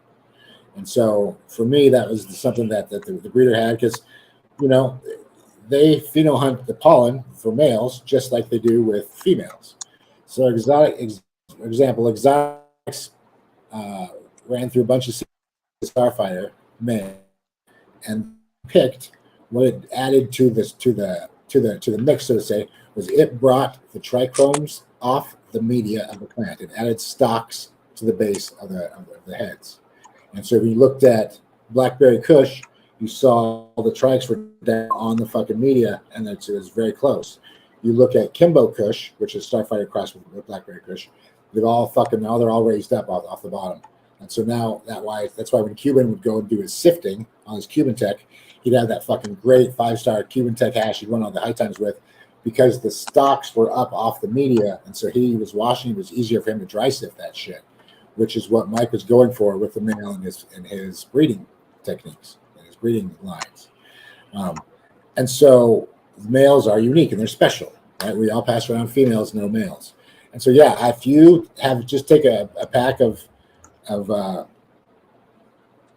And so for me, that was something that the breeder had because, you know, they pheno hunt the pollen for males just like they do with females. So exotics ran through a bunch of starfighter men and picked what it added to the mix, so to say, was it brought the trichromes off the media of the plant. It added stalks to the base of the heads. And so when you looked at Blackberry Kush, you saw all the trikes were down on the fucking media, and it was very close. You look at Kimbo Kush, which is Starfighter cross with Blackberry Kush, they're all raised up off the bottom. And so now that's why when Cuban would go and do his sifting on his Cuban Tech, he'd have that fucking great 5-star Cuban Tech hash he'd run all the high times with, because the stocks were up off the media, and so he was washing. It was easier for him to dry sift that shit, which is what Mike was going for with the male in his breeding techniques and his breeding lines. And so males are unique and they're special, right? We all pass around females, no males. And so, yeah, if you have just take a pack of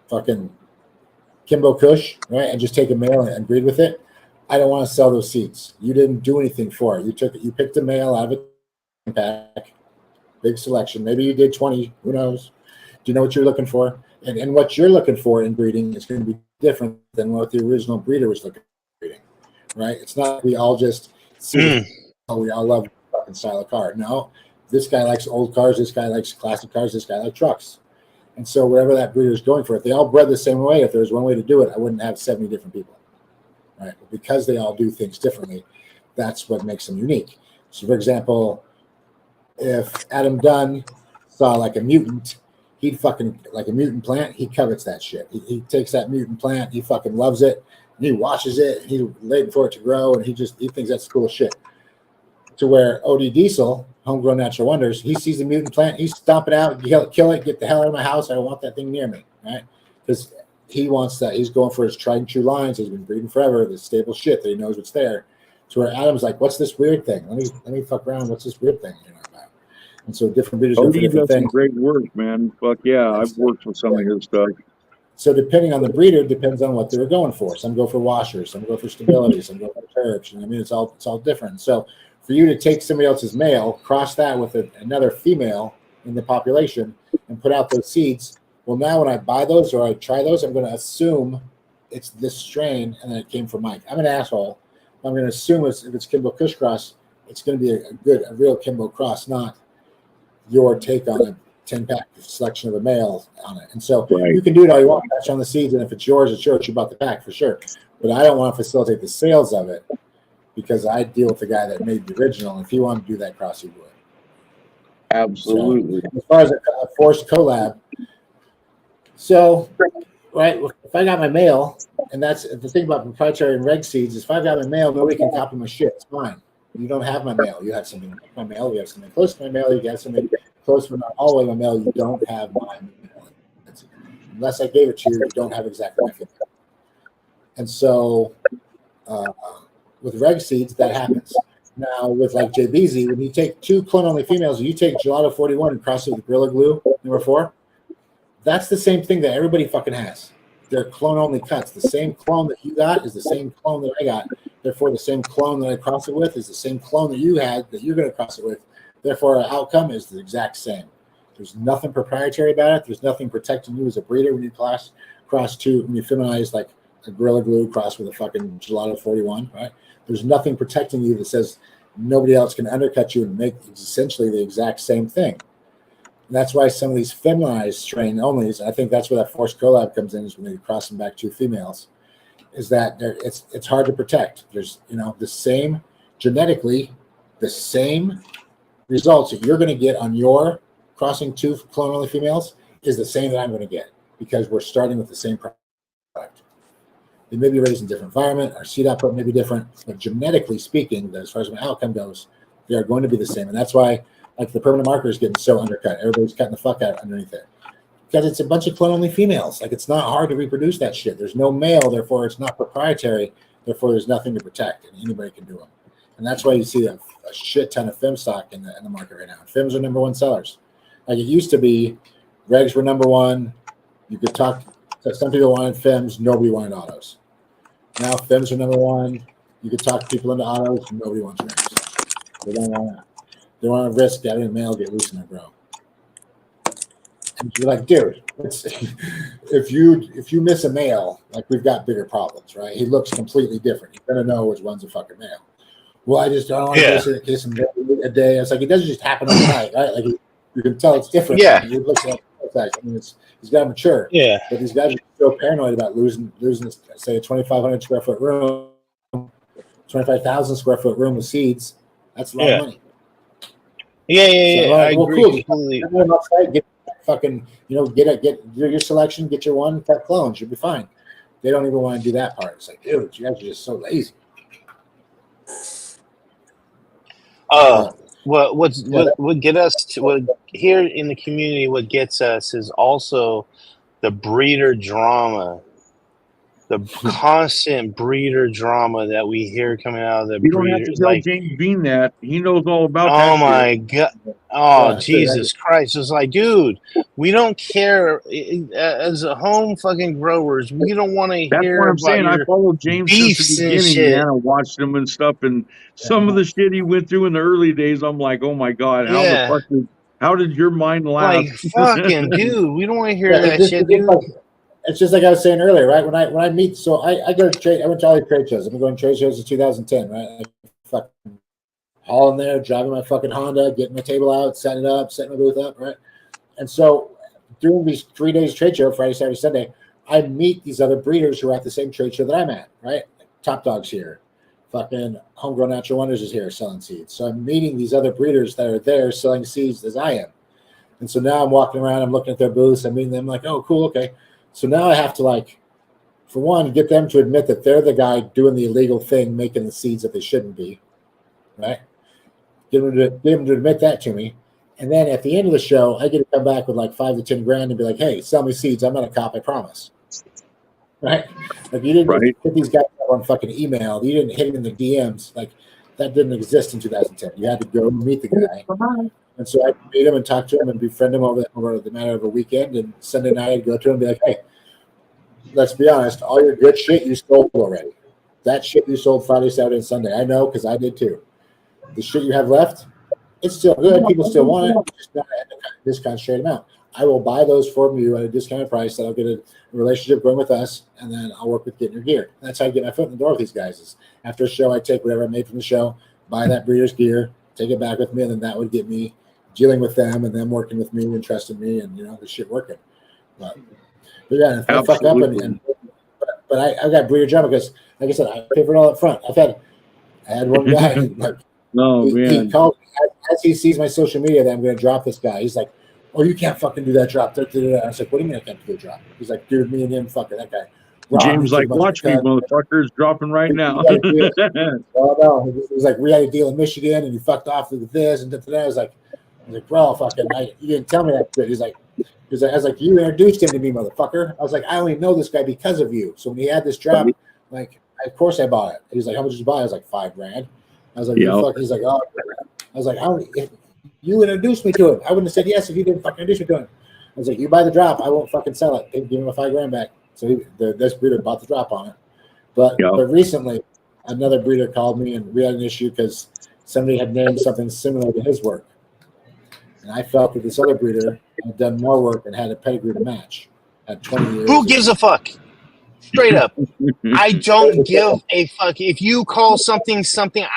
fucking Kimbo Kush, right, and just take a male and breed with it, I don't want to sell those seeds. You didn't do anything for it. You picked a male out of a pack, big selection. Maybe you did 20, who knows? Do you know what you're looking for? And what you're looking for in breeding is going to be different than what the original breeder was looking for in breeding, right? It's not like we all just see, we all love fucking style of car. No, this guy likes old cars, this guy likes classic cars, this guy likes trucks. And so whatever that breeder is going for, if they all bred the same way, if there's one way to do it, I wouldn't have 70 different people, right? But because they all do things differently, that's what makes them unique. So, for example, if Adam Dunn saw like a mutant, he'd fucking, like a mutant plant, he covets that shit. He takes that mutant plant, he fucking loves it, and he washes it, and he's waiting for it to grow, and he thinks that's cool shit. To where OD Diesel, Homegrown Natural Wonders, he sees a mutant plant, he's stomp it out, kill it, get the hell out of my house, I don't want that thing near me, right? Because he wants that, he's going for his tried and true lines, he's been breeding forever, the stable shit that he knows what's there. To where Adam's like, what's this weird thing? Let me fuck around, what's this weird thing you know about? And so different breeders go for different does things. some great work, man. Fuck yeah, I've worked with some of his stuff. So depending on the breeder, depends on what they were going for. Some go for washers, some go for stability, some go for turps. I mean, it's all different. So for you to take somebody else's male, cross that with another female in the population, and put out those seeds. Well, now when I buy those or I try those, I'm going to assume it's this strain and then it came from Mike. I'm an asshole. I'm going to assume if it's Kimbo Kush cross, it's going to be a real Kimbo cross, not your take on a 10-pack selection of a male on it. And so you can do it all you want, patch on the seeds, and if it's yours, it's yours. You bought the pack for sure. But I don't want to facilitate the sales of it because I deal with the guy that made the original. And if he wanted to do that cross, he would. Absolutely. So, as far as a forced collab, so right, if I got my male, and that's the thing about proprietary and reg seeds is if I got my male, nobody can copy my shit. It's mine. You don't have my male. You have something like my male. You have something close to my male. You have something close but not all the way my male. You don't have my male. Unless I gave it to you, you don't have exactly my female. And so with reg seeds, that happens. Now with like JBZ, when you take two clone-only females, you take Gelato 41 and cross it with Gorilla Glue number 4, that's the same thing that everybody fucking has. They're clone-only cuts. The same clone that you got is the same clone that I got. Therefore, the same clone that I cross it with is the same clone that you had that you're going to cross it with. Therefore, our outcome is the exact same. There's nothing proprietary about it. There's nothing protecting you as a breeder when you cross two, when you feminize like a Gorilla Glue cross with a fucking Gelato 41, right? There's nothing protecting you that says nobody else can undercut you and make essentially the exact same thing. And that's why some of these feminized strain onlys, I think that's where that forced collab comes in, is when you cross them back to females, is that it's hard to protect. There's, the same genetically, the same results that you're going to get on your crossing two clone only females is the same that I'm going to get because we're starting with the same product. They may be raised in a different environment. Our seed output may be different, but genetically speaking, as far as my outcome goes, they are going to be the same. And that's why Like the permanent marker is getting so undercut. Everybody's cutting the fuck out underneath it. Because it's a bunch of clone-only females. Like, it's not hard to reproduce that shit. There's no male, therefore it's not proprietary. Therefore, there's nothing to protect, and anybody can do them. And that's why you see a shit ton of fem stock in the market right now. Fems are number one sellers. Like it used to be, regs were number one. You could talk. Some people wanted fems, nobody wanted autos. Now fems are number one. You could talk people into autos, nobody wants regs. They don't want to. They want to risk having a male get loose in their grow. And you're like, dude, if you miss a male, like we've got bigger problems, right? He looks completely different. You're gonna know which one's a fucking male. Well, I just don't want to kiss him a day. It's like it doesn't just happen overnight, right? Like you can tell it's different. Yeah. It looks like I mean, he's got to mature. Yeah. But these guys are so paranoid about losing say a 2,500 square foot room, 25,000 square foot room with seeds. That's a lot of money. Yeah. So, I agree completely. Get fucking, get your selection, get your one cut clones. You'll be fine. They don't even want to do that part. It's like, dude, you guys are just so lazy. What get us to here in the community? What gets us is also the breeder drama, the constant breeder drama that we hear coming out of the You don't breeder. have to tell James Bean that. He knows all about that. Oh my God! Oh Jesus Christ! It's like, dude, we don't care as a home fucking growers. We don't want to hear. That's what I'm saying. I followed James since the beginning, man. I watched him and stuff, and some of the shit he went through in the early days. I'm like, oh my God, how did your mind last? Like, fucking dude, we don't want to hear that shit, dude. It's just like I was saying earlier, right? When I meet, so I go to trade. I went to all the trade shows. I've been going to trade shows since 2010, right? I fucking hauling there, driving my fucking Honda, getting my table out, setting it up, setting my booth up, right? And so during these 3 days trade show, Friday, Saturday, Sunday, I meet these other breeders who are at the same trade show that I'm at, right? Top Dog's here. Fucking Homegrown Natural Wonders is here selling seeds. So I'm meeting these other breeders that are there selling seeds as I am. And so now I'm walking around, I'm looking at their booths, I'm meeting them like, oh, cool, okay. So now I have to, like, for one, get them to admit that they're the guy doing the illegal thing, making the seeds that they shouldn't be, right? Get them to admit that to me. And then at the end of the show, I get to come back with like 5 to 10 grand and be like, hey, sell me seeds. I'm not a cop, I promise. Right? Like, you didn't hit these guys up on fucking email. You didn't hit them in the DMs. Like, that didn't exist in 2010. You had to go meet the guy. And so I meet him and talk to him and befriend him over the matter of a weekend. And Sunday night I'd go to him and be like, hey, let's be honest, all your good shit you sold already. That shit you sold Friday, Saturday, and Sunday. I know because I did too. The shit you have left, it's still good. People still want it. Just not at a discount straight amount. I will buy those from you at a discounted price. That I'll get a relationship going with us, and then I'll work with getting your gear. That's how I get my foot in the door with these guys. Is after a show, I take whatever I made from the show, buy that breeder's gear, take it back with me, and then that would get me dealing with them and them working with me and trusting me, and the shit working. But yeah, if I fuck up, but I've got breeder drama because, like I said, I pay for it all up front. I had one guy. He called as he sees my social media that I'm going to drop this guy. He's like, "Oh, you can't fucking do that drop." I was like, "What do you mean I can't do a drop?" He's like, "Dude, me and him, fucking that guy." James like, "Watch me, motherfuckers, dropping right now." Oh no, he was like, "We had a deal in Michigan, and you fucked off with this and that." I was like, "Bro, fucking, you didn't tell me that shit." I was like, "You introduced him to me, motherfucker." I was like, "I only know this guy because of you." So when he had this drop, like, of course I bought it. He's like, "How much did you buy?" I was like, $5 grand. I was like, fuck. He's like, "Oh," I was like, "You introduced me to him. I wouldn't have said yes if you didn't fucking introduce me to him." I was like, "You buy the drop, I won't fucking sell it. Give him my $5 grand back." So this breeder bought the drop on it. But recently, another breeder called me and we had an issue because somebody had named something similar to his work. And I felt that this other breeder had done more work and had a pedigree to match. Had 20 years. Who gives a fuck? Straight up. I don't give a fuck. If you call something,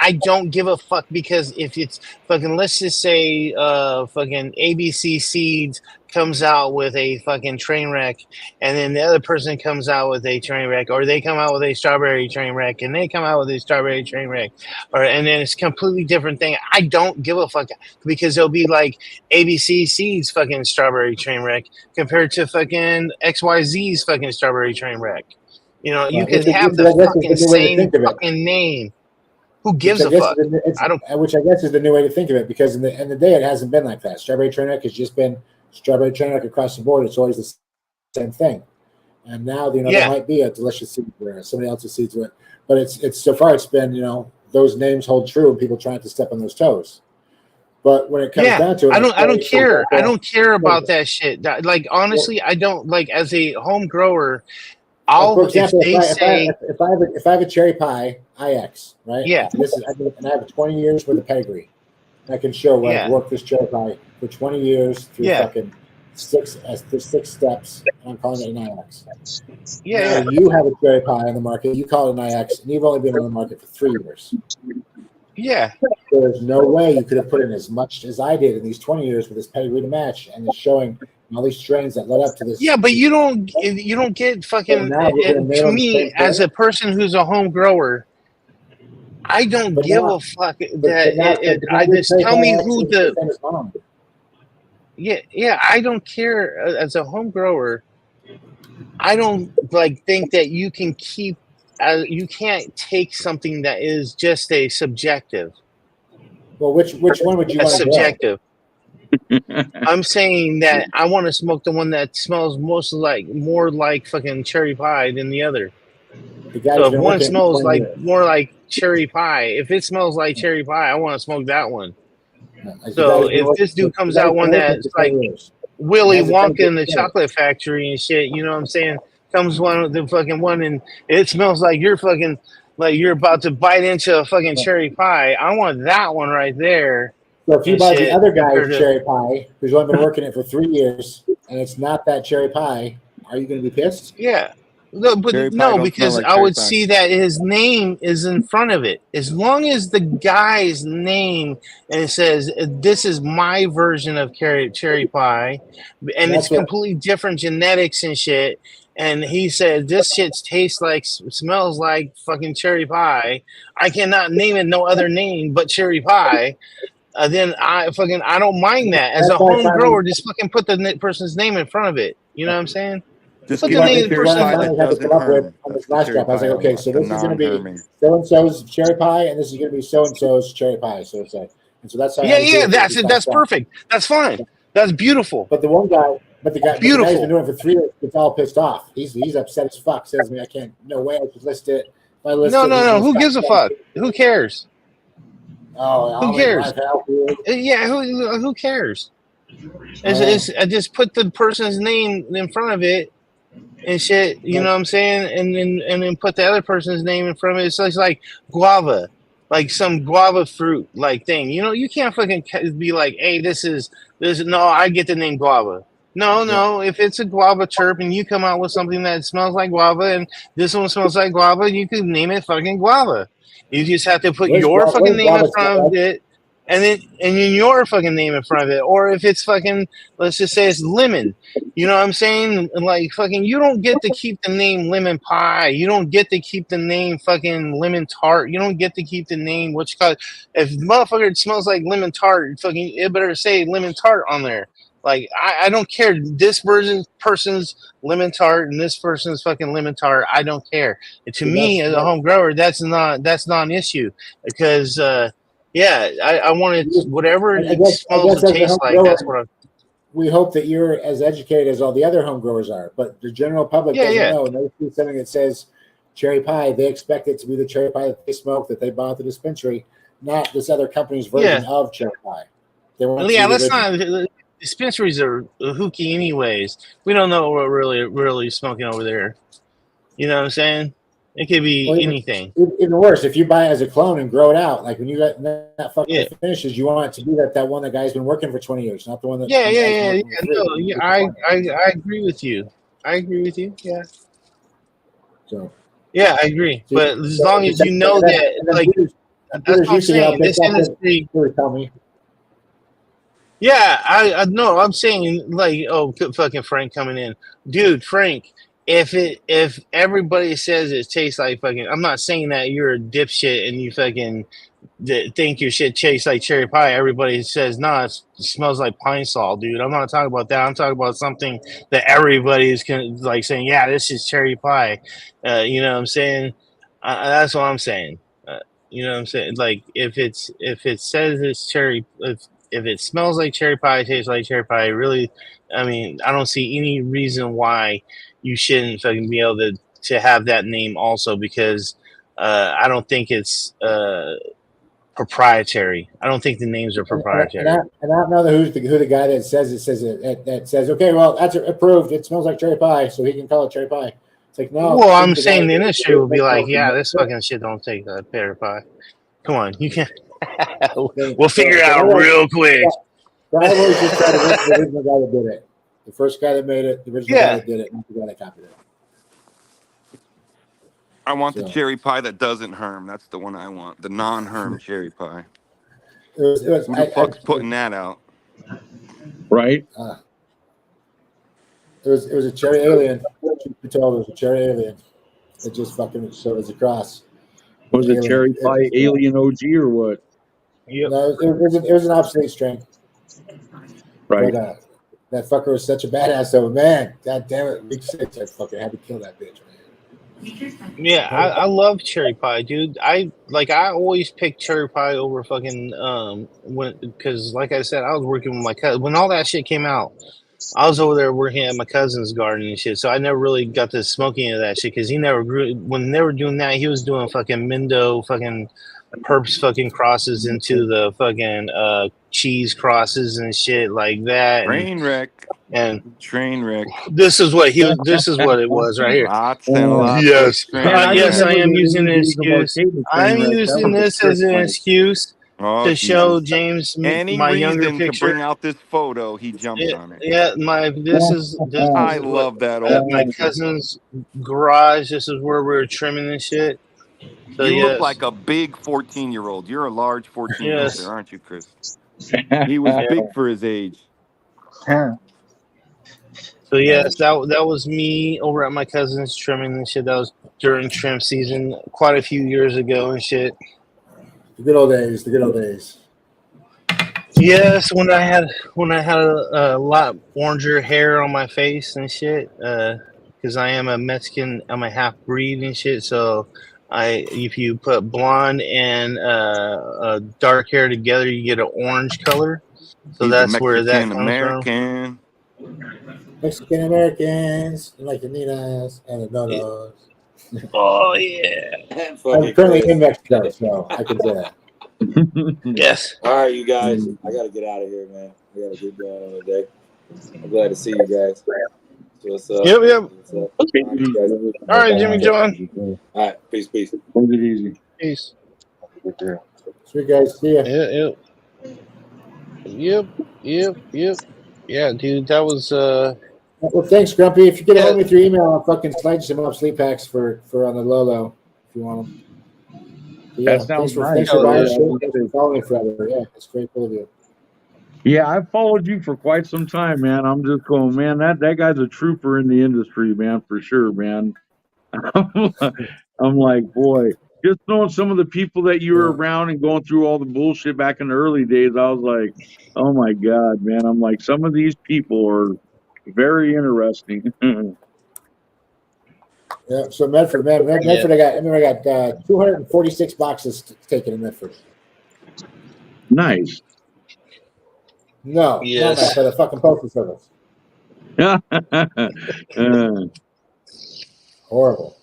I don't give a fuck, because if it's fucking, let's just say fucking ABC Seeds comes out with a fucking train wreck, and then the other person comes out with a train wreck, or they come out with a strawberry train wreck, and they come out with a strawberry train wreck, and then it's a completely different thing. I don't give a fuck, because it'll be like ABC Seeds fucking strawberry train wreck compared to fucking XYZ's fucking strawberry train wreck. You could have the fucking same fucking name. Who gives a fuck? I don't. Which I guess is the new way to think of it, because in the end of the day, it hasn't been like that. Strawberry train wreck has just been strawberry train wreck across the board. It's always the same thing. And now, there might be a delicious seed where somebody else's seeds to it, but it's so far it's been, those names hold true and people trying to step on those toes. But when it comes down to it, I don't care. I don't care about that shit. Like, honestly, I don't, like, as a home grower. For example, if I have a cherry pie IX, right? Yeah. And I have 20 years worth of pedigree. I can show where I've worked this cherry pie for 20 years through fucking six steps, and I'm calling it an IX. Yeah. Now, you have a cherry pie on the market, you call it an IX, and you've only been on the market for 3 years. Yeah. There's no way you could have put in as much as I did in these 20 years with this pedigree to match, and it's showing all these strains that led up to this. Yeah, but you don't get fucking. To me, as a person who's a home grower, I don't give a fuck I just tell me who the. Yeah. I don't care. As a home grower, I don't think that you can keep. You can't take something that is just a subjective. Well, which one would you want to subjective? I'm saying that I want to smoke the one that smells more like fucking cherry pie than the other. So if one smells more like cherry pie, if it smells like cherry pie, I want to smoke that one. So if this dude comes out one that's like Willy Wonka in the chocolate factory and shit, you know what I'm saying? Comes one the fucking one and it smells like you're fucking like you're about to bite into a fucking cherry pie. I want that one right there. So if you buy the other guy's cherry pie, who's only been working it for 3 years, and it's not that cherry pie, are you going to be pissed? Yeah. No, but because I would see that his name is in front of it. As long as the guy's name and it says this is my version of cherry pie, and it's completely different genetics and shit. And he said this shit smells like fucking cherry pie. I cannot name it no other name but cherry pie. Then I don't mind that. As a home grower, just fucking put the person's name in front of it. You know what I'm saying? Just put the name of the person on this last drop. I was like, okay, so this is going to be so and so's cherry pie, and this is going to be so and so's cherry pie. So it's like, and so that's how. Yeah, that's it. That's perfect. That's fine. That's beautiful. But the guy's been doing it for 3 years. It's all pissed off. He's upset as fuck. Says to me, I can't. No way I should list it. If I list no. Who gives a fuck? Who cares? Oh, who cares? Yeah, who cares? I just put the person's name in front of it and shit. You know what I'm saying? And then put the other person's name in front of it. So it's like guava, like some guava fruit like thing. You know, you can't fucking be like, hey, this is. No, I get the name guava. No. If it's a guava chirp and you come out with something that smells like guava and this one smells like guava, you could name it fucking guava. You just have to put your fucking name in front of it, and then your fucking name in front of it. Or if it's fucking, let's just say it's lemon. You know what I'm saying? Like fucking, you don't get to keep the name lemon pie. You don't get to keep the name fucking lemon tart. You don't get to keep the name what you call it. If motherfucker smells like lemon tart, fucking, it better say lemon tart on there. Like I don't care. This person's lemon tart and this person's fucking lemon tart. I don't care. And to me, as a home grower, that's not an issue because I wanted whatever it smells and tastes like. That's what we hope that you're as educated as all the other home growers are, but the general public doesn't know. And they see something that says cherry pie, they expect it to be the cherry pie that they smoke that they bought at the dispensary, not this other company's version of cherry pie. Let's not. Dispensaries are hooky anyways. We don't know what we're really smoking over there. You know what I'm saying? It could be anything. Even worse, if you buy it as a clone and grow it out, like when you got that fucking finishes, you want it to be that one that guy's been working for 20 years, not the one that. I agree with you. Yeah. So. Yeah, I agrre. But as long as you know that, like, that's what I'm saying. This industry. Tell me. Yeah, I know. I'm saying, like, fucking Frank coming in, dude. Frank, if everybody says it tastes like fucking, I'm not saying that you're a dipshit and you fucking think your shit tastes like cherry pie. Everybody says no, it smells like pine sol, dude. I'm not talking about that. I'm talking about something that everybody is like saying, yeah, this is cherry pie. You know what I'm saying? That's what I'm saying. You know what I'm saying? Like if it says it's cherry, if it smells like cherry pie, tastes like cherry pie, really, I mean, I don't see any reason why you shouldn't fucking be able to have that name also, because I don't think it's proprietary. I don't think the names are proprietary. And I don't know who the guy that says that says, okay, well, that's approved. It smells like cherry pie, so he can call it cherry pie. It's like, no. Well, I'm saying the industry will be like, yeah, this fucking shit don't take a cherry pie. Come on, you can. We'll figure it out real quick. So I always just try to work with the original guy that did it. The first guy that made it, the original guy that did it, not the guy that copied it. I want the cherry pie that doesn't herm. That's the one I want. The non-herm cherry pie. Who the fuck's putting that out? Right. It was a cherry alien. Truth be told, it was a cherry alien. It just fucking showed as a cross. Was it cherry pie alien OG or what? Yep. No, it was an obsolete strain. Right. But, that fucker was such a badass, though, man. God damn it. Week 6, I fucking had to kill that bitch, man. Yeah, I love cherry pie, dude. I always pick cherry pie over fucking because like I said, I was working with my cousin when all that shit came out. I was over there working at my cousin's garden and shit, so I never really got to smoke any of that shit because he never grew. When they were doing that, he was doing fucking Mindo fucking perps fucking crosses into the fucking cheese crosses and shit like that. Train wreck. And train wreck. This is what he was. This is what it was right here. Lots and lots. Yes, of train yes, I wreck. am using an excuse. I'm using this as an excuse to show James any my reason younger to picture. bring out this photo. He jumped on it. Yeah, this is I love that old my cousin's garage. This is where we were trimming this shit. So you yes. look like a big 14-year-old. You're a large 14-year-old Yes. there, aren't you, Chris? He was big for his age. So yes, that was me over at my cousin's trimming and shit. That was during trim season, quite a few years ago and shit. The good old days. The good old days. Yes, when I had a lot oranger hair on my face and shit, because I am a Mexican, I'm a half breed and shit. So if you put blonde and dark hair together, you get an orange color. So that's where that comes American. Mexican Americans like the Ninas and the Donos. Oh yeah. I'm currently in Mexico, so I can say that. Yes. All right, you guys. I gotta get out of here, man. We gotta get going on the day. I'm glad to see you guys. So what's up? Yep. What's up? All right, Jimmy John. All right, peace. Hold it easy. Peace. Sweet guys, see ya. Yep. Yeah, dude, that was Well, thanks, Grumpy. If you get a hold of me through email, I'll fucking slide you some up sleep packs for on the low if you want them. Yeah, that sounds thanks for buying shit. Thanks for following me forever. Yeah, it's great of you. Yeah, I've followed you for quite some time, man. I'm just going, man, that guy's a trooper in the industry, man, for sure, man. I'm like, boy, just knowing some of the people that you were around and going through all the bullshit back in the early days, I was like, oh my God, man. I'm like, some of these people are very interesting. Yeah, so Medford, man, Medford, I got 246 boxes taken in Medford. Nice. No, yes. not for the fucking postal service. Horrible.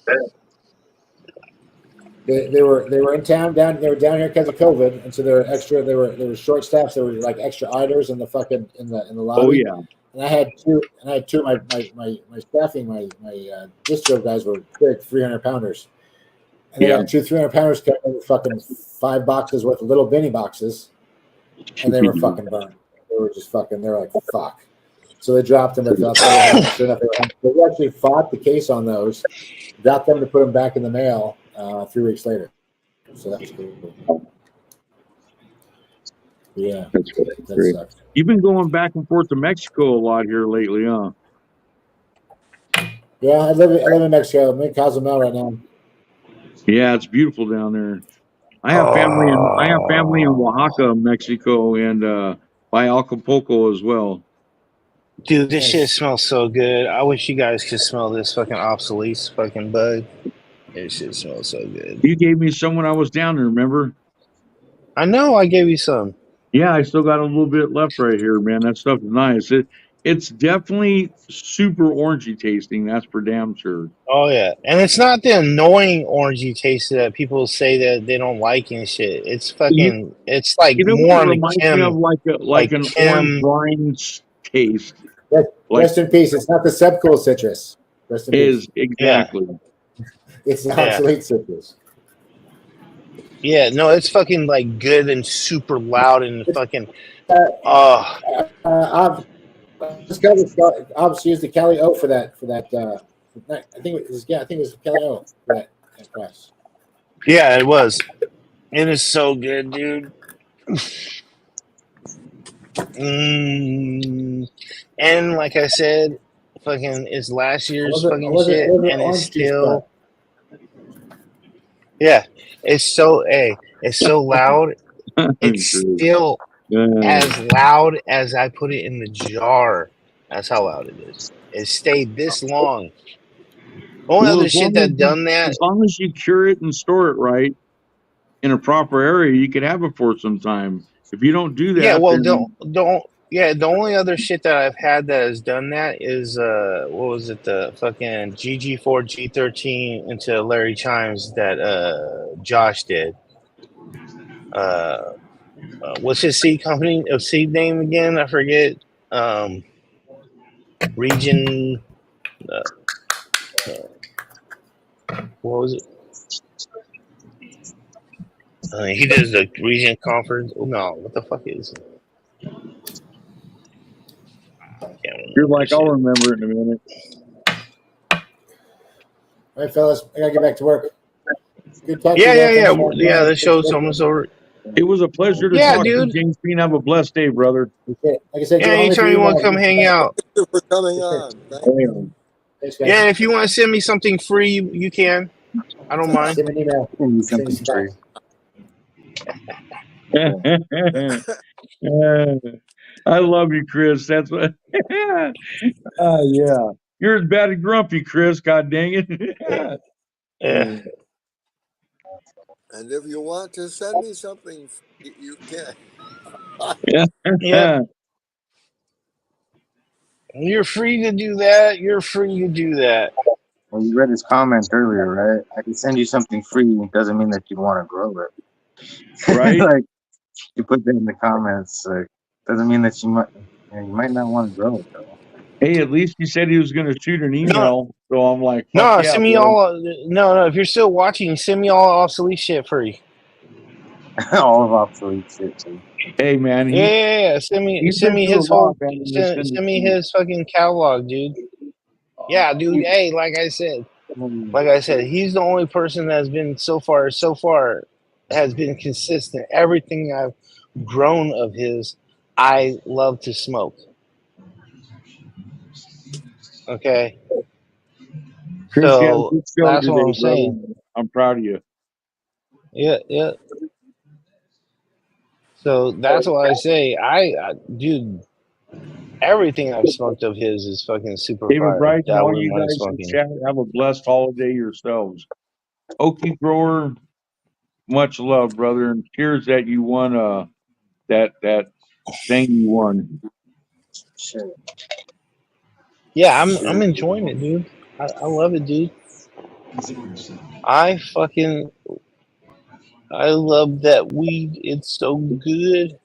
They were in town they were down here because of COVID, and so they were short staffed. So there were like extra idlers in the fucking in the lobby. Oh yeah. And I had two of my staffing, my distro guys were big 300-pounders. And they had 2 300-pounders coming in with fucking 5 boxes worth of little Benny boxes. And they were fucking burned. They were just fucking, they were like, fuck. So they dropped them. Sure enough, they actually fought the case on those, got them to put them back in the mail 3 weeks later. So that was cool. Yeah. That's great. Sucks. You've been going back and forth to Mexico a lot here lately, huh? Yeah, I live in Mexico. I'm in Cozumel right now. Yeah, it's beautiful down there. I have family in Oaxaca, Mexico, and by Acapulco as well. Dude, this shit smells so good. I wish you guys could smell this fucking obsolete fucking bud. It shit smells so good. You gave me some when I was down there, remember? I know I gave you some. Yeah, I still got a little bit left right here, man. That stuff is nice. It's definitely super orangey tasting. That's for damn sure. Oh yeah, and it's not the annoying orangey taste that people say that they don't like and shit. It's You, fucking. It's like you know what more it on the reminds me of? Like like an orange Kim. rind taste. Rest, Like rest in peace. It's not the subcool citrus. Rest in peace. is Yeah, exactly. It's the yeah, obsolete citrus. yeah. No, it's fucking like good and super loud and It's, fucking. uh, Oh I've obviously used the Kelly O for that. I think it was Kelly O for that press. yeah, it was. It is so good, dude. And like I said, fucking it's last year's I fucking wasn't shit, and it's orange juice, but still yeah. It's so loud. It's True. still Yeah. as loud as I put it in the jar. That's how loud it is. It stayed this long. Only Well, other shit that done that. as long as you cure it and store it right in a proper area, you could have it for some time. If you don't do Yeah, that, well, then don't. Yeah, the only other shit that I've had that has done that is what was it, the fucking GG4 G13 into Larry Chimes that Josh did. Uh, what's his seed company seed name again? I forget. Um, Region. Uh, what was it? He does the region conference. Oh, no, what the fuck is it? I can't you're remember like, this I'll shit. remember it in a minute. all right, fellas, I gotta get back to work. Good talking to Yeah, you, yeah, man. Thanks yeah, for yeah. The thanks show's for almost over. It was a pleasure to Yeah, talk to you, dude. James Bean. Have a blessed day, brother. like I said, Yeah, Joe, only for anytime you want email. to come hang out. Thank you for coming Yes, sir. on. Thank Damn. Thanks, guys. Yeah, if you want to send me something free, you can. I don't mind. Send me an email. Send me Send you something some free. bucks. Yeah. I love you, Chris. That's what. Yeah. You're as bad as Grumpy, Chris. God dang it. Yeah, And if you want to send me something, you can. Yeah. yep. You're free to do that. You're free to do that. Well, you read his comment earlier, right? I can send you something free. Doesn't mean that you'd want to grow it. Right? Like you put that in the comments. Like doesn't mean that you might not want to grow it though. Hey, at least he said he was going to shoot an No, email. So I'm like, fuck no, yeah, send me bro. all. No, no. If you're still watching, send me all obsolete shit free. All of obsolete shit. Too. Hey, man, Yeah, yeah, yeah. he's Send been me through a his lot, whole. man, in this Send me industry. his fucking catalog, dude. Yeah, dude. Hey, like I said, he's the only person that's been so far has been consistent. Everything I've grown of his, I love to smoke. Okay, Chris, you had a so good show that's what today, I'm brother. saying. I'm proud of you. Yeah, yeah. So that's why I say, dude, everything I've smoked of his is fucking super David fire. Bright and That I all wouldn't you mind guys in smoking. chat, have a blessed holiday yourselves. Okie grower, much love, brother, and cheers that you won that thing you won. Shit. Yeah, I'm Sure. enjoying it, dude. I love it, dude. I fucking I love that weed. It's so good.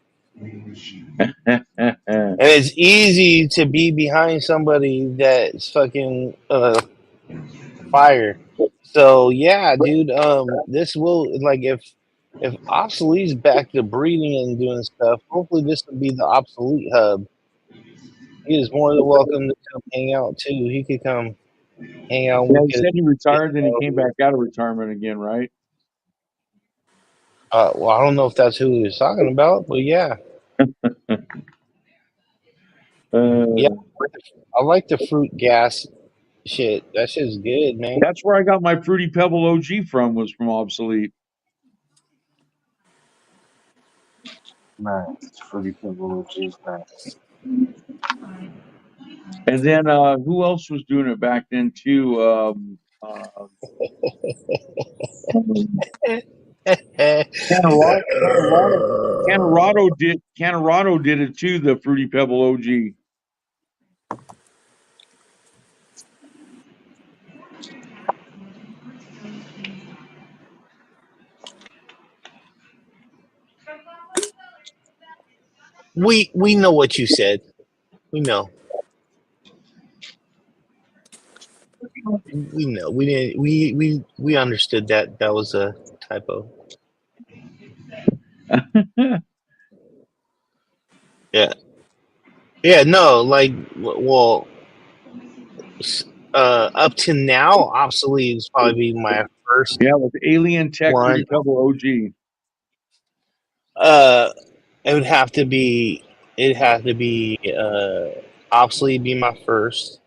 And it's easy to be behind somebody that's fucking fire. So yeah, dude. This will like if obsolete's back to breeding and doing stuff. Hopefully, this will be the obsolete hub. He is more than welcome to come hang out too. He could come hang out. Yeah, We he could said he get retired, to then he know came who. back out of retirement again, right? Well, I don't know if that's who he was talking about, but yeah, yeah. Uh, I like the fruit gas shit. That shit's good, man. that's where I got my Fruity Pebble OG from, was from Obsolete. Nice. Fruity Pebble juice. Nice. And then who else was doing it back then too? Um, Eh, Canorado did it too. The Fruity Pebble OG. we know what you said. We know. We know. We didn't. We understood that that was a typo. Yeah. Yeah. No. Like. Well. Up to now, obsolete is probably be my first Yeah, with Alien Tech one. Fruity Pebble OG. Uh, it would have to be. It'd have to be. Obsolete be my first.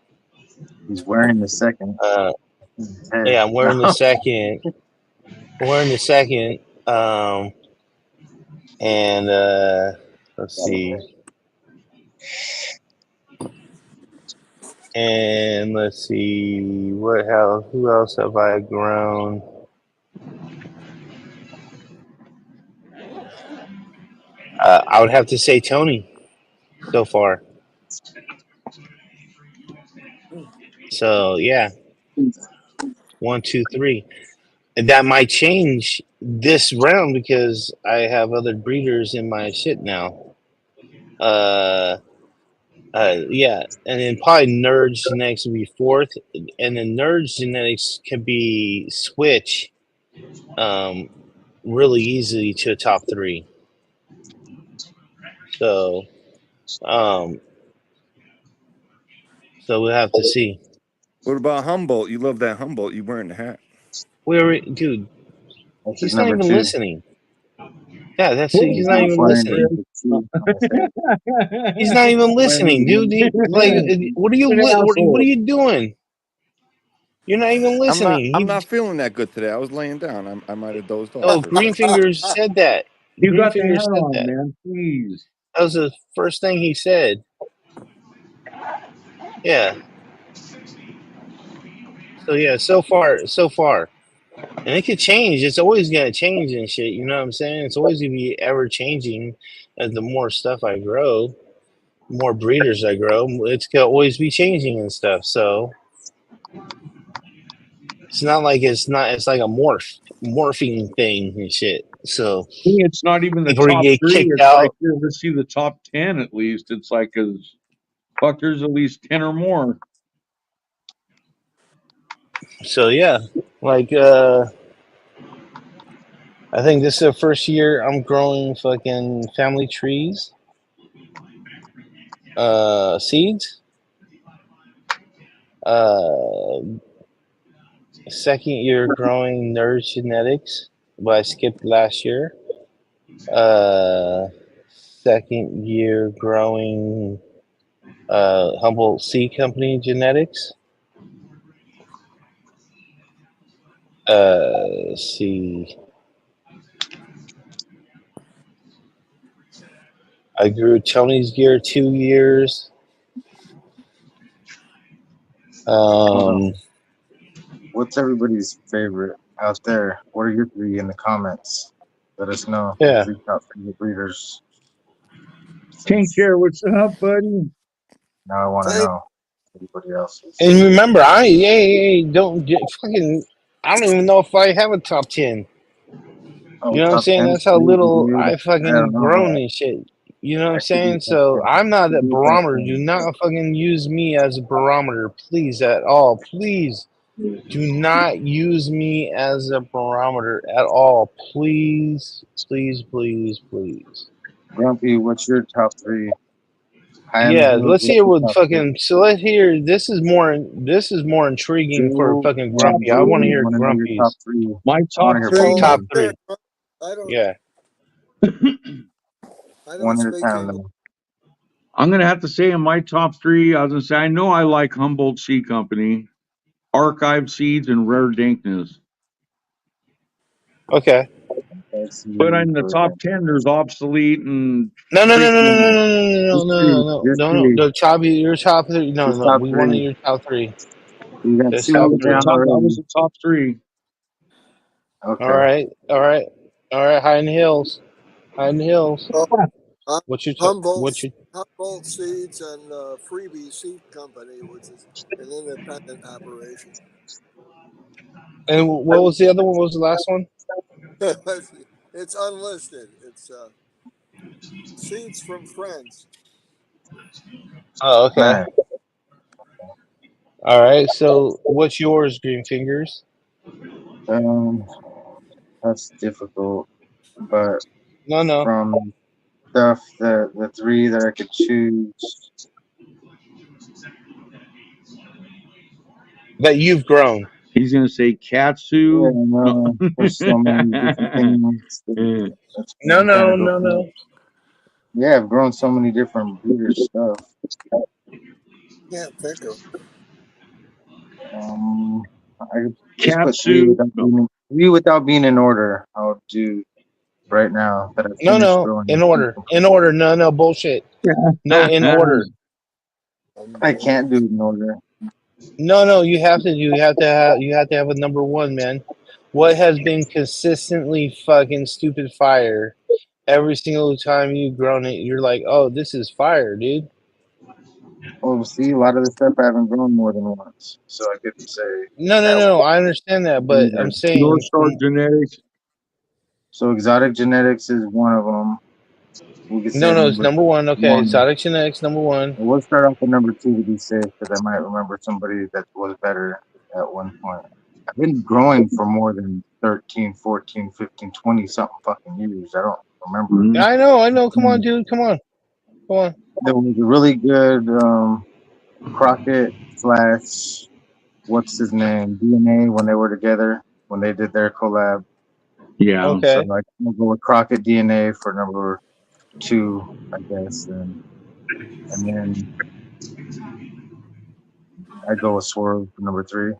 He's wearing the second. Uh, His head. yeah, I'm wearing the second. Wearing the second. And let's see. And let's see. What? How? Who else have I grown? I would have to say Tony so far. So yeah, 1, 2, 3. And that might change this round because I have other breeders in my shit now. Yeah, and then probably Nerds Genetics would be fourth, and then Nerds Genetics can be switch, um, really easily to a top 3. So, um, so we'll have to see. What about Humboldt? You love that Humboldt. You wearing the hat. We already, dude, That's his he's not number even 2. listening. Yeah, that's it. He's He's not not even wearing listening. the 2 on his head. He's not even listening, dude. Like, what are you? An What are asshole. you doing? You're not even listening. I'm not feeling that good today. I was laying down. I might have dozed off Oh, for a second. Greenfingers said that. You got the hat Greenfingers said on, that. man. Please. That was the first thing he said. Yeah. So yeah, so far, and it could change. It's always gonna change and shit. You know what I'm saying? It's always gonna be ever changing. As the more stuff I grow, more breeders I grow, it's gonna always be changing and stuff. So it's not like it's not. It's like a morphing thing and shit. So Me, it's not even the people top get 3. kicked It's like, out. let's see the top 10 at least. It's like, fuck, there's at least 10 or more. So yeah, like I think this is the first year I'm growing fucking family trees, seeds. Uh, Second year growing Nerd Genetics, but I skipped last year. Second year growing Humboldt Seed Company Genetics. Let's see. I grew Tony's gear 2 years. Hold on. Um, What's everybody's favorite out there? What are your 3 in the comments? Let us know your yeah. 3 top favorite breeders. Tank Since Chair, what's up, buddy? now I want to Thank know everybody else's. And remember, don't get fucking. I don't even know if I have a top 10. Oh, You know what I'm top saying? 10 That's how breeders, little dude. I I don't fucking know, grown man. and shit. You know what I'm That could be saying? a top So 10. I'm not a Could be a top barometer. Do 10. not fucking use me as a barometer, please, at all. Please do not use me as a barometer at all. Please, please, please, please. Grumpy, what's your top 3? High on the Yeah, hills, let's what's hear your what top 3? fucking. So let's hear. This is more intriguing for Joe fucking and Grumpy. I want to Joey, I hear want to know your top Grumpy's 3. My I want top to hear both Oh, 3. of top them. three. I don't. Yeah. I don't One at a speak time. English. I'm going to have to say in my top 3, I was going to say, I know I like Humboldt Seed Company, Archive Seeds, and Rare Dankness. Okay. Let's see But in the for top 10, there's Obsolete and No, no, no, no, no, no, freaking. no, no, no, just no, three, no, just no, no. three, The top, your top three. No, just no. top We wanted 3. your top 3. You got That's two top of I three. them was already. the top three. All Okay. right, all right, all right. High in the hills, high in the hills. Oh, What you? What Humboldt, you? Humboldt Seeds and Freebie Seed Company, which is an independent operation. And what was the other one? What was the last one? It's unlisted. It's Seeds from Friends. Oh, okay. Nice. All right. So, what's yours, Green Fingers? Um, that's difficult, but No, no. from stuff that the three that I could choose, That you've grown. He's gonna say yeah, Katsu. No. no, there's so many different things. That's what No, I'm trying to no, go no, for. no. Yeah, I've grown so many different breeder stuff. Can't think of. I could just put Katsu. No. three without being in order. I'll do right now that I No, finished no. growing. In order. In order. No, no. Bullshit. No, in order. I can't do it in order. No, no. You have to. You have to have. You have to have a number one, man. What has been consistently fucking stupid fire every single time you've grown it? You're like, oh, this is fire, dude. Oh, see, a lot of the stuff I haven't grown more than once, so I couldn't say No, no, that no. I understand that, one but I'm either. North saying, Star Genetics. So exotic genetics is one of them. We could say no, no. It's number number one. Okay, one. exotic genetics, number one. We'll start off with number two to be safe, because I might remember somebody that was better at one point. I've been growing for more than 13, 14, 15, 20 something fucking years. I don't remember. Mhm. I know, I know. Come on, dude. Come on, come on. There was a really good Crockett slash what's his name DNA when they were together when they did their collab. Yeah. So Okay. I can go with Crockett DNA for number two, I guess, and then I go with Swerve for number three.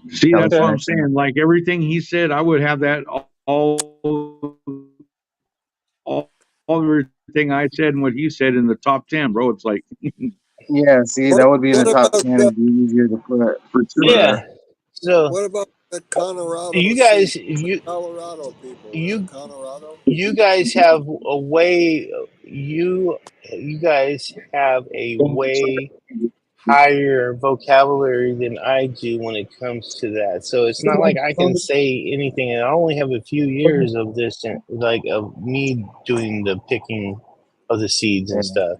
See, that's what Okay. I'm Calisthenics. saying. Like everything he said, I would have that all everything I said and what he said in the top 10, bro. It's like Yeah, see, that What would be in the What top about 10. It'd be easier to put for for sure. Yeah. sure. So what about the Colorado you seed? guys, Colorado people, you, Colorado. you guys have a way. You guys have a way higher vocabulary than I do when it comes to that. So it's not like I can say anything. And I only have a few years of this, like of me doing the picking of the seeds Yeah. and stuff.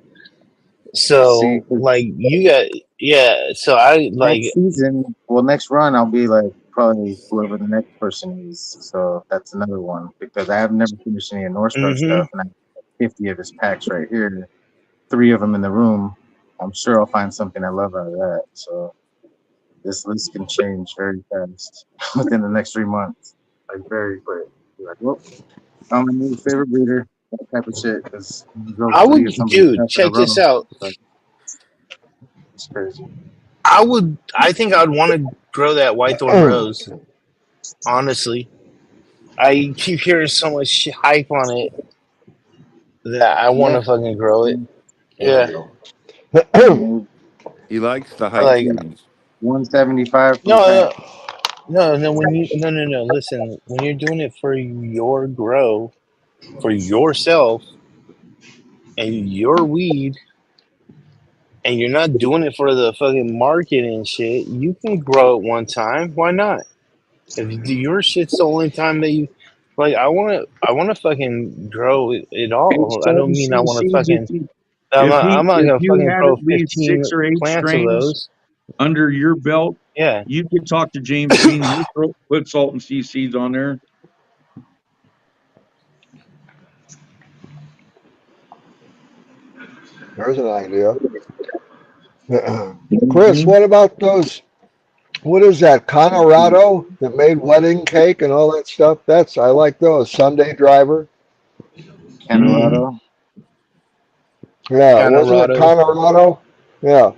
See, So 'cause like you got, yeah. So I like, next season, well, next run, I'll be like probably whoever the next person is. So that's another one because I have never finished any of North Star mm-hmm. stuff, and I have 50 of his packs right here, three of them in the room. I'm sure I'll find something I love out of that. So this list can change very fast within the next 3 months, like very quick. Be like, well, I'm a new favorite breeder, that type of shit. Because girls I would, deleted somebody's dude. stuff in a Check this row. out. But it's crazy. I would. I think I'd want to grow that white thorn rose. Honestly, I keep hearing so much hype on it that I want Yeah, to fucking grow it. Yeah, maybe He likes the I hype like. beans. 175 for No, the pack. no, no. When you no. Listen, when you're doing it for your grow, for yourself and your weed, and you're not doing it for the fucking market and shit, you can grow it one time. Why not? If your shit's the only time that you like, I want to fucking grow it Hey, all. I Salt don't and mean I want to seeds, fucking. I'm not if gonna you fucking had grow at least 15 six or eight plants of strains those. under your belt, Yeah. you could talk to James Green. He'll put salt and sea seeds on there. There's an idea. Chris, Mm-hmm. what about those? What is that? Colorado that made wedding cake and all that stuff? I like those. Sunday driver. Mm-hmm. Colorado. Yeah, wasn't it Colorado. Colorado? Yeah,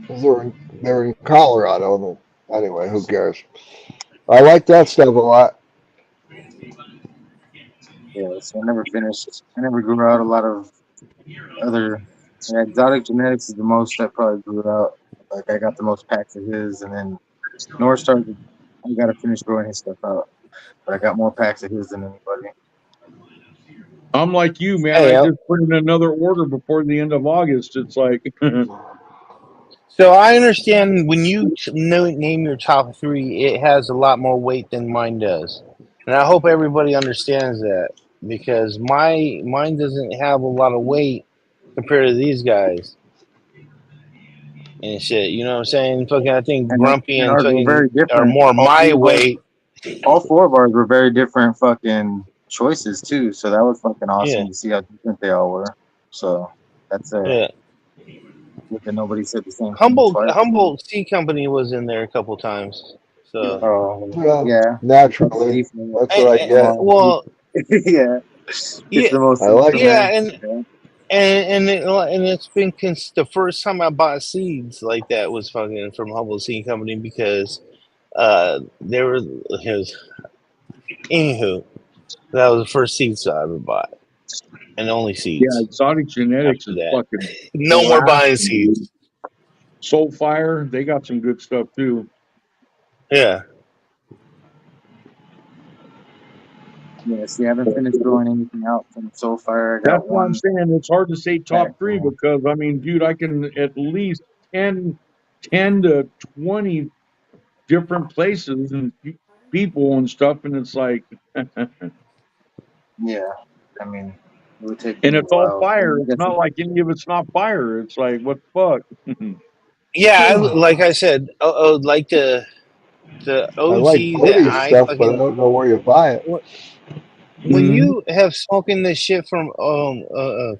'cause they're in Colorado. Anyway, who cares? I like that stuff a lot. Yeah, so I never finished. I never grew out a lot of other Yeah, exotic genetics is the most I probably grew out. Like I got the most packs of his, and then North Star, I got to finish growing his stuff out. But I got more packs of his than anybody. I'm like you, man. I Hey, just put in another order before the end of August. It's like, so I understand when you name your top three, it has a lot more weight than mine does, and I hope everybody understands that because mine doesn't have a lot of weight compared to these guys and shit. You know what I'm saying? Fucking, I think Grumpy And and ours were fucking very are different. more my weight. All four of ours were very different fucking choices too. So that was fucking Yeah, awesome to see how different they all were. So that's yeah. good that nobody said the same thing Humboldt twice. Humboldt Sea Company was in there a couple times. So, Oh Well, yeah, naturally, default. that's what I get. well, Yeah, it's yeah, the most I like it. yeah, inclement. and Yeah. and it's been the first time I bought seeds like that was fucking from Humboldt Seed Company because they were his. Anywho, that was the first seeds I ever bought, and only yeah, seeds exotic genetics after is that. fucking No more buying blasting, seeds. dude. Soulfire, they got some good stuff too. Yeah, Yeah, see, I haven't finished growing anything out from Soulfire. I That's got why I'm one saying it's hard to say pack top three going. because I mean, dude, I can at least 10 to 20 different places and people and stuff, and it's like, and Yeah, I mean, it would take me a it's all while. fire. I It's guess not like any of it's not fire. It's like, what the fuck? yeah. Like I said, like the I like OG that Bodhi I stuff, but I fucking don't know where you buy it. when Mhm. you have smoking this shit from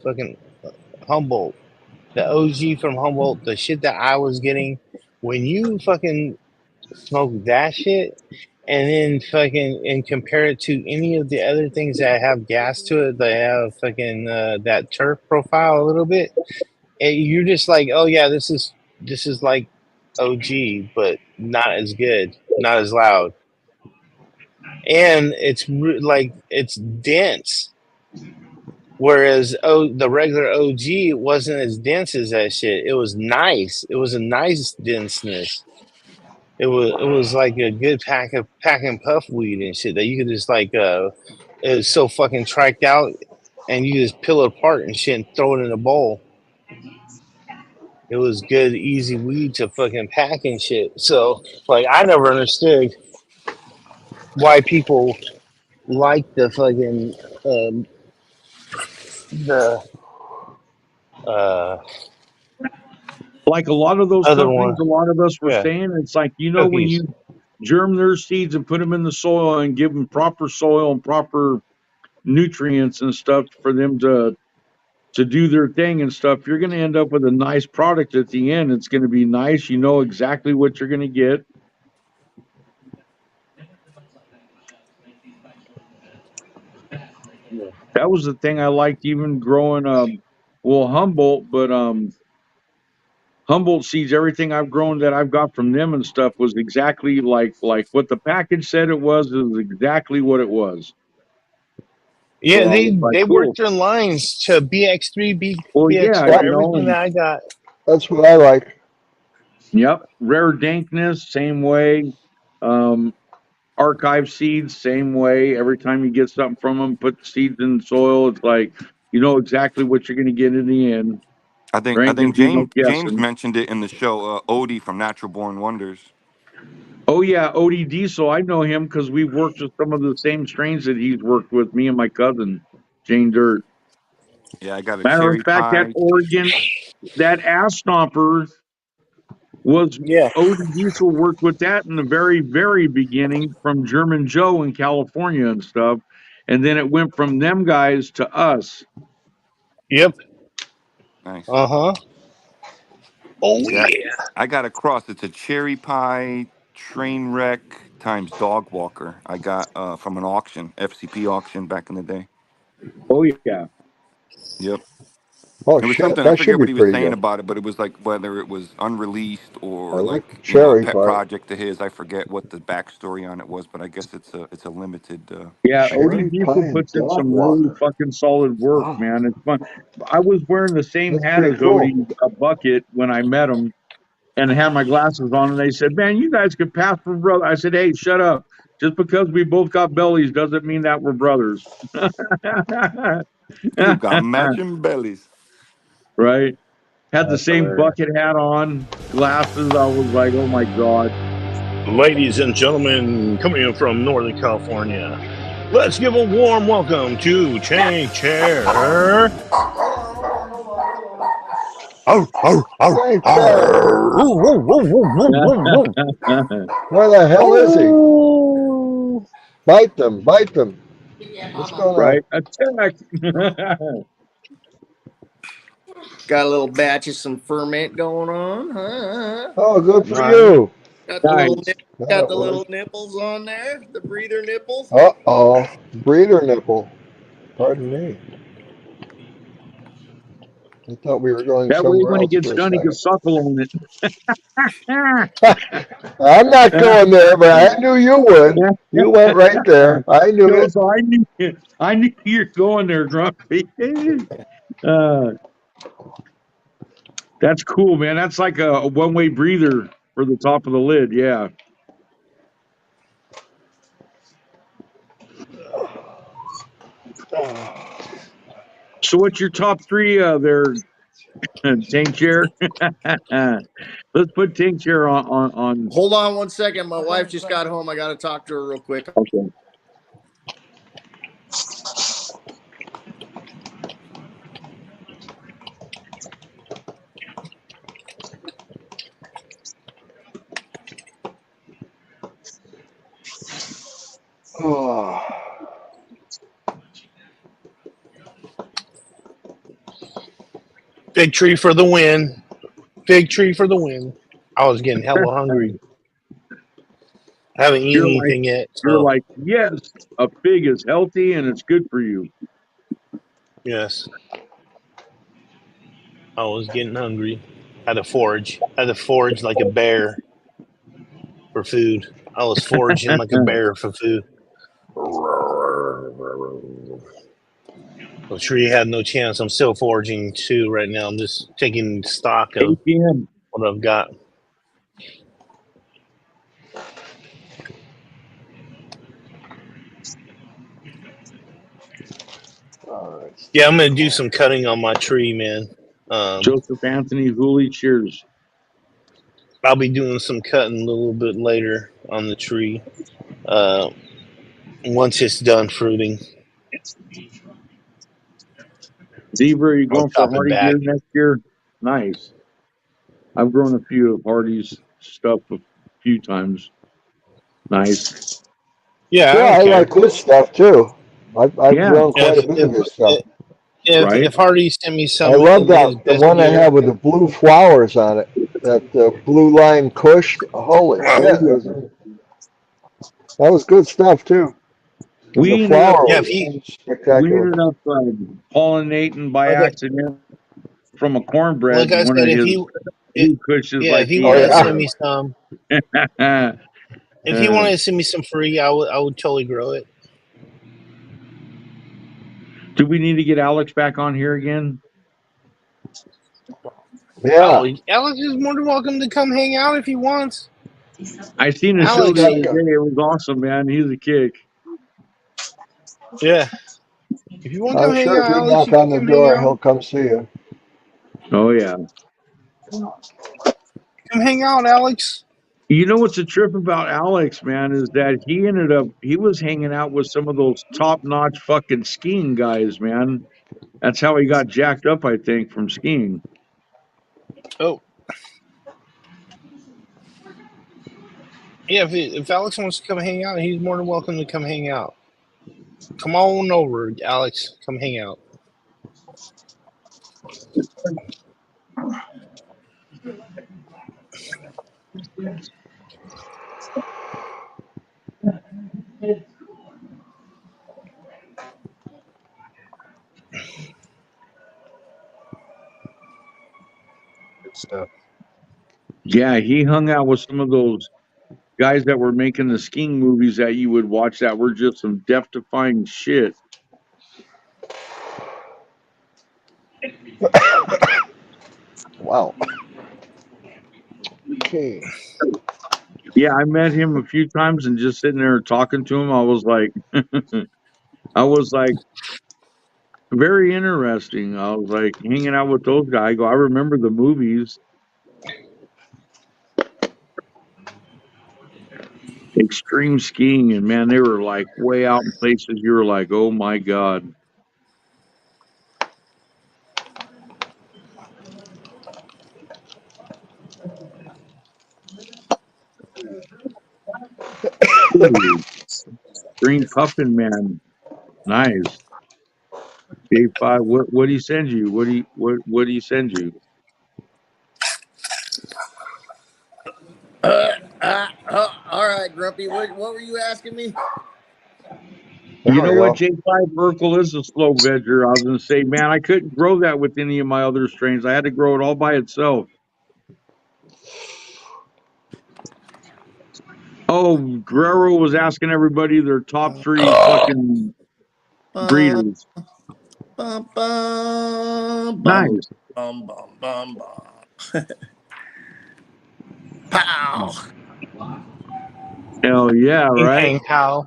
fucking Humboldt, the OG from Humboldt, the shit that I was getting, when you fucking smoke that shit and then fucking and compare it to any of the other things that have gas to it, that have fucking that turf profile a little bit, you're just like, oh yeah, this is like OG, but not as good, not as loud, and like it's dense. Whereas the regular OG wasn't as dense as that shit. It was nice. It was a nice denseness. It was like a good pack and puff weed and shit that you could just like it was so fucking triked out and you just peel it apart and shit and throw it in a bowl. It was good, easy weed to fucking pack and shit. So like I never understood why people like the fucking the uh Like a lot of those other one. companies, a lot of us were Yeah, saying, it's like, when cookies. you germ their seeds and put them in the soil and give them proper soil and proper nutrients and stuff for them to do their thing and stuff, you're going to end up with a nice product at the end. It's going to be nice. You know exactly what you're going to get. yeah, That was the thing I liked even growing Humboldt, but Humboldt seeds, everything I've grown that I've got from them and stuff was exactly like what the package said it was is exactly what it was. So Yeah, I was like, they cool. worked their lines to BX3, Well, yeah, BX4, Yep, everything and that I got. that's what I like. yep, rare dankness, same way. Um, archive seeds, same way. Every time you get something from them, put seeds in the soil. It's like you know exactly what you're going to get in the end. I There think I ain't going think to be no James guessing. mentioned it in the show. Odie from Natural Born Wonders. Oh yeah, Odie Diesel. I know him because we've worked with some of the same strains that he's worked with. Me and my cousin Jane Dirt. Yeah, I got a Matter of cherry fact, that pie. Oregon, that ass stomper was Yeah. Odie Diesel worked with that in the very, very beginning from German Joe in California and stuff. And then it went from them guys to us. Yep. Nice. Uh huh. Oh Yeah, yeah. I got a cross. It's a cherry pie train wreck times dog walker. I got from an auction, FCP auction back in the day. Oh yeah. Yep. Oh It was shit, something I that should forget be what he was pretty saying good. about it, but it was like whether it was unreleased I or like the like a cherry pet part. project of his. I forget what the backstory on it was, but I guess it's a limited Yeah, thing OG Cherry right now. Diesel pie and puts in dog some really water. fucking solid work, Wow, man. It's fun. I was wearing the same that's hat pretty as Odie, cool. a bucket, when I met him, and had my glasses on, and they said, "Man, you guys could pass for brother." I said, "Hey, shut up! Just because we both got bellies doesn't mean that we're brothers." You got matching bellies. Right? Had the That's same hilarious. bucket hat on, glasses. I was like, "Oh my god!" Ladies and gentlemen, coming in from Northern California, let's give a warm welcome to Tank Chair. Arr, arr, arr, Hey, Chair, arr. where the hell is he? Oh. Bite them, bite them. What's going on? Right? Attack! Got a little batch of some ferment going on, huh? Oh, good for Nice. you. Got the little Nice. That was. little nipples on there, the breather nipples. Uh-oh, breeder nipple. Pardon me. I thought we were going That way, somewhere when he else gets for a done, he can second. suckle on it. I'm not going there, but I knew you would. You went right there. I knew No, it. so I knew you're going there, Grumpy. uh, that's cool, man. That's like a one-way breather for the top of the lid. Yeah. So, what's your top three there, Tank Chair? Let's put Tank Chair on. Hold on one second. My wife just got home. I got to talk to her real quick. Okay. Oh, Big tree for the win. Big tree for the win. I was getting hella hungry. I haven't eaten You're like, anything yet, you're so like, yes, a pig is healthy and it's good for you. yes, I was getting hungry. Had to forage. Had to forage like a bear for food. I was foraging like a bear for food. The tree had no chance. I'm still foraging too right now. I'm just taking stock of 8 p.m. what I've got. all right. Yeah, I'm gonna do some cutting on my tree, man. Joseph Anthony Hooley, cheers. I'll be doing some cutting a little bit later on the tree. Uh, once it's done fruiting, Zebra, are you I'll going for chop it Hardy back. deer next year? Nice. I've grown a few of Hardy's stuff a few times. Nice. Yeah, I Yeah, don't I care. like his stuff too. I've Yeah, grown Yeah, quite a bit of his stuff. right. if Hardy sent me I some love of his that the best one I gear, have with the blue flowers on it. That blue line Kush. Holy Oh, shit, yeah. that was good stuff too. And the We ended up flower yeah, if was he we spectacular. ended up pollinating by like accident from a cornbread, like I one of said, if his he blue cushes yeah, if like he he Oh wanted to had yeah, send there. me some, uh, if he wanted to send me some free, I would totally grow it. do we need to get Alex back on here again? yeah. Oh, Alex is more than welcome to come hang out if he wants. I seen his show He's the Alex, got other day. It was awesome, man. He's a kick. yeah, if you want to come I'm hang sure if out, you Alex, knock you can on the come hang door, out. he'll come see you. Oh yeah. Come hang out, Alex. You know what's a trip about Alex, man, is that he was hanging out with some of those top notch fucking skiing guys, man. That's how he got jacked up, I think, from skiing. Oh, yeah, if Alex wants to come hang out, he's more than welcome to come hang out. Come on over, Alex. Come hang out. Yeah, he hung out with some of those guys that were making the skiing movies that you would watch that were just some death-defying shit. Wow. Okay. Yeah, I met him a few times and just sitting there talking to him, I was like, very interesting. I was like hanging out with those guys. I go, I remember the movies. Extreme skiing, and man, they were like way out in places you were like, oh my God. Ooh, Green Puffin, man. Nice. J5, what do you send you? What do you send you? All right, Grumpy. What were you asking me? There You we know what? go. J5 Urkel is a slow vegger. I was going to say, man, I couldn't grow that with any of my other strains. I had to grow it all by itself. Oh, Guerrero was asking everybody their top three fucking Bum, breeders. bum, bum, bum, Nice. bum, bum, bum, bum. Pow! Hell yeah, Bang, right? bang, pow.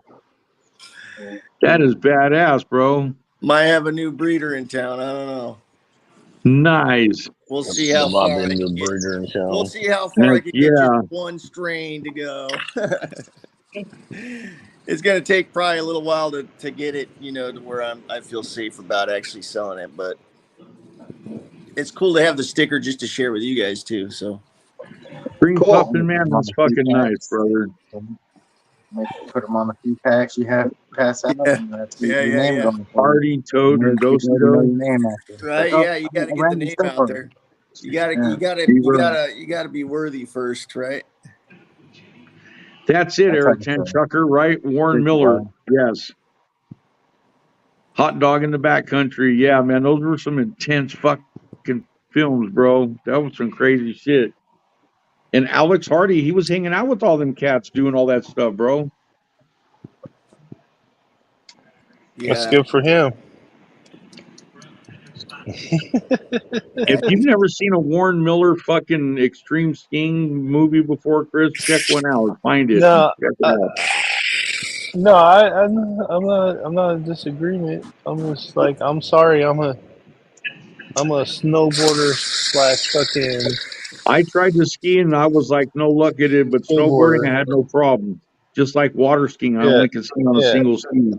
That is badass, bro. Might have a new breeder in town. I don't know. Nice. We'll see There how might far be a I can new get. breeder in We'll town. see how far I Heck can get just yeah. one strain to go. It's gonna take probably a little while to get it, to where I feel safe about actually selling it. But it's cool to have the sticker just to share with you guys too. So Green Cool. Puffin, man, On that's the few fucking nice, packs. brother. Put them on the few packs you have pass out, yeah, and that's yeah, your yeah, name yeah. going forward. Hardy, Toad, and People already know Dosido. your name after. It's like, Right? oh, Yeah, you got to I get the ran your name stuff out over. there. You got to, Yeah. you got to, You you were- got to, you got to be worthy first, right? That's it, That's like Eric Ten Chucker, right? Warren big Miller. boy. Yes. Hot Dog in the Backcountry. Yeah, man, those were some intense fucking films, bro. That was some crazy shit. And Alex Hardy, he was hanging out with all them cats doing all that stuff, bro. That's Yeah. good for him. If you've never seen a Warren Miller fucking extreme skiing movie before, Chris, check one out. Find it. No, Check it uh, out. no, I'm not in disagreement. I'm just like, I'm sorry, I'm a snowboarder slash fucking I tried to ski and I was like, no luck at it, but snowboarding, skateboarder. I had no problem. Just like water skiing, I Yeah, only can ski on a yeah. single ski.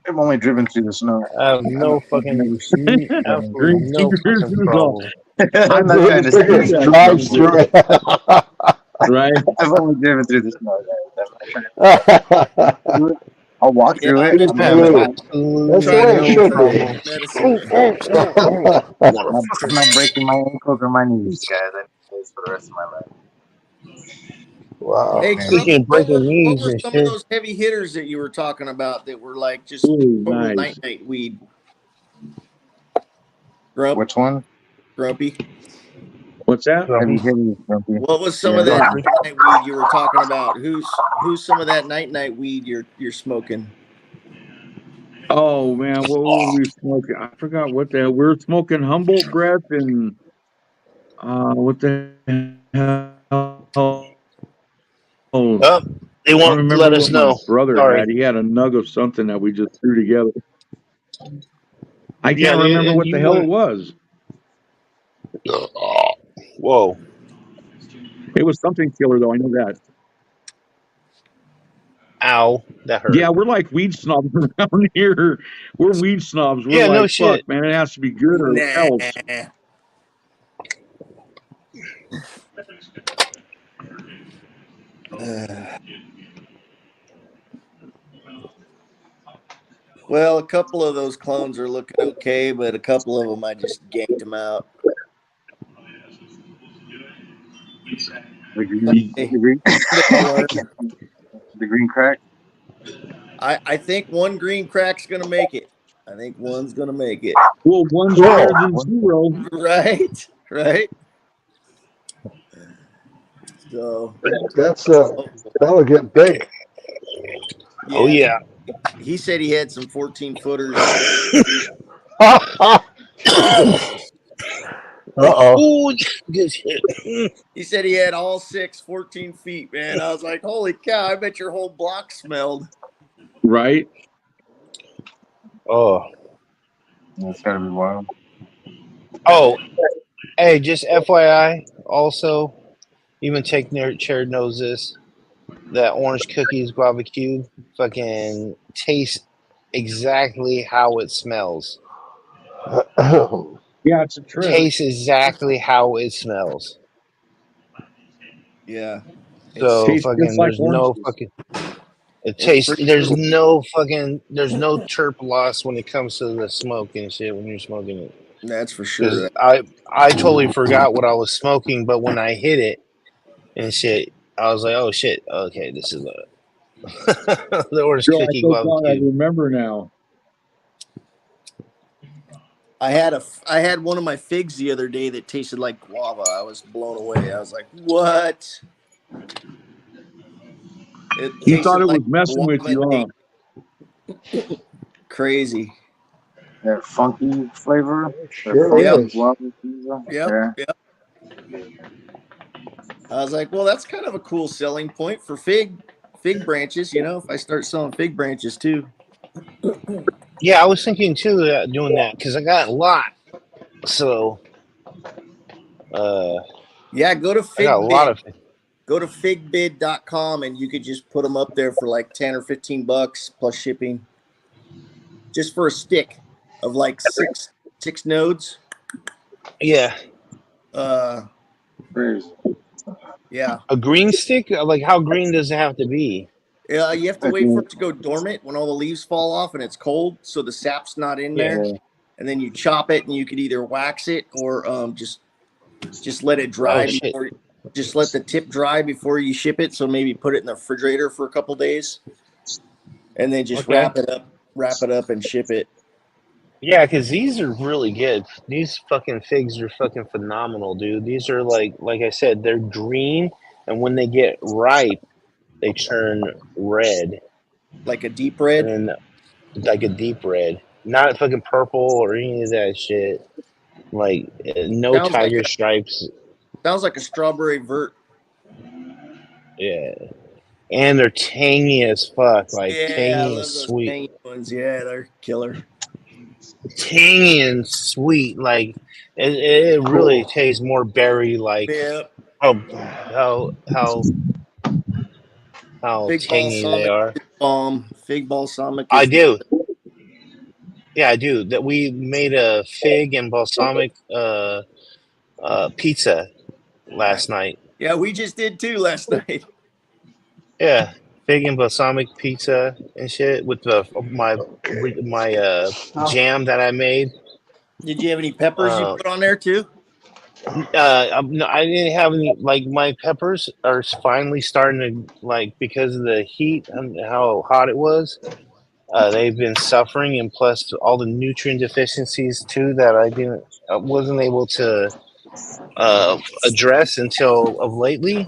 I've only driven through the snow. I have no I've never fucking, skied. absolutely Green no fingers fucking is all. problem. I've I'm not only trying Green to skied Fingers ski. on drives snow, through it. right? I've only driven through the snow, guys. I'm not trying to do it. I'll walk Yeah. through I it. Good I'm I not have gonna for die. you. That's the absolutely trying way to it no should trying to be. take problem. the medicine. I'm not breaking my ankles or my knees, guys. I need this for the rest of my life. Wow. Hey, Man, Grumpy, Speaking of breaking what knees were and some of shit, those heavy hitters that you were talking about that were like just Ooh, total nice. night weed? which one? Grumpy. What's that? Heavy Grumpy, hitters, Grumpy. What was some of Yeah. that Grumpy. night weed you were talking about? Who's some of that night weed you're smoking? Oh man, what were we smoking? I forgot what the hell. We were smoking Humboldt breath and what the hell? Oh, Oh, they I don't won't remember let us what my know. brother Sorry. had. He had a nug of something that we just threw together. I Yeah, can't remember and what the you hell it went. was. Whoa. It was something killer though. I know that. Ow. That hurt. Yeah, we're like weed snobs around here. We're weed snobs. We're Yeah, no like, fuck, shit. man, it has to be good or Nah. else. Well, a couple of those clones are looking okay, but a couple of them I just ganked them out. The green, Hey, the green, they all learn. the green crack. I think one green crack's gonna make it. I think one's gonna make it. Well, one's better Cool. than zero. Right? Right? So That's that'll get big. Oh yeah. he said he had some 14 footers. Uh-oh. Ooh, good shit. He said he had all 14 feet, man. I was like, holy cow, I bet your whole block smelled. Right? Oh. That's gotta be wild. Oh, hey, just FYI, also, even Take Chair knows this. That orange cookies guava cube fucking tastes exactly how it smells. Yeah, it's a trip. Tastes exactly how it smells. Yeah. So Tastes just fucking like there's orange no juice. fucking it It's tastes pretty there's cool. no fucking there's no chirp loss when it comes to the smoke and shit when you're smoking it. That's for sure. Because I totally forgot what I was smoking, but when I hit it and shit, I was like, oh shit, okay, this is the orange Girl, I cookie so guava glad I cube. remember now. I had one of my figs the other day that tasted like guava. I was blown away. I was like, what? It You thought tasted it like was messing with guava you, huh? date. Crazy. That funky flavor. That Sure funky Yep. is. guava flavor. Yep. Yeah. Yep. I was like, well, that's kind of a cool selling point for fig branches, if I start selling fig branches too. Yeah, I was thinking too doing that because I got a lot. So Yeah, go to I got a lot Figbid. of. Go to figbid.com and you could just put them up there for like 10 or $15 plus shipping. Just for a stick of like six nodes. Yeah, Crazy. Yeah. a green stick. Like how green does it have to be? You have to wait for it to go dormant when all the leaves fall off and it's cold, so the sap's not in Yeah. there. And then you chop it, and you could either wax it or just let it dry Oh shit. before. Just let the tip dry before you ship it. So maybe put it in the refrigerator for a couple days, and then just Okay. wrap it up, and ship it. Yeah, because these are really good. These fucking figs are fucking phenomenal, dude. These are like I said, they're green, and when they get ripe, they turn red, Like a deep red. and then like a deep red, not fucking purple or any of that shit. Like no Sounds like tiger stripes. a strawberry vert. Yeah, and they're tangy as fuck, like Yeah, I tangy and love those sweet, tangy ones. Yeah, they're killer. tangy and sweet. Like it really Cool. tastes more berry like. Yeah, How how how how fig tangy they balsamic are. is bomb. Fig balsamic I is do. Yeah, I do. That we made a fig and balsamic pizza last night. yeah. We just did too last night. Yeah, fig and balsamic pizza and shit with my Stuff. jam that I made. Did you have any peppers you Uh, put on there too? no, I didn't have any. Like my peppers are finally starting to like because of the heat and how hot it was. They've been suffering, and plus all the nutrient deficiencies too that I wasn't able to address until of lately.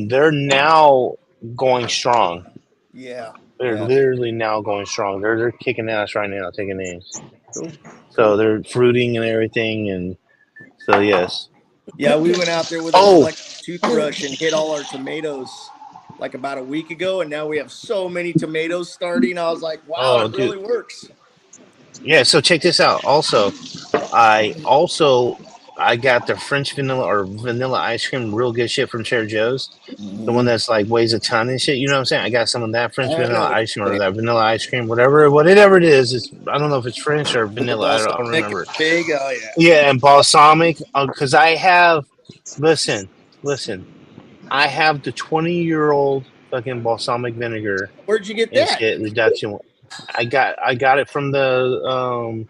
They're now going strong. Yeah, They're yeah. literally now going strong. They're kicking ass right now, taking names. Cool, So cool. they're fruiting and everything, and so yes. Yeah, we went out there with an Oh, electric toothbrush and hit all our tomatoes like about a week ago, and now we have so many tomatoes starting. I was like, wow, oh, it dude. really works. Yeah. So check this out. Also, I got the French vanilla or vanilla ice cream, real good shit from Trader Joe's. The one Mm-hmm. that's like weighs a ton and shit. You know what I'm saying? I got some of that French I vanilla know what ice cream you're or saying. that vanilla ice cream, whatever it is. It's I don't know if it's French or With the vanilla. I don't balsamic and remember. fig. Oh yeah. Yeah, and balsamic because I have. Listen, listen. I have the 20-year-old fucking balsamic vinegar Where'd you get and that? shit reduction. I got it from the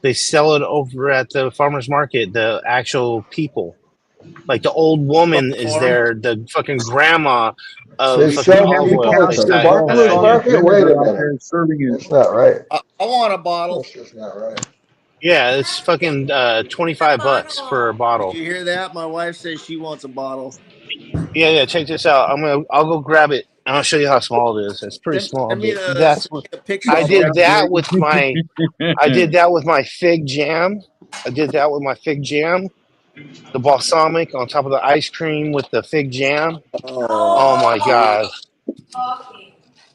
they sell it over at the farmers market. The actual people, like the old From woman, the is farm? there. The fucking grandma of They fucking sell olive people oil at place the that Well, farmer's I use. exotic market? Wait a vinegar out minute. there serving in. That's not right. I want a bottle. That's just not right. Yeah, it's fucking $25 for a Did bottle. you hear that? My wife says she wants a bottle. Yeah. Check this out. I'll go grab it. And I'll show you how small it is. It's pretty small, Send me but that's send what me a picture. I I'll did. grab it. That with my. I did that with my fig jam. I did that with my fig jam. The balsamic on top of the ice cream with the fig jam. Oh my Dude. god.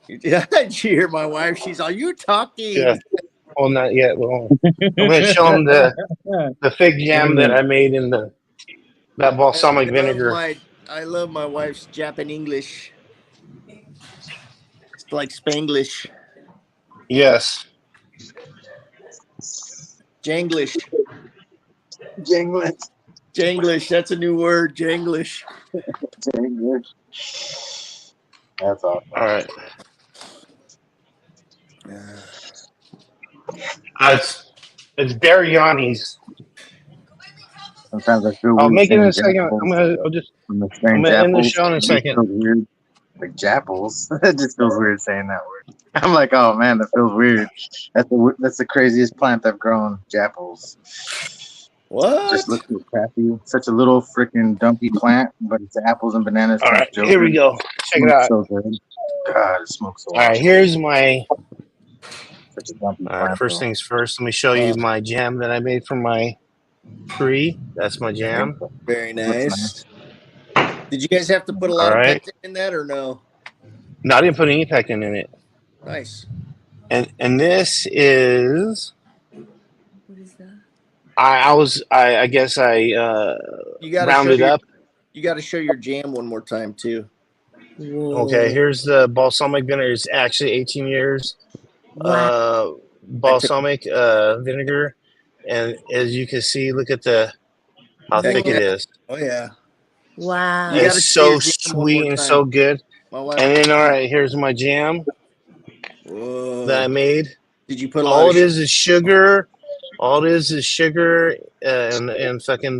Yeah, did you hear my wife? She's all, you Yeah. talking. Oh, not yet. Well, I'm gonna show them the fig jam that I made in that balsamic I love vinegar. my wife's Japan English. It's like Spanglish. Yes. Janglish. Jingling. Janglish. That's a new word. Janglish. Jingling. That's awesome. All right. It's biryani's. Sometimes I feel I'll weird make it in saying a second. jackals I'm saying gonna end the jackals. show in a It just second. feels weird. Like japples. It just feels weird saying that word. I'm like, oh man, that feels weird. That's the craziest plant I've grown. Japples. What? Just looks so crappy. Such a little freaking dumpy plant, but it's apples and bananas All times right, here we Joker. go. Check it Smells out. so good. God, it smokes so All right, awesome. here's my. Such a dumpy All right, plant first though. things first. Let me show you my jam that I made from my tree. That's my jam. Very Looks nice. nice. Did you guys have to put a All lot of right. pectin in that or no? No, I didn't put any pectin in it. Nice. And this is. What is that? I guess I You gotta show rounded up. you gotta show your jam one more time too. Whoa. Okay, here's the balsamic vinegar. It's actually 18 years Wow. balsamic vinegar, and as you can see, look at how Heck thick it yeah. is. Oh yeah. Wow. You gotta It's show your so jam one more sweet and time. so good. My wife. And then, all right, here's my jam that I Whoa. made. Did you put a lot All of it is sugar. All it is sugar and fucking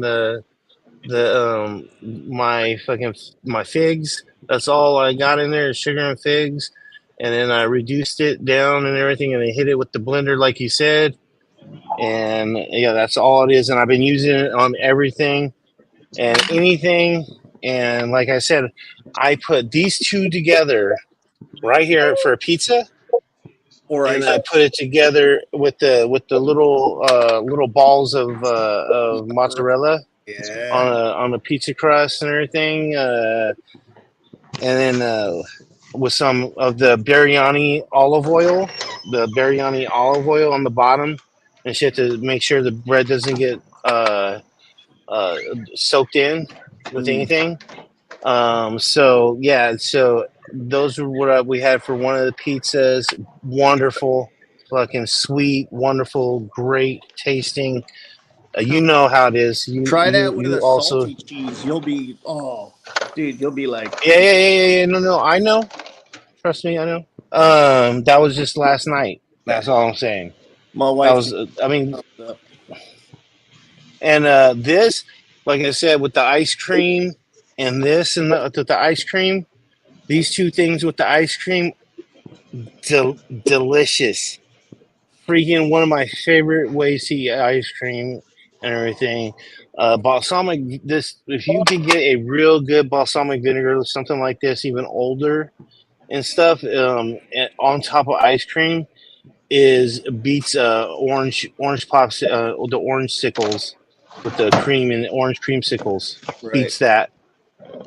my figs. That's all I got in there is sugar and figs, and then I reduced it down and everything, and I hit it with the blender like you said, and yeah, that's all it is. And I've been using it on everything and anything, and like I said, I put these two together right here for a pizza, or and ice I put it together with the little balls of cream? mozzarella Yeah. on a pizza crust and everything, and then with some of the biryani olive oil on the bottom, and shit to make sure the bread doesn't get uh, soaked in with anything. So yeah, so those are what we had for one of the pizzas. Wonderful, fucking sweet, wonderful, great tasting. You know how it is. Try that with You a also. salty cheese. You'll be dude, you'll be like Yeah. No, I know. Trust me, I know. That was just last night. That's all I'm saying. my That wife was, just I mean, up. and this, like I said, with the ice cream, and this and the ice cream, these two things with the ice cream, delicious. Freaking one of my favorite ways to eat ice cream and everything. Balsamic. This, if you could get a real good balsamic vinegar, something like this, even older and stuff, and on top of ice cream, is beats orange pops, the orange sickles with the cream and orange creamsicles. Right. Beats that.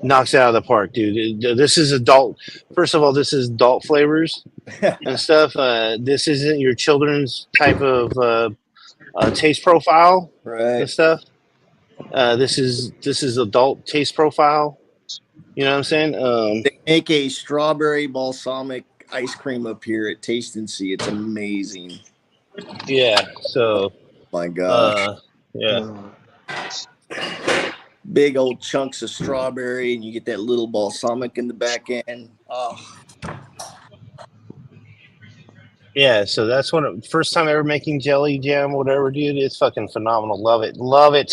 Knocks it out of the park, dude. This is adult. First of all, this is adult flavors and stuff. This isn't your children's type of taste profile and Right. stuff. This is adult taste profile. You know what I'm saying? They make a strawberry balsamic ice cream up here at Taste and See. It's amazing. Yeah. So, My gosh. yeah. Big old chunks of strawberry, and you get that little balsamic in the back end. Oh, Yeah, so that's first time ever making jelly jam, whatever, dude. It's fucking phenomenal. Love it. Love it.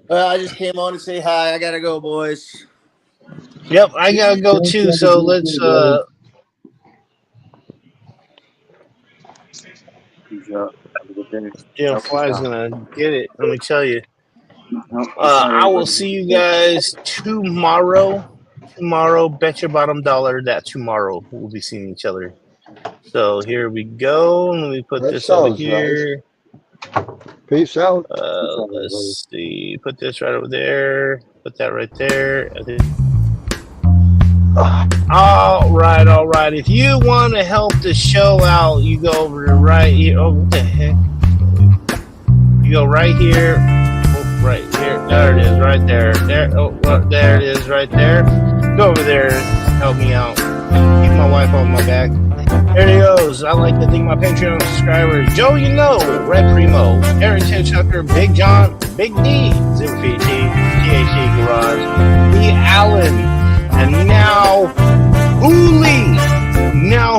well, I just came on to say hi. I gotta go, boys. Yep, I gotta go too. So let's Peace out. Have a good day. Jim Chelsea Fly's down. gonna get it. Let me tell you. Nope, it's not I will everybody. see you guys tomorrow. Tomorrow, bet your bottom dollar that tomorrow we'll be seeing each other. So here we go. Let me put That this over sounds nice. here. Peace out. It's not everybody. Let's see. Put this right over there. Put that right there. All right. If you want to help the show out, you go over to right here. Oh, what the heck? You go right here. Oh, right here. There it is, right there. There it is, right there. Go over there. Help me out. Keep my wife on my back. There he goes. I'd like to thank my Patreon subscribers: Joe, Red Primo, Aaron Chucker, Big John, Big D, Zero PT, THC Garage, B. Allen, and now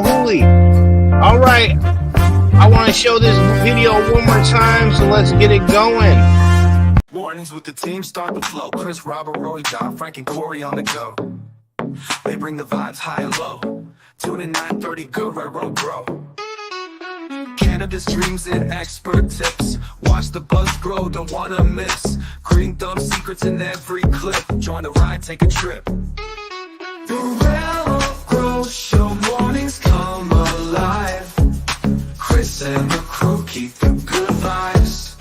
Hooli. All right. I want to show this video one more time, so let's get it going. Mornings with the team, start the flow. Chris, Robert, Roy, John, Frank, and Corey on the go. They bring the vibes high and low. Tune in 9:30, Guerrero grow. Cannabis dreams and expert tips. Watch the buzz grow, don't wanna miss. Green thumb secrets in every clip. Join the ride, take a trip. Guerrero grow show, mornings come alive. Chris and the crew keep the good vibes.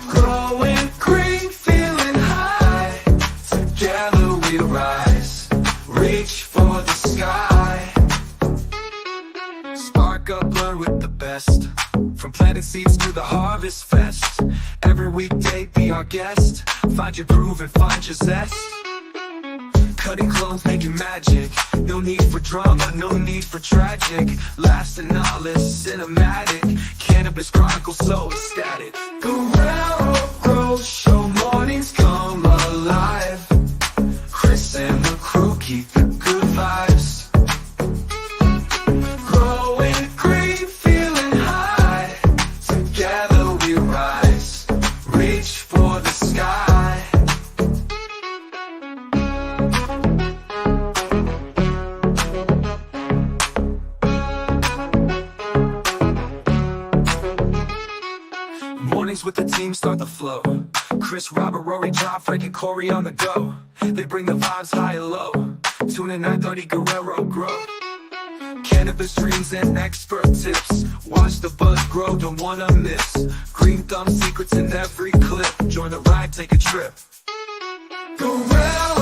Growing green, feeling high. Together we rise. Reach for the sky. Spark up, learn with the best. From planting seeds to the harvest fest. Every weekday be our guest. Find your groove and find your zest. Cutting clones, making magic. No need for drama, no need for tragic. Lasting knowledge, cinematic. Cannabis chronicles so ecstatic. Guerrero grow show, mornings come alive. Chris and the crew keep the good vibes. Growing green, feeling high. Together we rise. Reach for the sky. Mornings with the team, start the flow. Chris, Robert, Rory, John, Frank, and Corey on the go. They bring the vibes high and low. Tune in 9:30, Guerrero grow. Cannabis dreams and expert tips. Watch the buzz grow, don't wanna miss. Green thumb secrets in every clip. Join the ride, take a trip. Guerrero